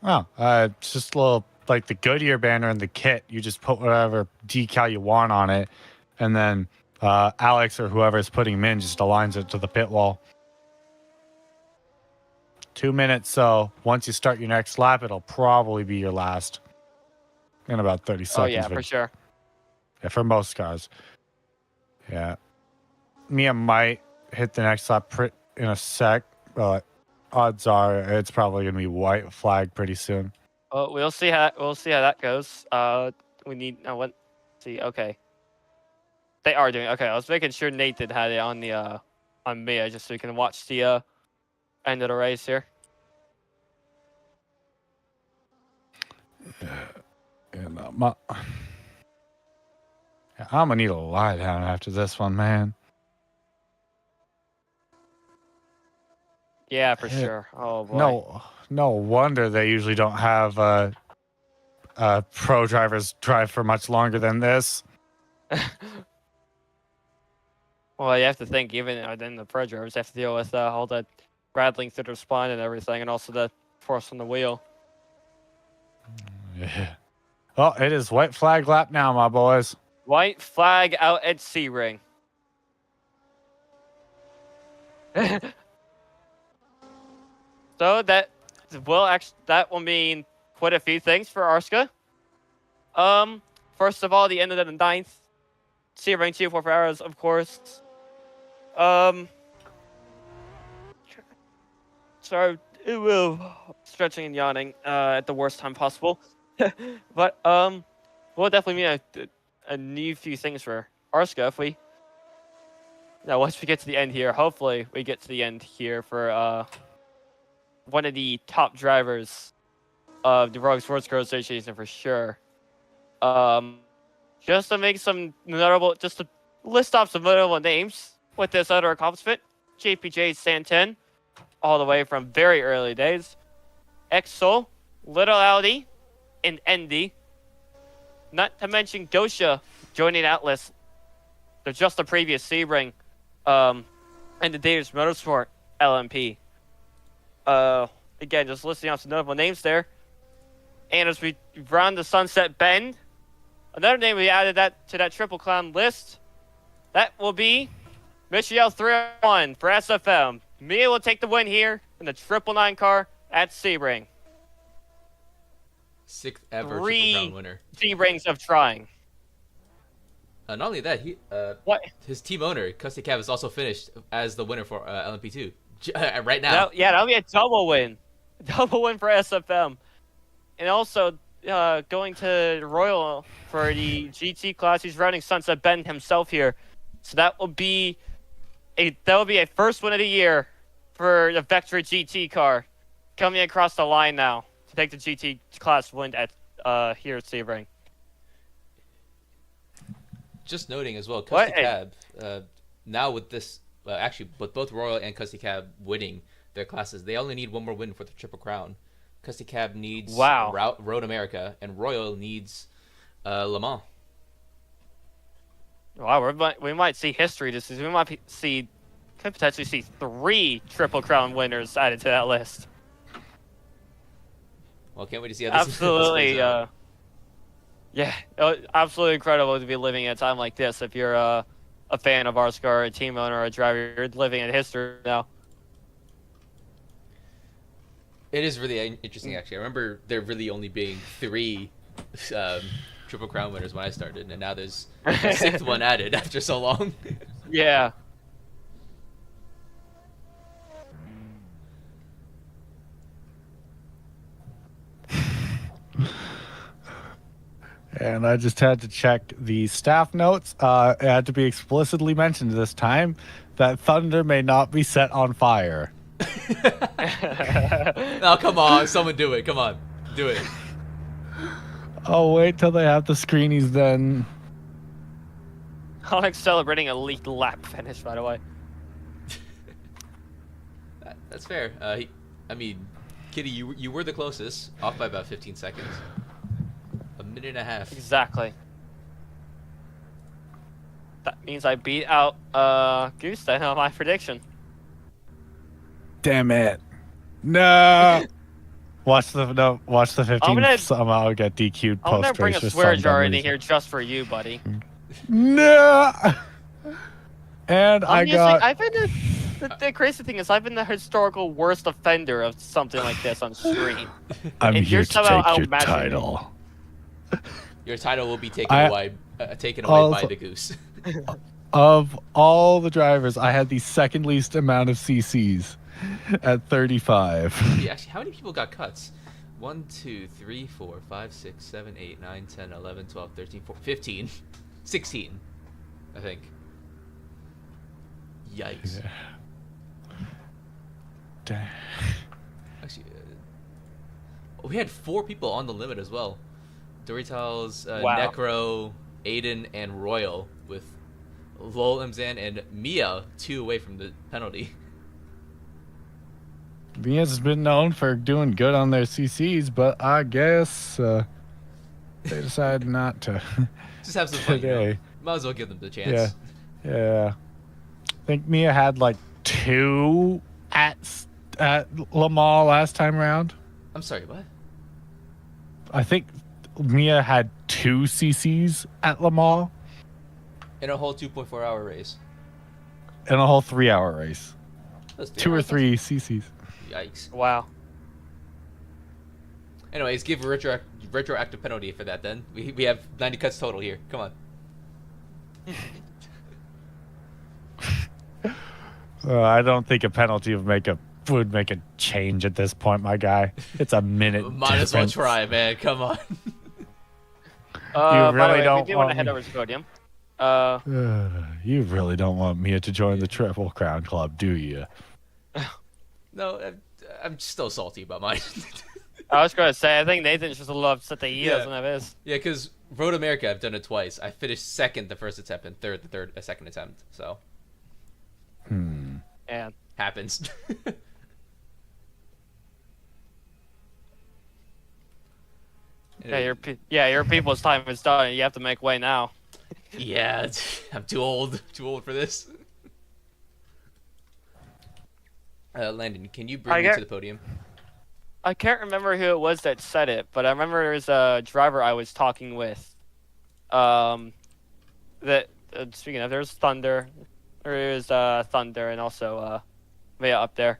Oh, it's just a little, like the Goodyear banner in the kit. You just put whatever decal you want on it, and then Alex or whoever's putting them in just aligns it to the pit wall. 2 minutes, so once you start your next lap, it'll probably be your last in about 30 seconds. Oh, yeah, for sure. Yeah, for most cars. Yeah. Mia might hit the next lap in a sec, but odds are it's probably going to be white flag pretty soon. Oh, we'll see how that goes. We need see. Okay, they are doing okay. I was making sure Nathan had it on the on Mia just so we can watch the end of the race here. And I'm gonna need a lie down after this one, man. Yeah, for sure. Oh boy. No wonder they usually don't have pro drivers drive for much longer than this. Well, you have to think, even then the pro drivers have to deal with all the rattling through their spine and everything, and also the force on the wheel. Yeah. Well, it is white flag lap now, my boys. White flag out at Sebring. So that will mean quite a few things for RSCA. First of all, the end of the 9th. Sebring 2-4 for arrows, of course. So it will stretching and yawning at the worst time possible. But will definitely mean a new few things for RSCA if we. Now, once we get to the end here, hopefully we get to the end here for one of the top drivers of the Rogue Sports Car Association for sure. Just to make some notable, just to list off some notable names with this other accomplishment. JPJ Santen, all the way from very early days. Exo, Little Audi, and Endy. Not to mention Gosha joining Atlas. They're just the previous Sebring, and the Davis Motorsport LMP. Again, just listing off some notable names there. And as we round the Sunset Bend, another name we added to that Triple Crown list, that will be Michelle 301 for SFM. Mia will take the win here in the 999 car at Sebring. 6th ever Triple 3 Crown winner. Sebrings of trying. Not only that, his team owner, Custy Cav, is also finished as the winner for LMP2 right now. That'll be a double win. Double win for SFM. And also, going to Royal for the GT class, he's running Sunset Bend himself here. So that will be a first win of the year for the Vectra GT car. Coming across the line now to take the GT class win at here at Sebring. Just noting as well, Custy Cab, now with this, actually, with both Royal and Custy Cab winning their classes, they only need one more win for the Triple Crown. Custy Cab needs Road America, and Royal needs Le Mans. Wow, we might see history this season. We might could potentially see 3 Triple Crown winners added to that list. Well, can't wait to see how this Absolutely, yeah, absolutely incredible to be living in a time like this. If you're a fan of RSCA, a team owner, or a driver, you're living in history now. It is really interesting, actually. I remember there really only being 3 Triple Crown winners when I started, and now there's a 6th one added after so long. Yeah. And I just had to check the staff notes. It had to be explicitly mentioned this time that Thunder may not be set on fire. No, come on. Someone do it. Come on. Do it. Oh, wait till they have the screenies then. Onyx celebrating a leaked lap finish, by the way. That's fair. I mean, Kitty, you were the closest, off by about 15 seconds. A minute and a half. Exactly. That means I beat out Goose then on my prediction. Damn it. No. Watch the 15 somehow get DQ'd post race. I'm gonna bring a swear jar into here just for you, buddy. No. And the crazy thing is, I've been the historical worst offender of something like this on screen. I'm here to take your title. Your title will be taken away by the Goose. Of all the drivers, I had the second least amount of CCs at 35. Yeah, actually, how many people got cuts? 1, 2, 3, 4, 5, 6, 7, 8, 9, 10, 11, 12, 13, 14, 15, 16, I think. Yikes. Yeah. Actually, we had 4 people on the limit as well. Dorital's, Necro, Aiden, and Royal, with Lol, Mzan, and Mia 2 away from the penalty. Mia's been known for doing good on their CCs, but I guess they decided not to. Just have some fun, you know? Might as well give them the chance. Yeah. I think Mia had like 2 at Le Mans last time around. I'm sorry, what? I think Mia had 2 CCs at Le Mans. In a whole 2.4-hour race. In a whole 3-hour race. 2 or 3 CCs. Yikes. Wow. Anyways, give a retroactive penalty for that then. We have 90 cuts total here. Come on. I don't think a penalty would make a change at this point, my guy. It's a minute. Might as well try, man. Come on. You really don't we do want to head over to the podium. You really don't want Mia to join the Triple Crown Club, do you? No, I'm still salty about mine. I was going to say, I think Nathan's just a little upset that he doesn't have his. Yeah, because Road America, I've done it twice. I finished second the first attempt and third the second attempt. So. Hmm. And Happens. your people's time is done. You have to make way now. Yeah, I'm too old. Too old for this. Landon, can you bring me to the podium? I can't remember who it was that said it, but I remember there was a driver I was talking with. Speaking of, there's Thunder. There is Thunder and also Mia up there.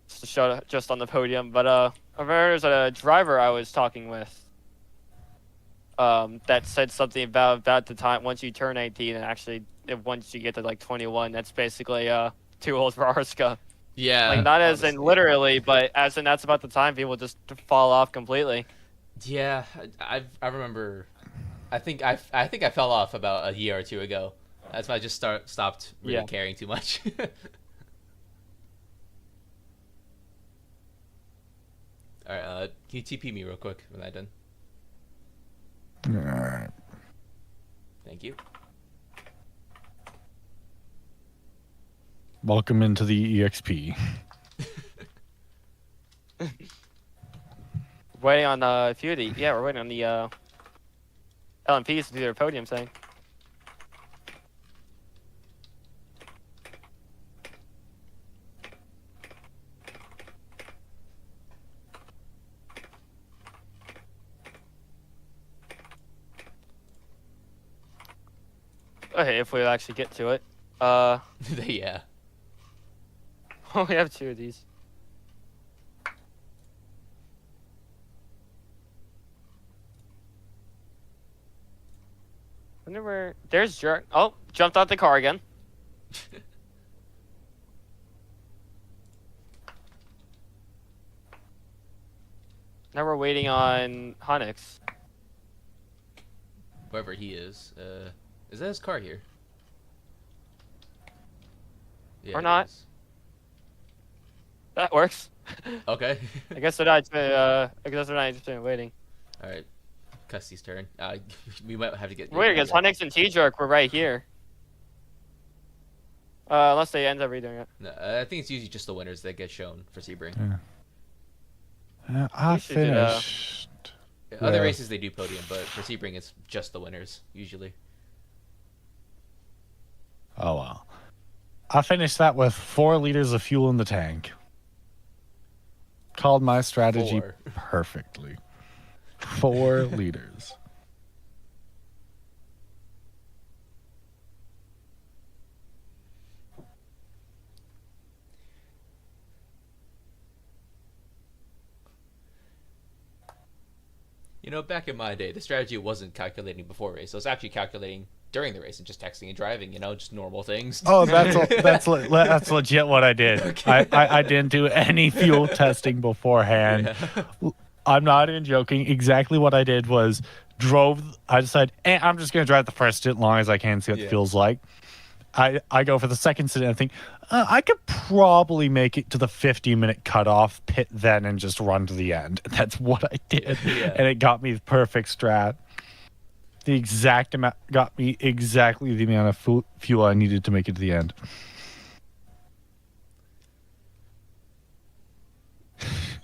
Just to show just on the podium, but I remember there's a driver I was talking with. That said something about the time once you turn 18 and actually once you get to like 21, that's basically too old for RSCA. Yeah. Like not as in literally, but as in that's about the time people just fall off completely. Yeah, I remember. I think I fell off about a year or two ago. That's why I just stopped really caring too much. All right, can you TP me real quick when I'm done? All right. Thank you. Welcome into the EXP. Waiting on a few of the we're waiting on the LMPs to do their podium thing. Okay, if we actually get to it. Yeah. Oh, we have two of these. Wonder where... There's Jerk. Oh, jumped out the car again. Now we're waiting on Honix. Wherever he is. Is that his car here? Yeah, or not. That works. Okay. I guess they're not. I guess they're not interested in waiting. All right, Custy's turn. We might have to get. Weird, because Honix and T-Jerk were right here. Unless they end up redoing it. No, I think it's usually just the winners that get shown for Sebring. I finished. Other races they do podium, but for Sebring it's just the winners usually. Oh well. I finished that with 4 liters of fuel in the tank. Called my strategy perfectly. 4 liters. You know, back in my day, the strategy wasn't calculating before race. It was actually calculating during the race and just texting and driving, you know, just normal things. Oh, that's legit what I did. Okay. I didn't do any fuel testing beforehand. Yeah. I'm not even joking. Exactly what I did was I decided, I'm just going to drive the first stint as long as I can, see what it feels like. I go for the second stint and I think, I could probably make it to the 50-minute cutoff, pit then, and just run to the end. That's what I did. Yeah. And it got me the perfect strat. The exact amount got me exactly the amount of fuel I needed to make it to the end.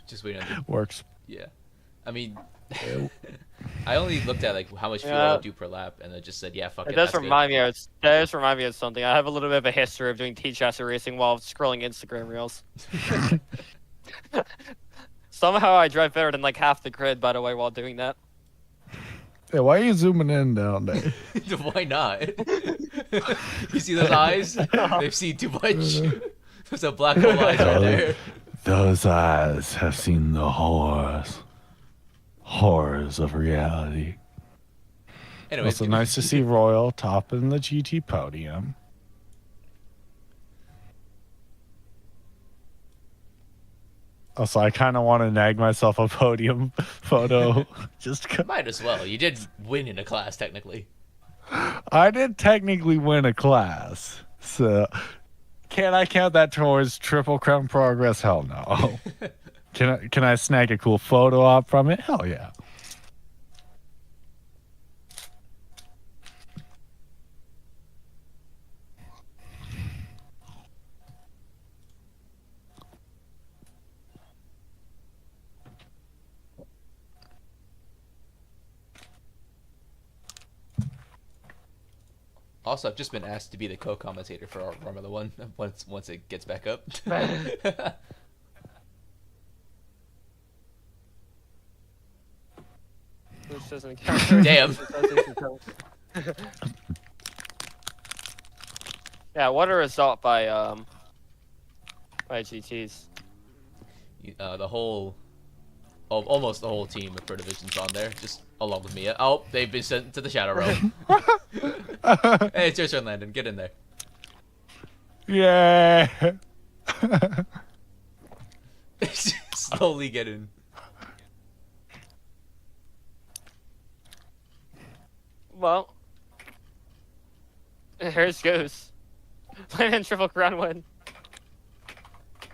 Just wait on it. Works. Yeah, I mean, I only looked at like how much fuel I would do per lap, and I just said, "Yeah, fuck it." That does remind me of something. I have a little bit of a history of doing T-chassis racing while scrolling Instagram reels. Somehow I drive better than like half the grid, by the way, while doing that. Yeah, why are you zooming in down there? Why not? You see those eyes? They've seen too much. There's a black hole eyes right there. Those eyes have seen the horrors of reality. Anyway, also nice to see Royal topping the GT podium. Also, I kind of want to nag myself a podium photo. Might as well. You did win in a class, technically. I did technically win a class. So, can I count that towards Triple Crown progress? Hell no. Can I snag a cool photo op from it? Hell yeah. Also, I've just been asked to be the co-commentator for our Formula One once it gets back up. Which doesn't count. Damn. Yeah, what a result by GTs. The whole, almost the whole team of Pro Division's on there, just along with Mia. Oh, they've been sent to the Shadow Realm. Hey, it's your turn, Landon. Get in there. Yeah. Slowly get in. Well, here's goes. Landon triple crown win.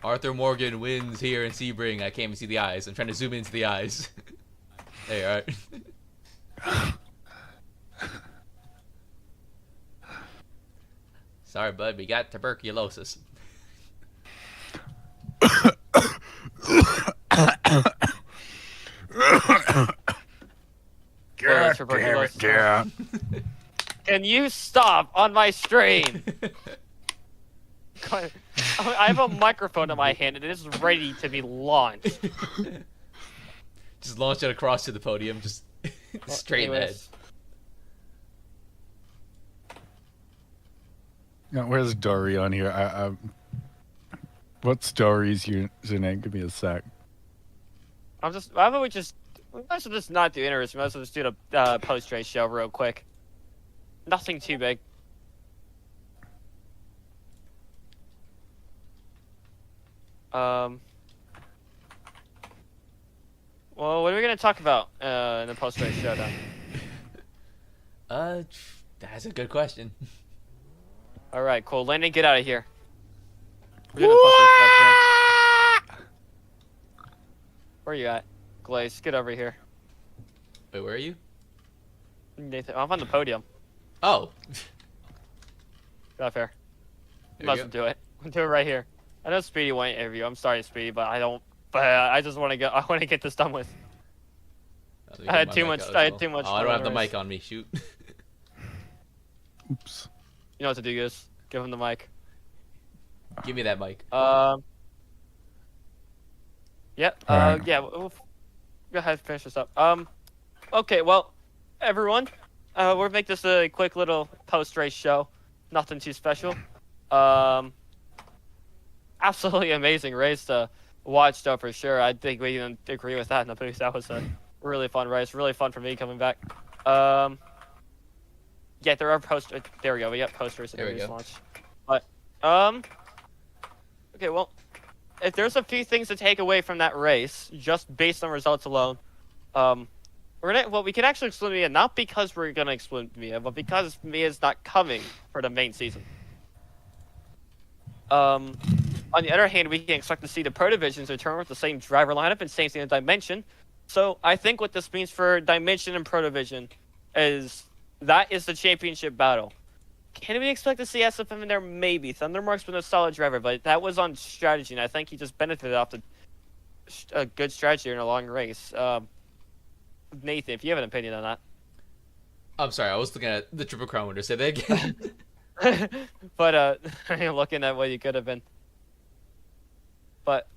Arthur Morgan wins here in Sebring. I can't even see the eyes. I'm trying to zoom into the eyes. There you are. Sorry, bud. We got tuberculosis. God damn it, yeah. Can you stop on my stream? I have a microphone in my hand and it is ready to be launched. Just launch it across to the podium, just straight ahead. Now, where's Dory on here? What story's your name? Give me a sec. How about we might just not do interest. We might as well just do the post-race show real quick. Nothing too big. Well, what are we gonna talk about in the post-race show then? That's a good question. All right, cool. Landon, get out of here. We're doing the post-race back here. Where are you at? Glaze, get over here. Wait, where are you? Nathan, I'm on the podium. Oh. Get up here. There Might you as well do it. Do it right here. I know Speedy won't interview. I'm sorry, Speedy, but I don't. But I just want to go. I want to get this done with. I had too much. I had too much. Oh, I don't have the mic on me. Shoot. Oops. You know what to do, guys. Give him the mic. Give me that mic. Yep. Alright. Yeah. Go ahead, finish this up. Okay. Well, everyone, we'll make this a quick little post-race show. Nothing too special. Absolutely amazing race to watch, though, for sure. I think we even agree with that in the booth. That was a really fun race. Really fun for me coming back. Yeah, there are post. There we go. We got posters in the launch. But okay. Well, if there's a few things to take away from that race, just based on results alone, we can actually exclude Mia, not because we're gonna exclude Mia, but because Mia's not coming for the main season. On the other hand, we can expect to see the Pro Divisions return with the same driver lineup and same thing in Dimension. So I think what this means for Dimension and Pro Division is that is the championship battle. Can we expect to see SFM in there? Maybe. Thundermark's been a solid driver, but that was on strategy, and I think he just benefited off a good strategy in a long race. Nathan, if you have an opinion on that. I'm sorry, I was looking at the Triple Crown winner. Say that again. But looking at what you could have been. But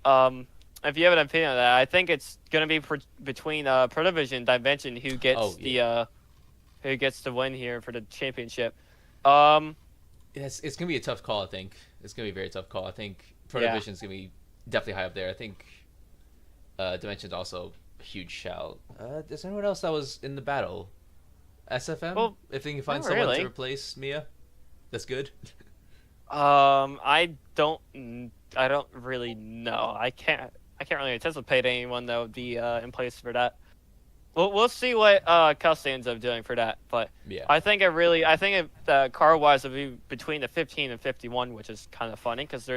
if you have an opinion on that, I think it's gonna be between Pro Division and Dimension who gets who gets to win here for the championship. It's gonna be a tough call. I think it's gonna be a very tough call. I think Pro Division's gonna be definitely high up there. I think Dimension's also a huge shout. Is anyone else that was in the battle? SFM? Well, if they can find someone to replace Mia, that's good. I don't really know. I can't really anticipate anyone that would be in place for that. We'll see what Custy ends up doing for that, but yeah. I think car wise it'll be between the 15 and 51, which is kind of funny because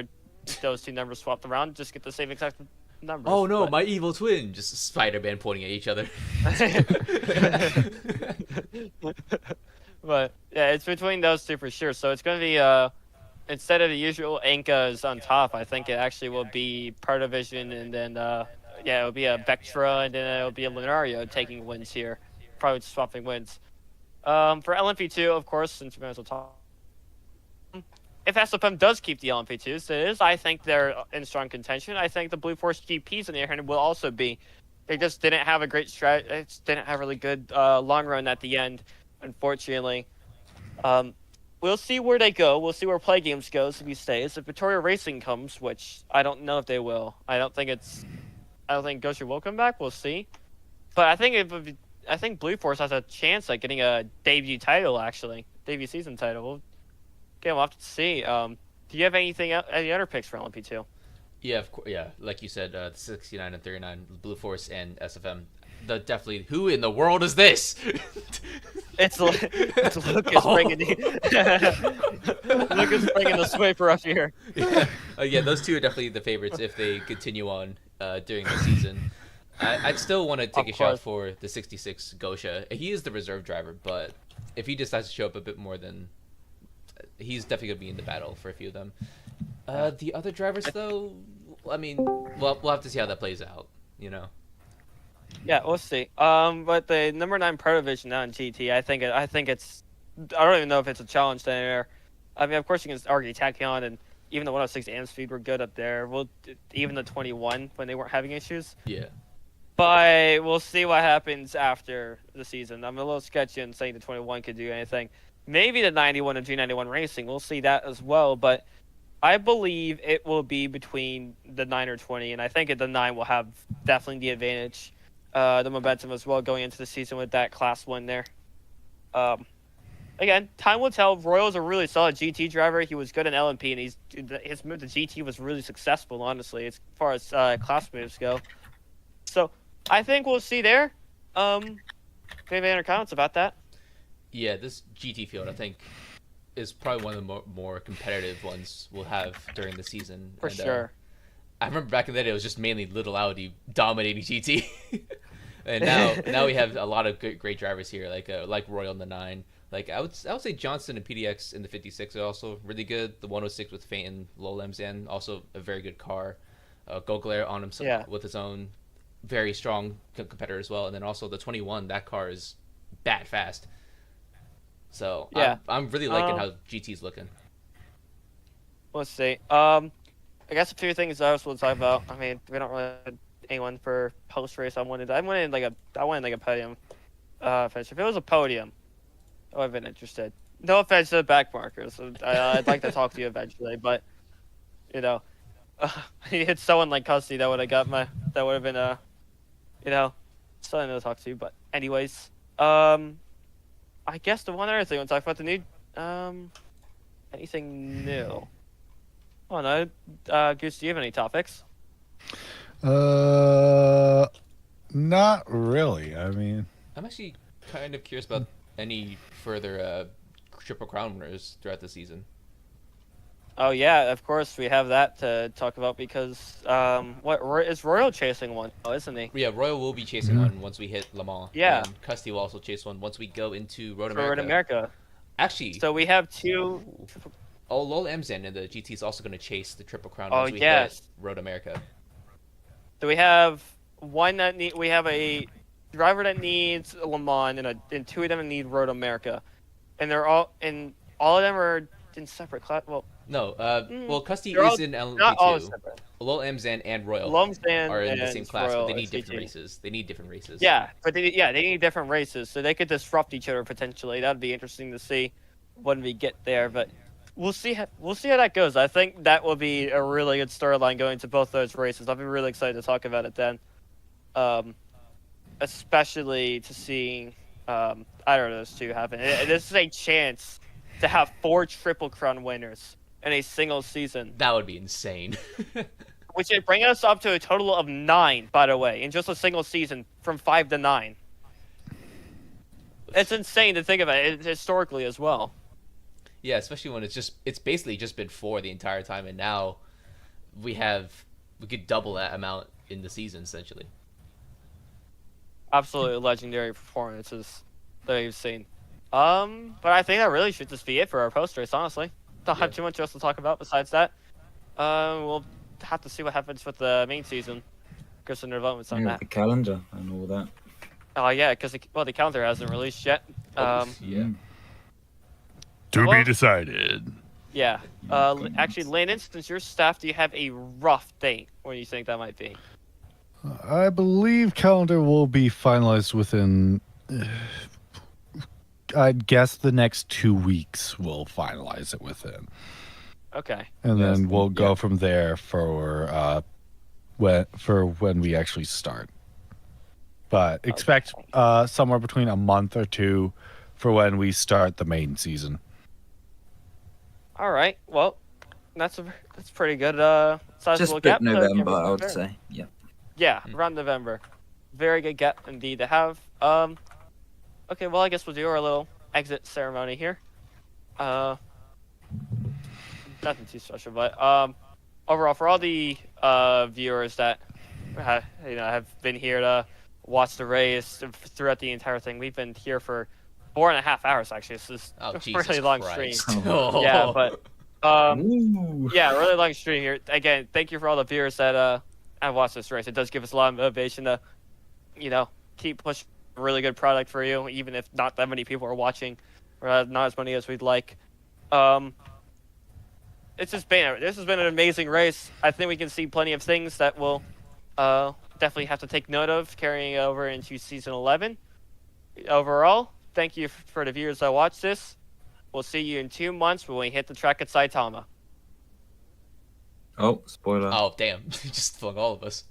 those two numbers swapped around, just get the same exact numbers. Oh no, but- my evil twin! Just Spider-Man pointing at each other. But yeah, it's between those two for sure. So it's going to be instead of the usual Incas on top, I think it actually will be Perdivision, and then it'll be a Vectra, and then it'll be a Lunario taking wins here, probably swapping wins. For LMP2, of course, since we might as well talk. If SFM does keep the LMP2s, it is, I think they're in strong contention. I think the Blue Force GPs on the other hand will also be. They just didn't have a great strat. They just didn't have a really good long run at the end, unfortunately. We'll see where they go. We'll see where Play Games goes if he stays. If Victoria Racing comes, which I don't know if they will. I don't think Gosha will come back. We'll see. But I think Blue Force has a chance at getting a debut title, actually. Debut season title. We'll have to see. Do you have any other picks for LMP2? Yeah, of course. Yeah, like you said, 69 and 39, Blue Force and SFM. Definitely. Who in the world is this? It's Lucas bringing Lucas bringing the swiper up here. Yeah, those two are definitely the favorites if they continue on during the season. I'd still want to take a shot for the 66 Gosha. He is the reserve driver, but if he decides to show up a bit more, then he's definitely going to be in the battle for a few of them. The other drivers, though, I mean, we'll have to see how that plays out, you know? Yeah, we'll see. But the number 9 Pro Division now in GT, I think it's. I don't even know if it's a challenge there. I mean, of course you can argue Tachyon and even the 106 Amspeed were good up there. Even the 21 when they weren't having issues. Yeah. But we'll see what happens after the season. I'm a little sketchy in saying the 21 could do anything. Maybe the 91 and G91 Racing. We'll see that as well. But I believe it will be between the 9 or 20, and I think the 9 will have definitely the advantage. The momentum as well going into the season with that class 1 there. Again, time will tell. Royal's a really solid GT driver. He was good in LMP, and his move to GT was really successful, honestly, as far as class moves go. So I think we'll see there. Do you have any other comments about that? Yeah, this GT field, I think, is probably one of the more competitive ones we'll have during the season. For sure. I remember back in the day, it was just mainly Little Audi dominating GT. And now we have a lot of great drivers here, like Royal in the 9. Like I would say Johnson and PDX in the 56 are also really good. The 106 with Faint and Lolemzan, also a very good car. Gogler on himself with his own very strong competitor as well. And then also the 21, that car is bat fast. So yeah, I'm really liking how GT's looking. Let's see. I guess a few things I will talk about. I mean, we don't really have anyone for post race. I wanted like a podium finish. If it was a podium, I would have been interested. No offense to the back markers. I'd like to talk to you eventually, but you know, it's someone like Custy that would have got that would have been something to talk to. But anyways, I guess the one other thing I want to talk about the new anything new. Oh no, Goose, do you have any topics? Not really. I mean, I'm actually kind of curious about any further Triple Crown winners throughout the season. Oh yeah, of course we have that to talk about because what is Royal chasing one? Oh, isn't he? Yeah, Royal will be chasing one once we hit Le Mans. Yeah, and Custy will also chase one once we go into Road America. Road America. Actually, so we have two. Oh, Lol Mzan and the GT is also going to chase the Triple Crown once we hit Road America. So we have one that we have a driver that needs Le Mans and two of them need Road America, and all of them are in separate class. Well, no. Well, Custy is in LMP2. Lol Mzan and Royal are in the same class, but they need different races. They need different races. Yeah, but they need different races, so they could disrupt each other potentially. That'd be interesting to see when we get there, but. We'll see how that goes. I think that will be a really good storyline going to both those races. I'll be really excited to talk about it then, especially to see either of those two happen. This is a chance to have 4 Triple Crown winners in a single season. That would be insane. Which would bring us up to a total of 9, by the way, in just a single season, from 5 to 9. It's insane to think about it historically as well. Yeah, especially when it's basically just been 4 the entire time, and now we could double that amount in the season essentially. Absolutely legendary performances that you've seen. But I think that really should just be it for our post race, honestly. Don't have too much else to talk about besides that. We'll have to see what happens with the main season. Get some developments on that. The calendar and all that. Oh yeah, because the calendar hasn't released yet. Yeah. To Well- be decided. Yeah. Actually, Landon, since your staff, do you have a rough date when you think that might be? I believe calendar will be finalized within. I'd guess the next 2 weeks we'll finalize it within, Okay. and Yes, then we'll go yeah. from there for when we actually start. But expect somewhere between a month or two for when we start the main season. All right. Well, that's pretty good. Sizable Just gap. bit to November, Cameron I would Fair. say. Yeah. Yeah, around November. Very good gap indeed to have. Okay, well, I guess we'll do our little exit ceremony here. Nothing too special, but overall, for all the viewers that have been here to watch the race throughout the entire thing, we've been here for 4.5 hours actually. This is Oh, a Jesus really long Christ. stream. Oh. Yeah, but Ooh. yeah, really long stream here. Again, thank you for all the viewers that have watched this race. It does give us a lot of motivation to, keep pushing a really good product for you, even if not that many people are watching, or not as many as we'd like. This has been an amazing race. I think we can see plenty of things that we'll definitely have to take note of carrying over into season 11. Overall, thank you for the viewers that watched this. We'll see you in 2 months when we hit the track at Saitama. Oh, spoiler. Oh damn! Just flung all of us.